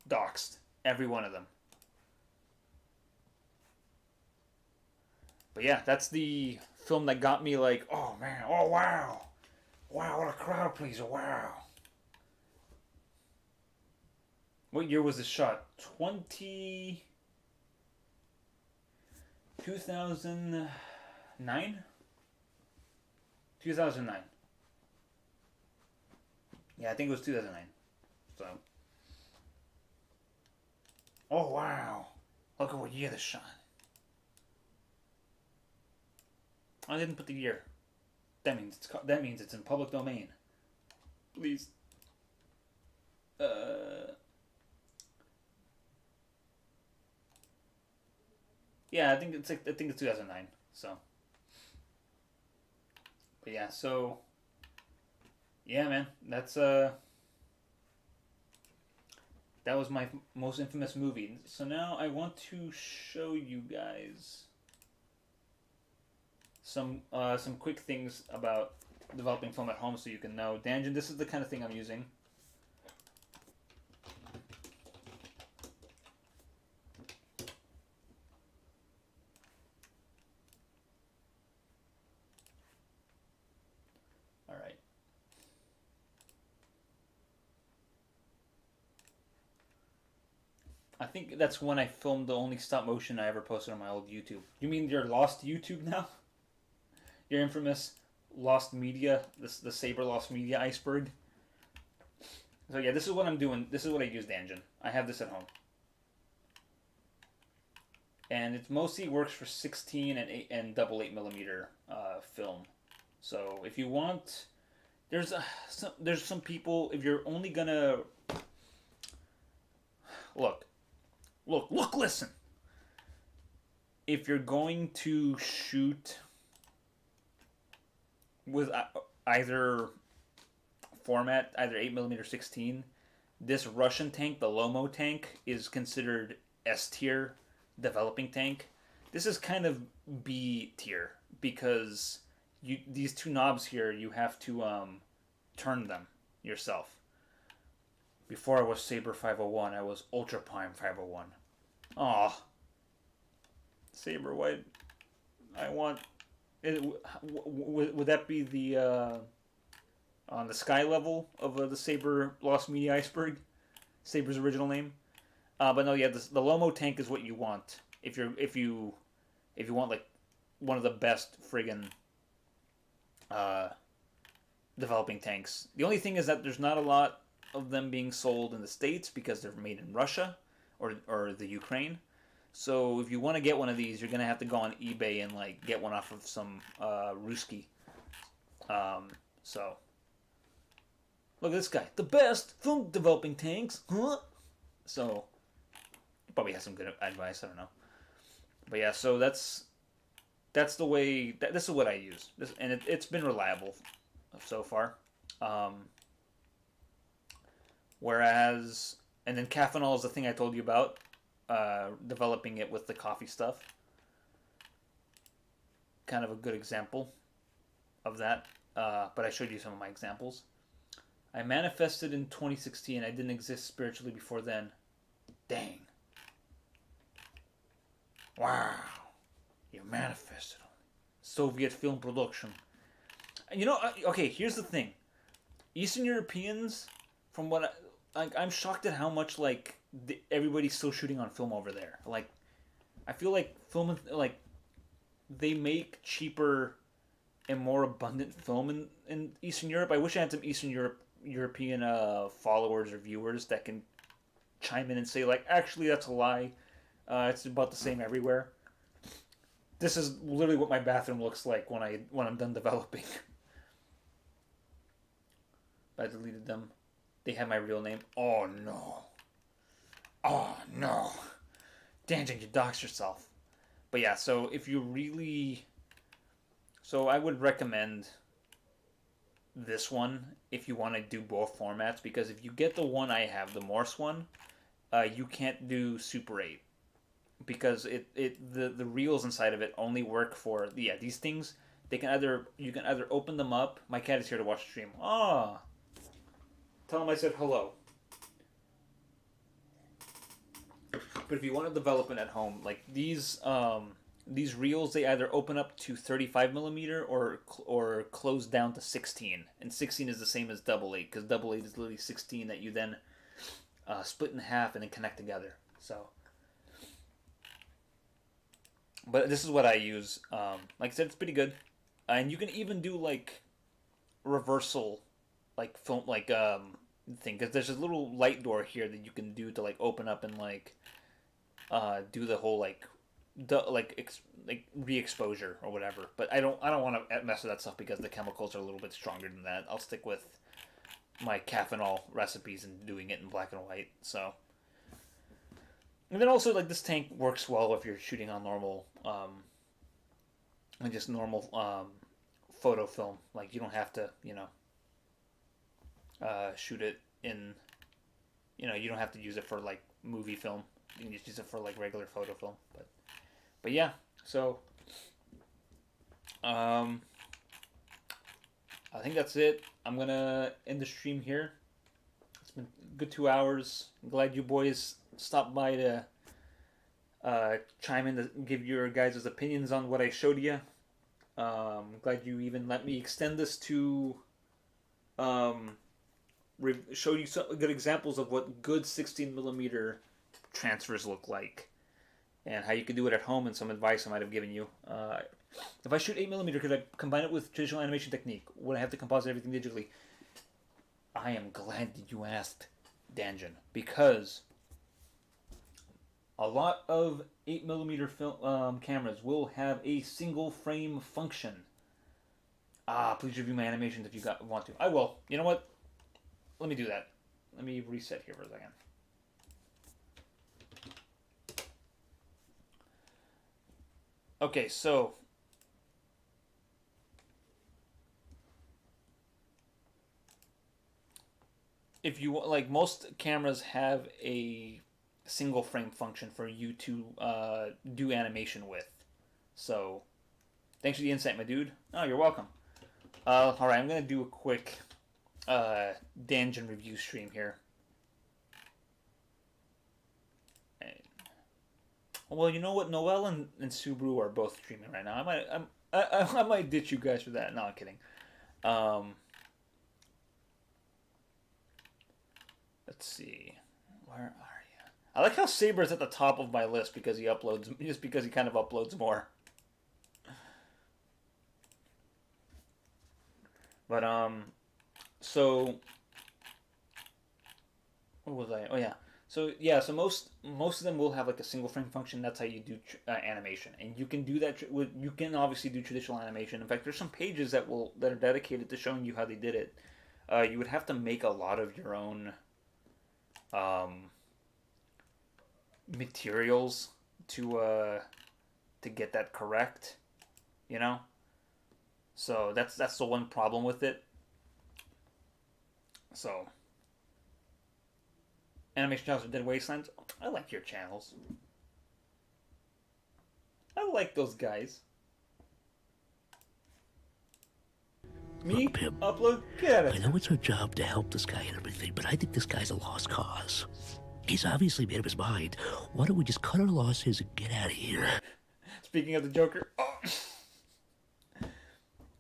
Doxed. Every one of them. But yeah, that's the film that got me like, oh man, oh wow. Wow, what a crowd pleaser, wow. What year was this shot? 2009? 2009. Yeah, I think it was 2009. So. Oh, wow. Look at what year this shot. I didn't put the year. That means it's in public domain. Please. Yeah, I think it's 2009. So. But yeah, so yeah, man, that was my most infamous movie. So now I want to show you guys some quick things about developing film at home so you can know. Danjin, this is the kind of thing I'm using. I think that's when I filmed the only stop motion I ever posted on my old YouTube. You mean your lost YouTube now? Your infamous lost media, the Saber lost media iceberg. So yeah, this is what I'm doing. This is what I use the engine. I have this at home, and it mostly works for 16 and double 8mm film. So if you want, there's some people, if you're only gonna listen. If you're going to shoot with either format, either 8mm or 16, this Russian tank, the Lomo tank, is considered S tier developing tank. This is kind of B tier because these two knobs here, you have to turn them yourself. Before I was Saber 501, I was Ultra Prime 501. Aw. Saber, what? I want... Would that be the... on the sky level of the Saber Lost Media Iceberg? Saber's original name? But no, yeah, the Lomo tank is what you want. If you want, like, one of the best friggin' developing tanks. The only thing is that there's not a lot of them being sold in the States because they're made in Russia or the Ukraine. So if you want to get one of these, you're gonna have to go on eBay and like get one off of some Ruski. So look at this guy, the best film developing tanks, huh? So he probably has some good advice. I don't know, but yeah. So that's the way. This is what I use, and it's been reliable so far. Whereas, and then Caffeinol is the thing I told you about, developing it with the coffee stuff. Kind of a good example of that, but I showed you some of my examples. I manifested in 2016. I didn't exist spiritually before then. Dang. Wow. You manifested. Soviet film production. You know, okay, here's the thing. Eastern Europeans, from what I'm shocked at how much like everybody's still shooting on film over there. Like, I feel like film, like, they make cheaper and more abundant film in Eastern Europe. I wish I had some European followers or viewers that can chime in and say, like, actually that's a lie. It's about the same everywhere. This is literally what my bathroom looks like when I'm done developing. I deleted them. They had my real name. Oh no. Oh no. Danjin, you doxed yourself. But yeah, so if you really... So I would recommend this one if you want to do both formats, because if you get the one I have, the Morse one, you can't do Super 8. Because the reels inside of it only work for these things. You can either open them up. My cat is here to watch the stream. Ah, tell him I said hello. But if you want to develop it at home, like these reels, they either open up to 35mm or close down to 16, and 16 is the same as double 8 because double 8 is literally 16 that you then split in half and then connect together. So. But this is what I use. Like I said, it's pretty good, and you can even do like reversal, like film, like thing. Because there's a little light door here that you can do to like open up and like do the whole like re-exposure or whatever. But I don't want to mess with that stuff because the chemicals are a little bit stronger than that. I'll stick with my Caffeinol recipes and doing it in black and white. So. And then also, like, this tank works well if you're shooting on normal, just normal photo film. Like, you don't have to, shoot it in, you don't have to use it for, like, movie film. You can just use it for, like, regular photo film. But yeah, so, I think that's it. I'm gonna end the stream here. It's been a good 2 hours. I'm glad you boys stopped by to chime in to give your guys' opinions on what I showed you. Glad you even let me extend this to show you some good examples of what good 16mm transfers look like, and how you can do it at home, and some advice I might have given you. If I shoot 8mm, could I combine it with traditional animation technique? Would I have to composite everything digitally? I am glad that you asked, Danjan, because a lot of 8mm film cameras will have a single frame function. Please review my animations if you want to. I will. You know what? Let me do that. Let me reset here for a second. Okay, so if you like, most cameras have a single frame function for you to do animation with. So thanks for the insight, my dude. Oh, you're welcome. All right, I'm gonna do a quick Danjan review stream here. Well, you know what? Noel and Subaru are both streaming right now. I might ditch you guys for that. No, I'm kidding. Let's see. Where are you? I like how Saber's at the top of my list because he uploads, just because he kind of uploads more. But so what was I? Oh yeah. So yeah, so most of them will have like a single frame function. That's how you do animation, and you can do that. You can obviously do traditional animation. In fact, there's some pages that are dedicated to showing you how they did it. You would have to make a lot of your own materials to get that correct. You know. So that's the one problem with it. So. Animation channels are Dead Wastelands. I like your channels. I like those guys. Me? Pip, Upload? Get out of I here. know it's our job to help this guy and everything, but I think this guy's a lost cause. He's obviously made up his mind. Why don't we just cut our losses and get out of here? Speaking of the Joker,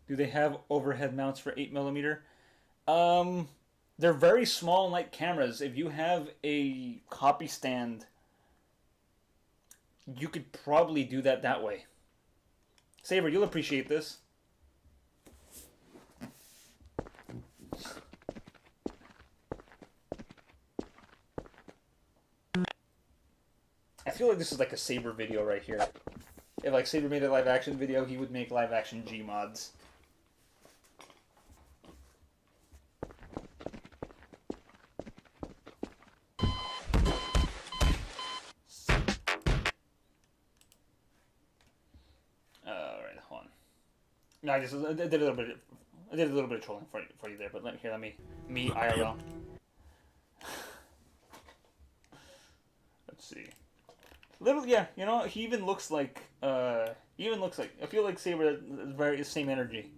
do they have overhead mounts for 8mm? They're very small and light cameras. If you have a copy stand, you could probably do that way. Saber, you'll appreciate this. I feel like this is like a Saber video right here. If like Saber made a live action video, he would make live action G mods. Alright, hold on. No, I did a little bit. I did a little bit of trolling for you there, but let me IRL. Let's see. Yeah, you know, he even looks like. I feel like Saber is very same energy.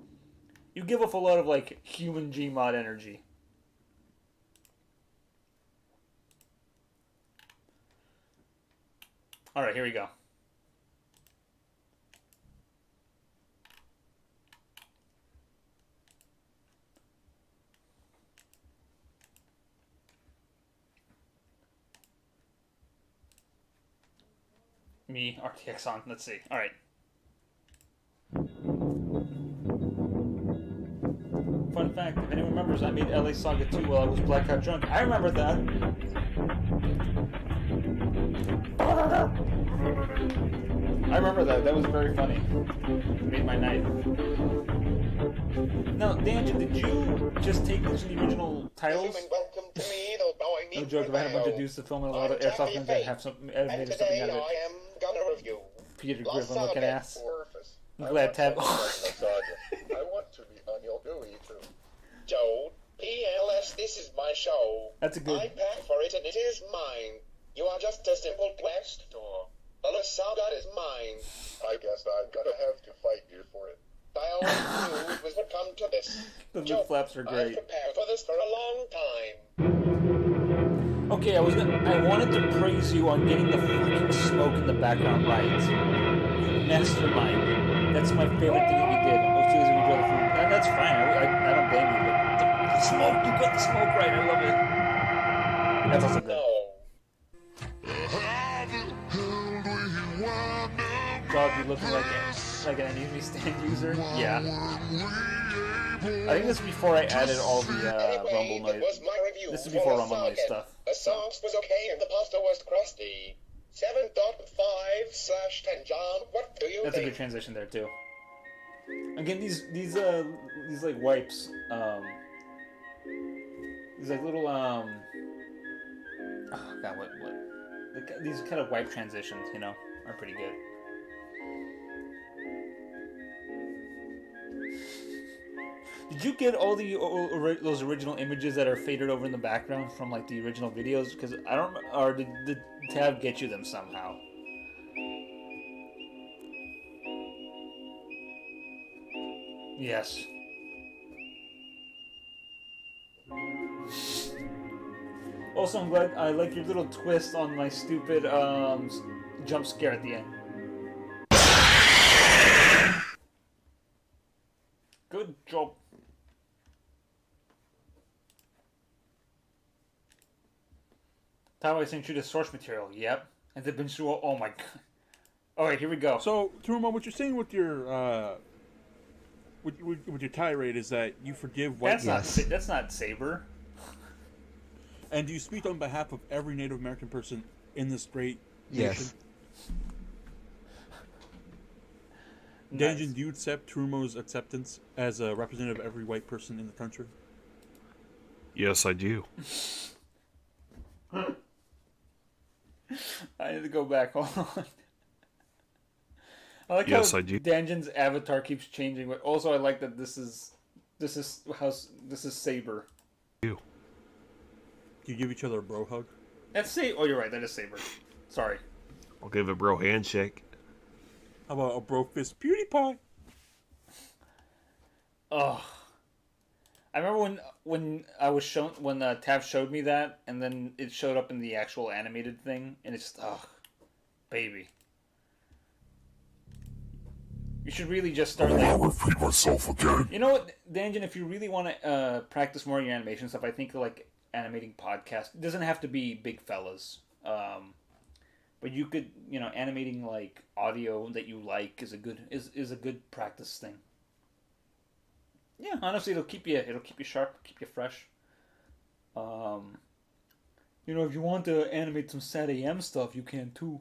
You give off a lot of like human Gmod energy. All right, here we go. Me, RTX on. Let's see. All right. Fun fact, if anyone remembers, I made LA Saga 2 while I was blackout drunk. I remember that. I remember that. That was very funny. It made my night. Now, Danjan, did you just take these from the original titles? No joke, if I had a bunch of dudes to film in a lot of airsoft guns, I'd have made something out of it. Peter Griffin looking ass. I'm glad Tab. I want to be on your GUI too. Joe, PLS, this is my show. That's a good. I paid for it and it is mine. You are just a simple quest door. The saga is mine. I guess I'm gonna have to fight you for it. I always knew it was what come to this. The lip flaps are great. I've prepared for this for a long time. Okay, I wanted to praise you on getting the fucking smoke in the background right. You mastermind. That's my favorite thing that you did. And that's fine. I don't blame you. But the smoke, you got the smoke right. I love it. That's also good. No. looking like an enemy stand user. Yeah. I think this is before I added all the rumble Anyway, noise. it was my review This is for before the rumble noise Sagan. stuff. The sauce was okay and the pasta was crusty. 7.5/10. John, what do you That's a think? good transition there too. Again, these like wipes, these like little oh god, what these kind of wipe transitions, you know, are pretty good. Did you get all the those original images that are faded over in the background from like the original videos? Because I don't, or did Tab get you them somehow? Yes. Also, I'm glad I like your little twist on my stupid jump scare at the end. Good job. How I sent you the source material. Yep. And they've been through. Oh my god. All right, here we go. So, Turma, what you're saying with your with your tirade is that you forgive white. That's not Saber. And do you speak on behalf of every Native American person in this great Yes. nation? Nice. Danjin, do you accept Trumo's acceptance as a representative of every white person in the country? Yes, I do. I need to go back. Hold on. I like Yes, how I do. Danjin's avatar keeps changing, but also I like that this is Saber. You. Do you give each other a bro hug? That's Saber. Oh, you're right. That is Saber. Sorry. I'll give a bro handshake. How about a bro fist PewDiePie? Oh, I remember when I was shown when Tav showed me that, and then it showed up in the actual animated thing, and it's just baby. You should really just start. I'll repeat myself again. You know what, Danjin? If you really want to practice more of your animation stuff, I think like animating podcast. It doesn't have to be big fellas. But you could, you know, animating like audio that you like is a good practice thing. Yeah, honestly, it'll keep you sharp, keep you fresh. You know, if you want to animate some sad AM stuff, you can too.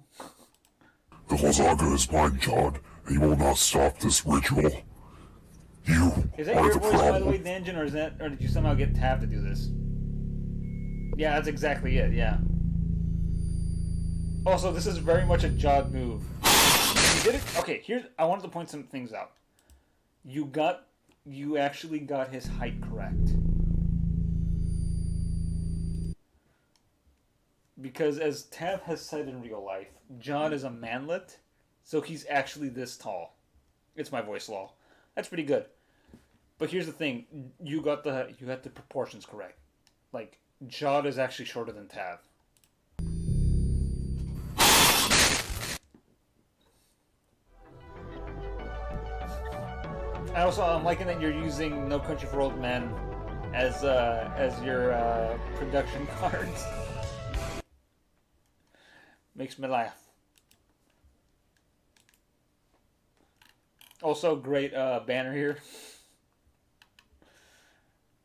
The Gonzaga is mine, John, and you will not stop this ritual. You Is that are your the voice, by the way, problem. Danjin, or did you somehow get Tav to do this? Yeah, that's exactly it. Yeah. Also, this is very much a Jod move. You did it. Okay, I wanted to point some things out. You actually got his height correct. Because as Tav has said in real life, Jod is a manlet, so he's actually this tall. It's my voice law. That's pretty good. But here's the thing: you got the proportions correct. Like Jod is actually shorter than Tav. And also, I'm liking that you're using No Country for Old Men as your production cards. Makes me laugh. Also, great banner here.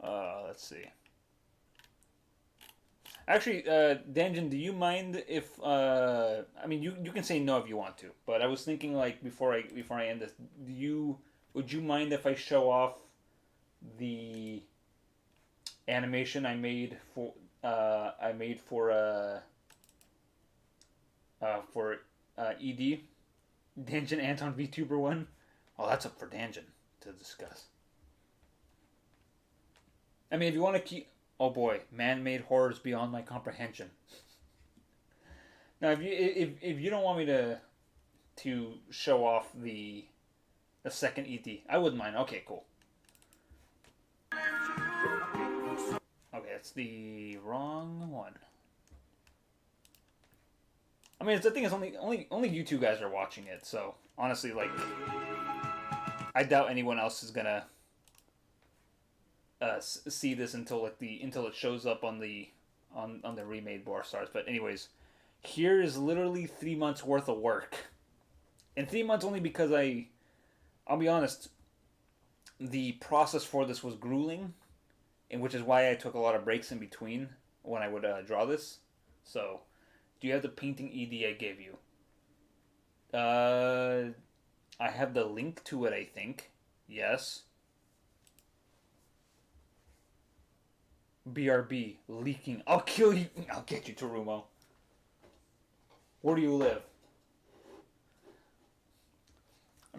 Let's see. Actually, Danjin, do you mind if I mean you can say no if you want to, but I was thinking like before I end this, would you mind if I show off the animation I made for ED Danjin Anton VTuber 1? Oh, that's up for Danjin to discuss. I mean, if you want to keep... Oh boy, man-made horrors beyond my comprehension. Now, if you don't want me to show off the second ED, I wouldn't mind. Okay, cool. Okay, that's the wrong one. I mean, the thing is, only you two guys are watching it, so honestly, like, I doubt anyone else is gonna see this until it shows up on the remade Bar Stars. But anyways, here is literally 3 months worth of work And 3 months only because I'll be honest, the process for this was grueling, and which is why I took a lot of breaks in between when I would draw this. So, do you have the painting ED I gave you? I have the link to it, I think. Yes. BRB, leaking. I'll kill you. I'll get you, Tarumo. Where do you live?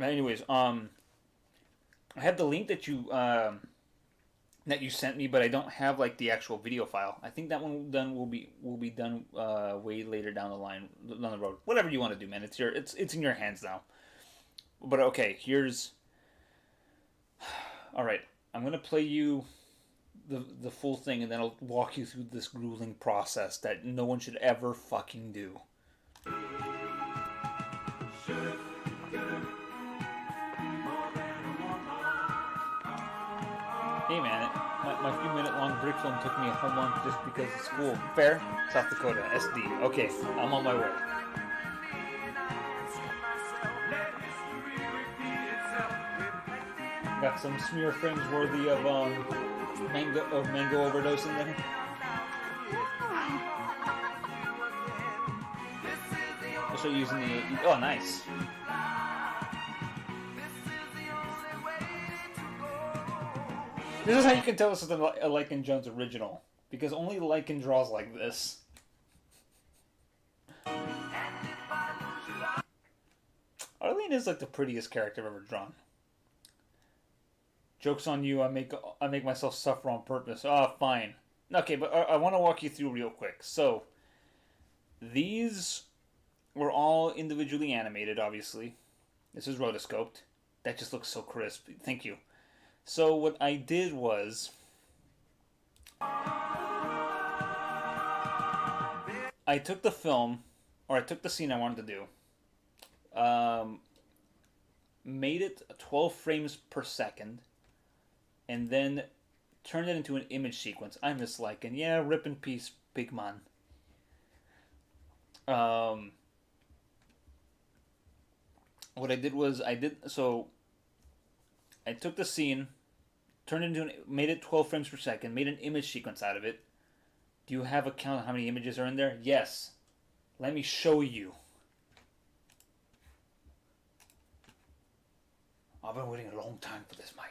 Anyways, I have the link that you sent me, but I don't have like the actual video file. I think that one will be done way later down the line, down the road. Whatever you want to do, man. It's in your hands now. But okay, here's. All right, I'm gonna play you the full thing, and then I'll walk you through this grueling process that no one should ever fucking do. Hey man, my few minute long break film took me a whole month just because of school. Fair? South Dakota, SD. Okay, I'm on my way. Got some smear frames worthy of mango overdose in there. Also using the oh nice. This is how you can tell this is a Lycan Jones original, because only Lycan draws like this. Arlene is like the prettiest character I've ever drawn. Joke's on you, I make myself suffer on purpose. Ah, fine. Okay, but I want to walk you through real quick. So, these were all individually animated, obviously. This is rotoscoped. That just looks so crisp. Thank you. So what I did was I took the film, or I took the scene I wanted to do, made it 12 frames per second, and then turned it into an image sequence. I'm just like, and yeah, rip in peace, big man. What I did was I took the scene, made it 12 frames per second, made an image sequence out of it. Do you have a count of how many images are in there? Yes. Let me show you. I've been waiting a long time for this, mate.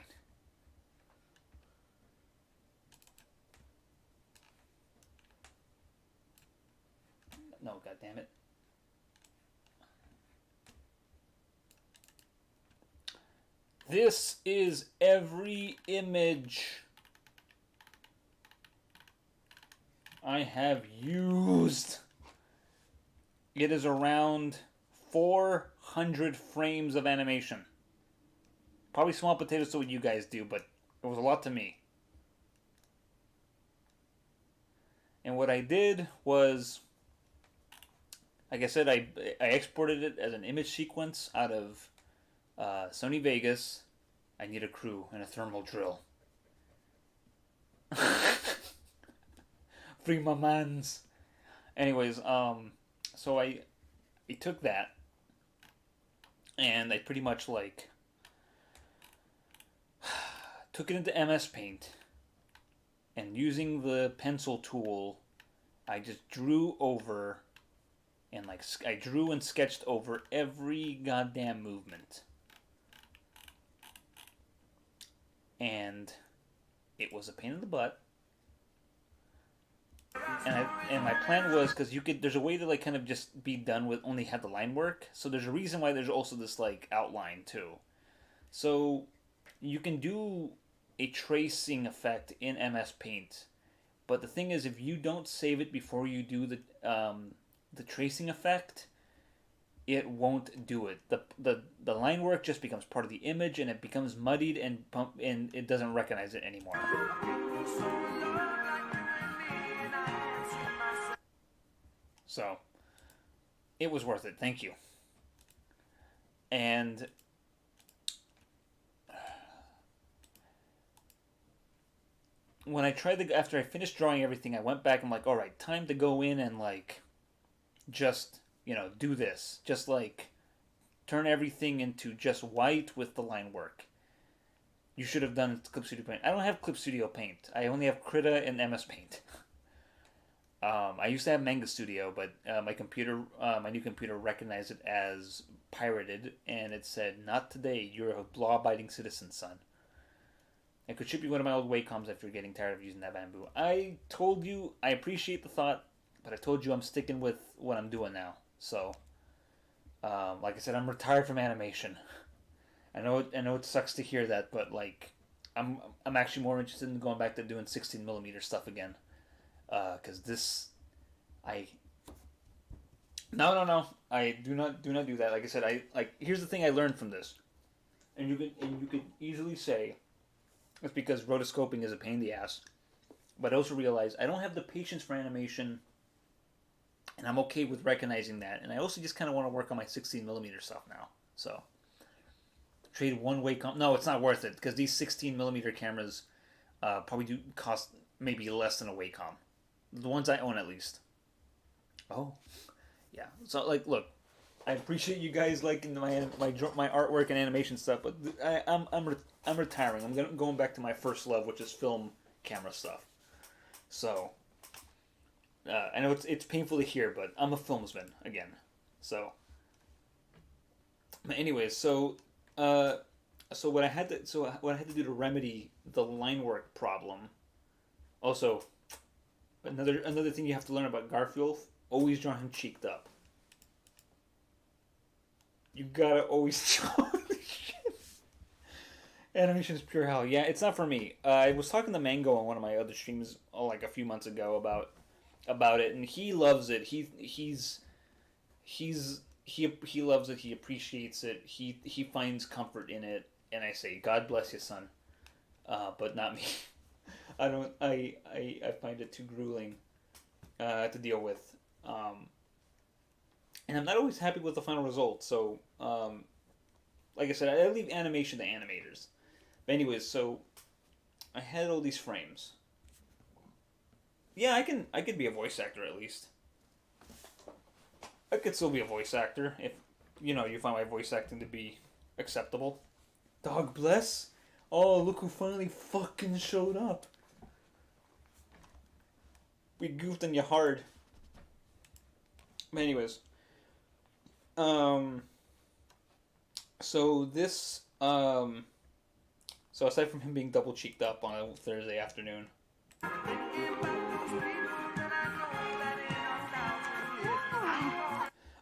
No, goddammit. This is every image I have used. It is around 400 frames of animation. Probably small potatoes to what you guys do, but it was a lot to me. And what I did was, like I said, I exported it as an image sequence out of Sony Vegas. I need a crew and a thermal drill. Free my mans. Anyways, so I took that and I pretty much like took it into MS Paint, and using the pencil tool, I just drew over and I drew and sketched over every goddamn movement. And it was a pain in the butt. And my plan was, because there's a way to like kind of just be done with only have the line work. So there's a reason why there's also this like outline too. So you can do a tracing effect in MS Paint, but the thing is, if you don't save it before you do the tracing effect, it won't do it. The line work just becomes part of the image, and it becomes muddied and it doesn't recognize it anymore. So it was worth it. Thank you. And when I tried after I finished drawing everything, I went back and like, all right, time to go in and like just, do this. Just like turn everything into just white with the line work. You should have done Clip Studio Paint. I don't have Clip Studio Paint. I only have Krita and MS Paint. I used to have Manga Studio, but my new computer recognized it as pirated, and it said, "Not today. You're a law-abiding citizen, son." I could ship you one of my old Wacom's if you're getting tired of using that bamboo. I told you I appreciate the thought, but I told you I'm sticking with what I'm doing now. So, like I said, I'm retired from animation. I know it sucks to hear that, but like, I'm actually more interested in going back to doing 16mm stuff again. Because this, no, I do not do that. Like I said, here's the thing I learned from this, and you could easily say it's because rotoscoping is a pain in the ass, but I also realize I don't have the patience for animation, and I'm okay with recognizing that. And I also just kind of want to work on my 16mm stuff now. So trade one Wacom. No, it's not worth it because these 16mm cameras probably do cost maybe less than a Wacom. The ones I own, at least. Oh, yeah. So, like, look, I appreciate you guys liking my artwork and animation stuff, but I'm retiring. I'm going back to my first love, which is film camera stuff. So, I know it's painful to hear, but I'm a filmsman again. So, but anyways, so what I had to do to remedy the line work problem. Also, another thing you have to learn about Garfield: always draw him cheeked up. You gotta always draw him. Animation is pure hell. Yeah, it's not for me. I was talking to Mango on one of my other streams like a few months ago about it, and he loves it. He loves it. He appreciates it. He finds comfort in it, and I say, God bless you, son. But not me. I don't. I find it too grueling to deal with, and I'm not always happy with the final result. So, like I said, I leave animation to animators. But anyways, so I had all these frames. Yeah, I could be a voice actor at least. I could still be a voice actor if you find my voice acting to be acceptable. Dog bless. Oh, look who finally fucking showed up. We goofed on you hard. But anyways. So this, so aside from him being double cheeked up on a Thursday afternoon.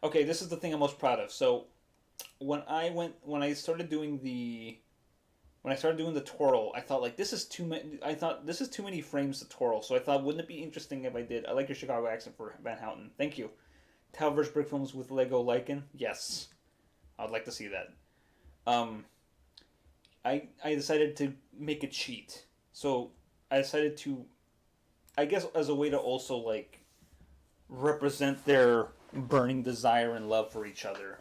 Okay, this is the thing I'm most proud of. So when I started doing the twirl, I thought like this is too many frames to twirl. So I thought, wouldn't it be interesting if I did? I like your Chicago accent for Van Houten. Thank you. Talverse brick films with Lego Lycan. Yes, I'd like to see that. I decided to make a cheat. So I decided to, I guess, as a way to also like represent their burning desire and love for each other.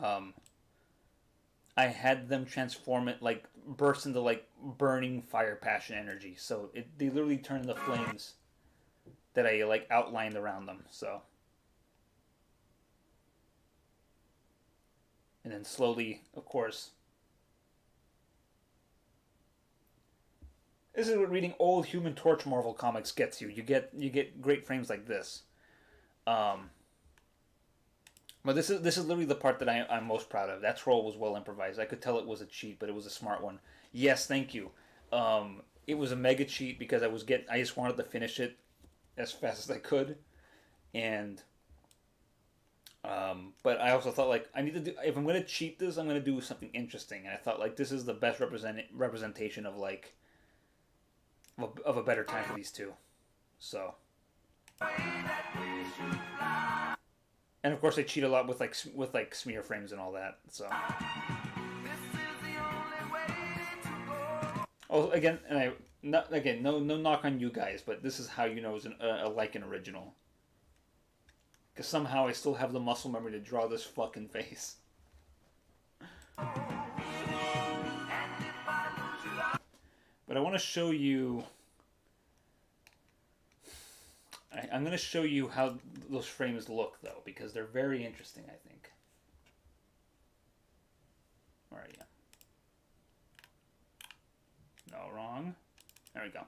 I had them transform it, like burst into like burning fire, passion, energy. So they literally turned into flames that I like outlined around them. So, and then slowly, of course. This is what reading old Human Torch Marvel comics gets you. You get great frames like this. But this is literally the part that I'm most proud of. That troll was well improvised. I could tell it was a cheat, but it was a smart one. Yes, thank you. It was a mega cheat because I just wanted to finish it as fast as I could, and but I also thought like I need to do, if I'm gonna cheat this, I'm gonna do something interesting, and I thought like this is the best representation of like of a better time for these two. So. And of course, I cheat a lot with like smear frames and all that. So. Oh, again, no knock on you guys, but this is how you know it's like an original. Because somehow I still have the muscle memory to draw this fucking face. But I want to show you. I'm going to show you how those frames look, though, because they're very interesting, I think. There we go.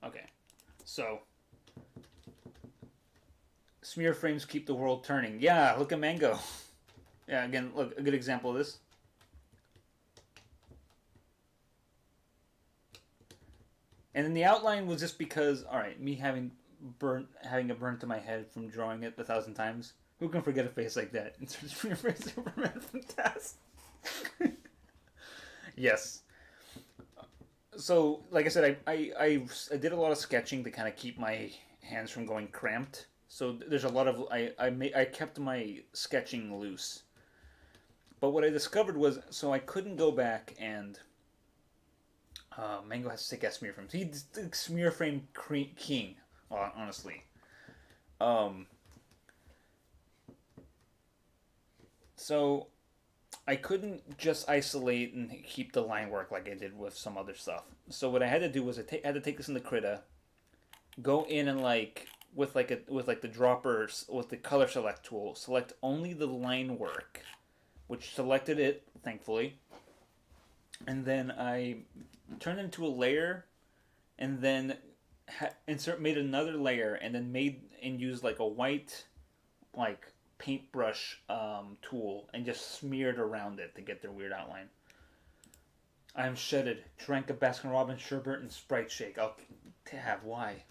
Okay, so smear frames keep the world turning. Yeah, look at Mango. Yeah, again, look, a good example of this. And then the outline was just because, all right, me having it burnt to my head from drawing it 1,000 times. Who can forget a face like that? It's Superman from Task. Yes. So, like I said, I did a lot of sketching to kind of keep my hands from going cramped. So there's a lot of I kept my sketching loose. But what I discovered was, so I couldn't go back and Mango has sick ass smear frames. He's the smear frame king, honestly. So I couldn't just isolate and keep the line work like I did with some other stuff. So what I had to do was I had to take this in the Krita, go in and with the droppers with the color select tool, select only the line work, which selected it, thankfully. And then I turned it into a layer, and then made another layer, and then used like a white paintbrush tool and just smeared around it to get their weird outline. I am shedded, drank a Baskin Robbins sherbet and Sprite shake. I'll have why.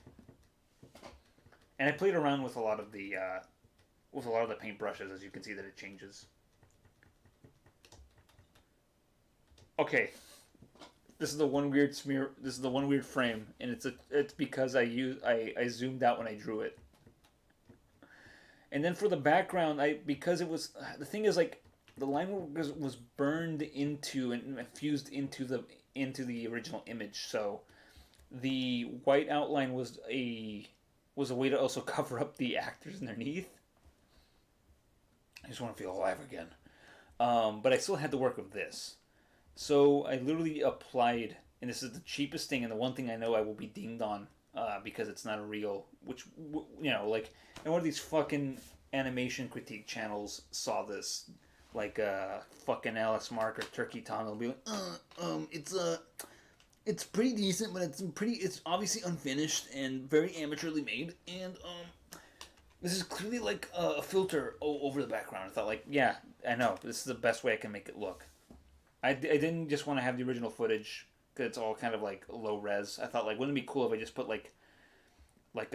And I played around with a lot of the paintbrushes, as you can see that it changes. Okay, this is the one weird smear. This is the one weird frame, and it's because I zoomed out when I drew it. And then for the background, because it was the thing is like the line was burned into and fused into the original image, so the white outline was a way to also cover up the actors underneath. I just want to feel alive again, but I still had to work with this. So I literally applied, and this is the cheapest thing, and the one thing I know I will be dinged on because it's not a real, which, and one of these fucking animation critique channels saw this, like fucking Alice Mark or Turkey Tom will be like, it's pretty decent, but it's obviously unfinished and very amateurly made, and this is clearly like a filter over the background. I thought yeah, I know, this is the best way I can make it look. I didn't just want to have the original footage because it's all kind of like low res. I thought wouldn't it be cool if I just put like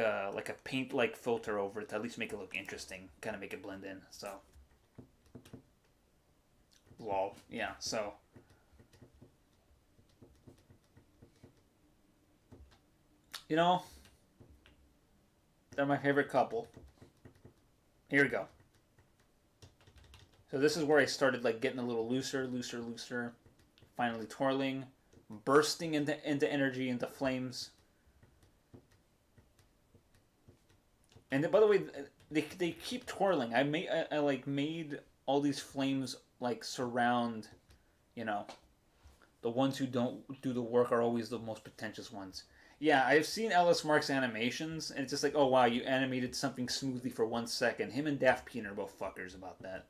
a paint filter over it to at least make it look interesting, kind of make it blend in. So, lol, yeah. So, they're my favorite couple. Here we go. So this is where I started getting a little looser, finally twirling, bursting into energy, into flames. And by the way, they keep twirling. I made all these flames surround, the ones who don't do the work are always the most pretentious ones. Yeah, I've seen Ellis Mark's animations, and it's just oh wow, you animated something smoothly for 1 second. Him and Daft Peen are both fuckers about that.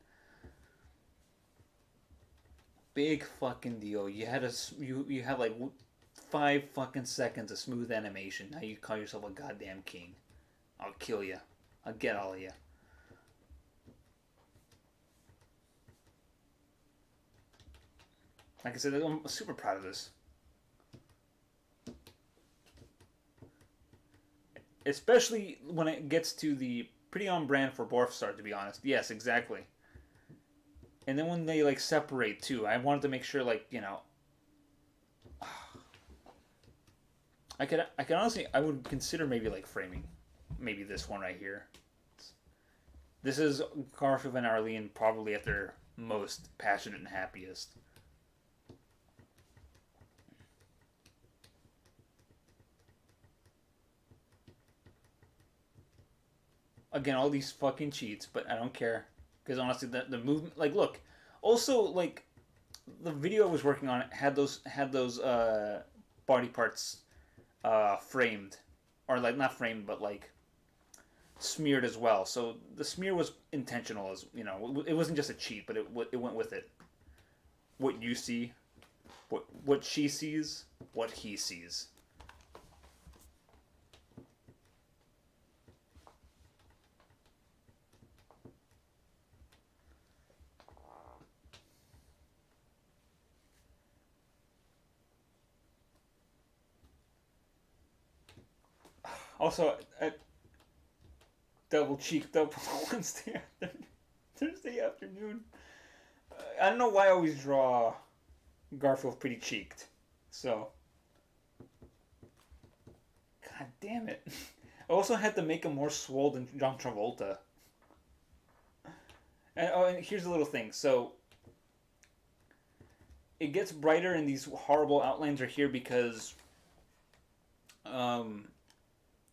Big fucking deal. You had you have 5 fucking seconds of smooth animation. Now you call yourself a goddamn king. I'll kill you. I'll get all of you. Like I said, I'm super proud of this. Especially when it gets to the pretty on brand for Borfstar, to be honest. Yes, exactly. And then when they separate too, I wanted to make sure I could honestly, I would consider maybe framing maybe this one right here. This is Garfield and Arlene probably at their most passionate and happiest. Again, all these fucking cheats, but I don't care. Because honestly, the movement, look. Also, the video I was working on had those body parts framed. Or, not framed, but, smeared as well. So, the smear was intentional, as, it wasn't just a cheat, but it went with it. what you see, what she sees, what he sees. Also, I double cheeked up Thursday afternoon. I don't know why I always draw Garfield pretty cheeked. So, god damn it. I also had to make him more swole than John Travolta. And here's a little thing. So, it gets brighter and these horrible outlines are here because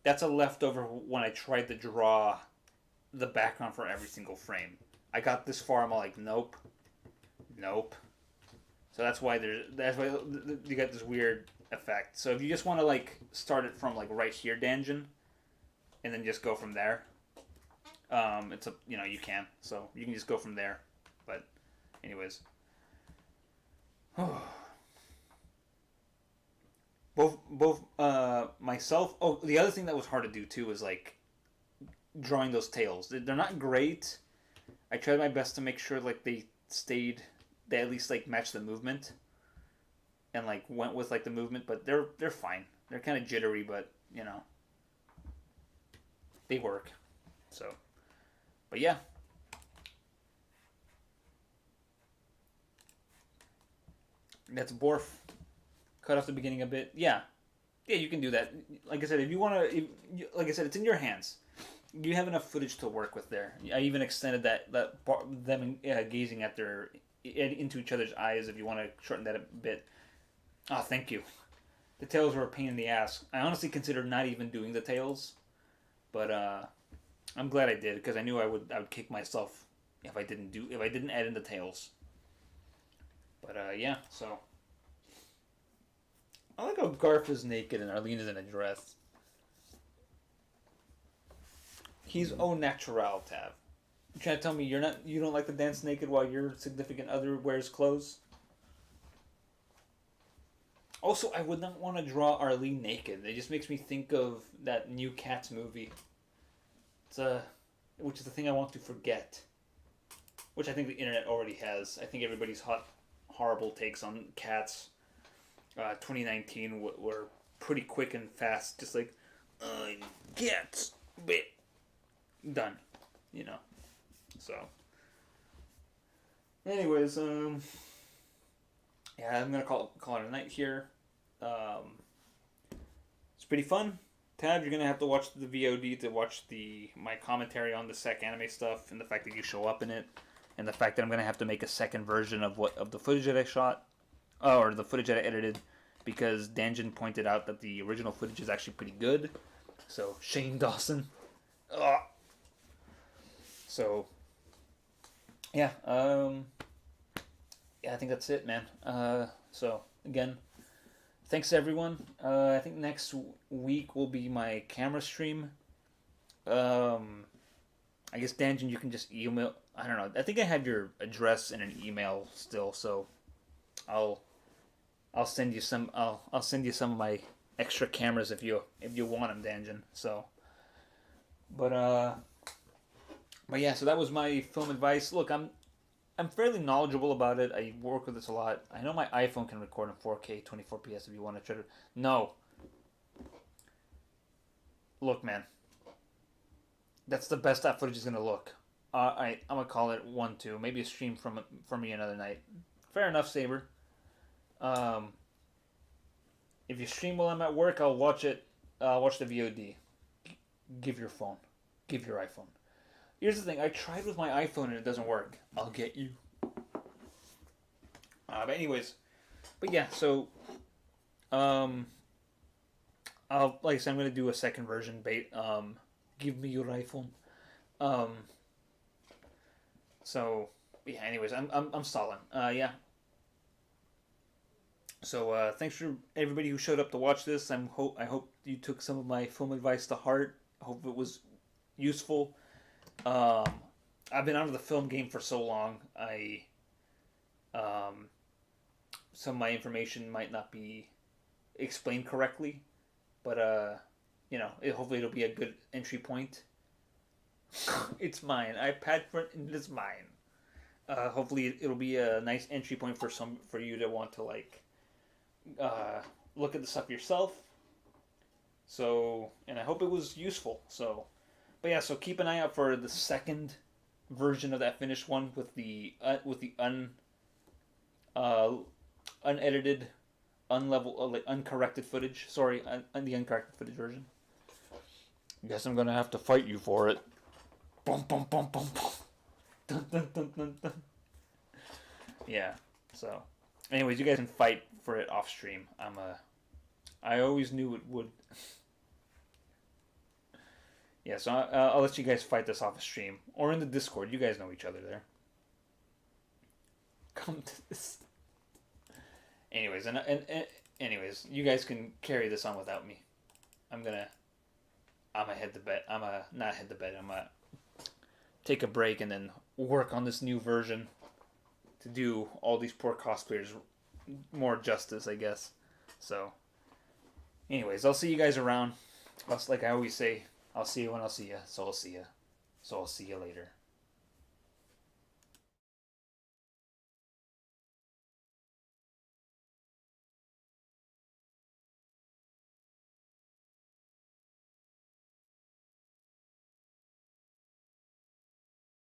that's a leftover when I tried to draw the background for every single frame. I got this far, I'm all like, nope. So that's why you got this weird effect. So if you just want to like start it from like right here, Danjin, and then just go from there, you can. So you can just go from there. But anyways, both myself. Oh, the other thing that was hard to do too was like drawing those tails. They're not great. I tried my best to make sure like they at least like matched the movement, and like went with like the movement. But they're fine. They're kind of jittery, but they work. So, but yeah. That's Borf. Cut off the beginning a bit. Yeah, you can do that. Like I said, if you want to, like I said, it's in your hands. You have enough footage to work with there. I even extended them gazing at into each other's eyes. If you want to shorten that a bit. Oh, thank you. The tails were a pain in the ass. I honestly considered not even doing the tails, but I'm glad I did because I knew I would kick myself if I didn't add in the tails. But yeah, so. I like how Garf is naked and Arlene is in a dress. He's au natural, Tav. You trying to tell me you don't like to dance naked while your significant other wears clothes? Also, I would not want to draw Arlene naked. It just makes me think of that new Cats movie. Which is the thing I want to forget. Which I think the internet already has. I think everybody's horrible takes on Cats 2019 were pretty quick and fast. Just like, Cats, bit. Done. So. Anyways, yeah, I'm gonna call it a night here. It's pretty fun. Tab, you're gonna have to watch the VOD to watch my commentary on the Sacanime stuff and the fact that you show up in it, and the fact that I'm gonna have to make a second version of the footage that I shot, or the footage that I edited, because Danjin pointed out that the original footage is actually pretty good. So Shane Dawson. So yeah, I think that's it, man. So again, thanks everyone. I think next week will be my camera stream. I guess Danjin, you can just email. I don't know. I think I have your address in an email still, so I'll send you some. I'll send you some of my extra cameras if you want them, Danjin. So, but yeah. So that was my film advice. Look, I'm fairly knowledgeable about it. I work with this a lot. I know my iPhone can record in 4K 24ps if you want to try to. No. Look, man. That's the best that footage is gonna look. I'm gonna call it 1-2. Maybe a stream from me another night. Fair enough, Saber. If you stream while I'm at work, I'll watch it. Watch the VOD. Give your phone. Give your iPhone. Here's the thing. I tried with my iPhone and it doesn't work. I'll get you. But anyways, yeah. So, like I said, I'm gonna do a second version. Give me your iPhone. So yeah. Anyways, I'm stalling. Yeah. So thanks for everybody who showed up to watch this. I hope you took some of my film advice to heart. I hope it was useful. I've been out of the film game for so long. some of my information might not be explained correctly, but hopefully it'll be a good entry point. It's mine. I paid for it, and it's mine. Hopefully it'll be a nice entry point for you to want to look at the stuff yourself. So, and I hope it was useful. So, but yeah, so keep an eye out for the second version of that finished one with the unedited, uncorrected footage. Sorry, the uncorrected footage version. Guess I'm gonna have to fight you for it. Bum bum bum bum bum. Dun, dun, dun, dun, dun. Yeah. So, anyways, you guys can fight for it off stream. I always knew it would. Yeah, so I'll let you guys fight this off stream or in the Discord. You guys know each other there. Come to this. Anyways, and anyways, you guys can carry this on without me. I'm gonna head to bed. Not head to bed. I'm gonna take a break and then work on this new version to do all these poor cosplayers more justice, I guess. So, anyways, I'll see you guys around. Like I always say, I'll see you when I'll see you. So I'll see you. So I'll see you later.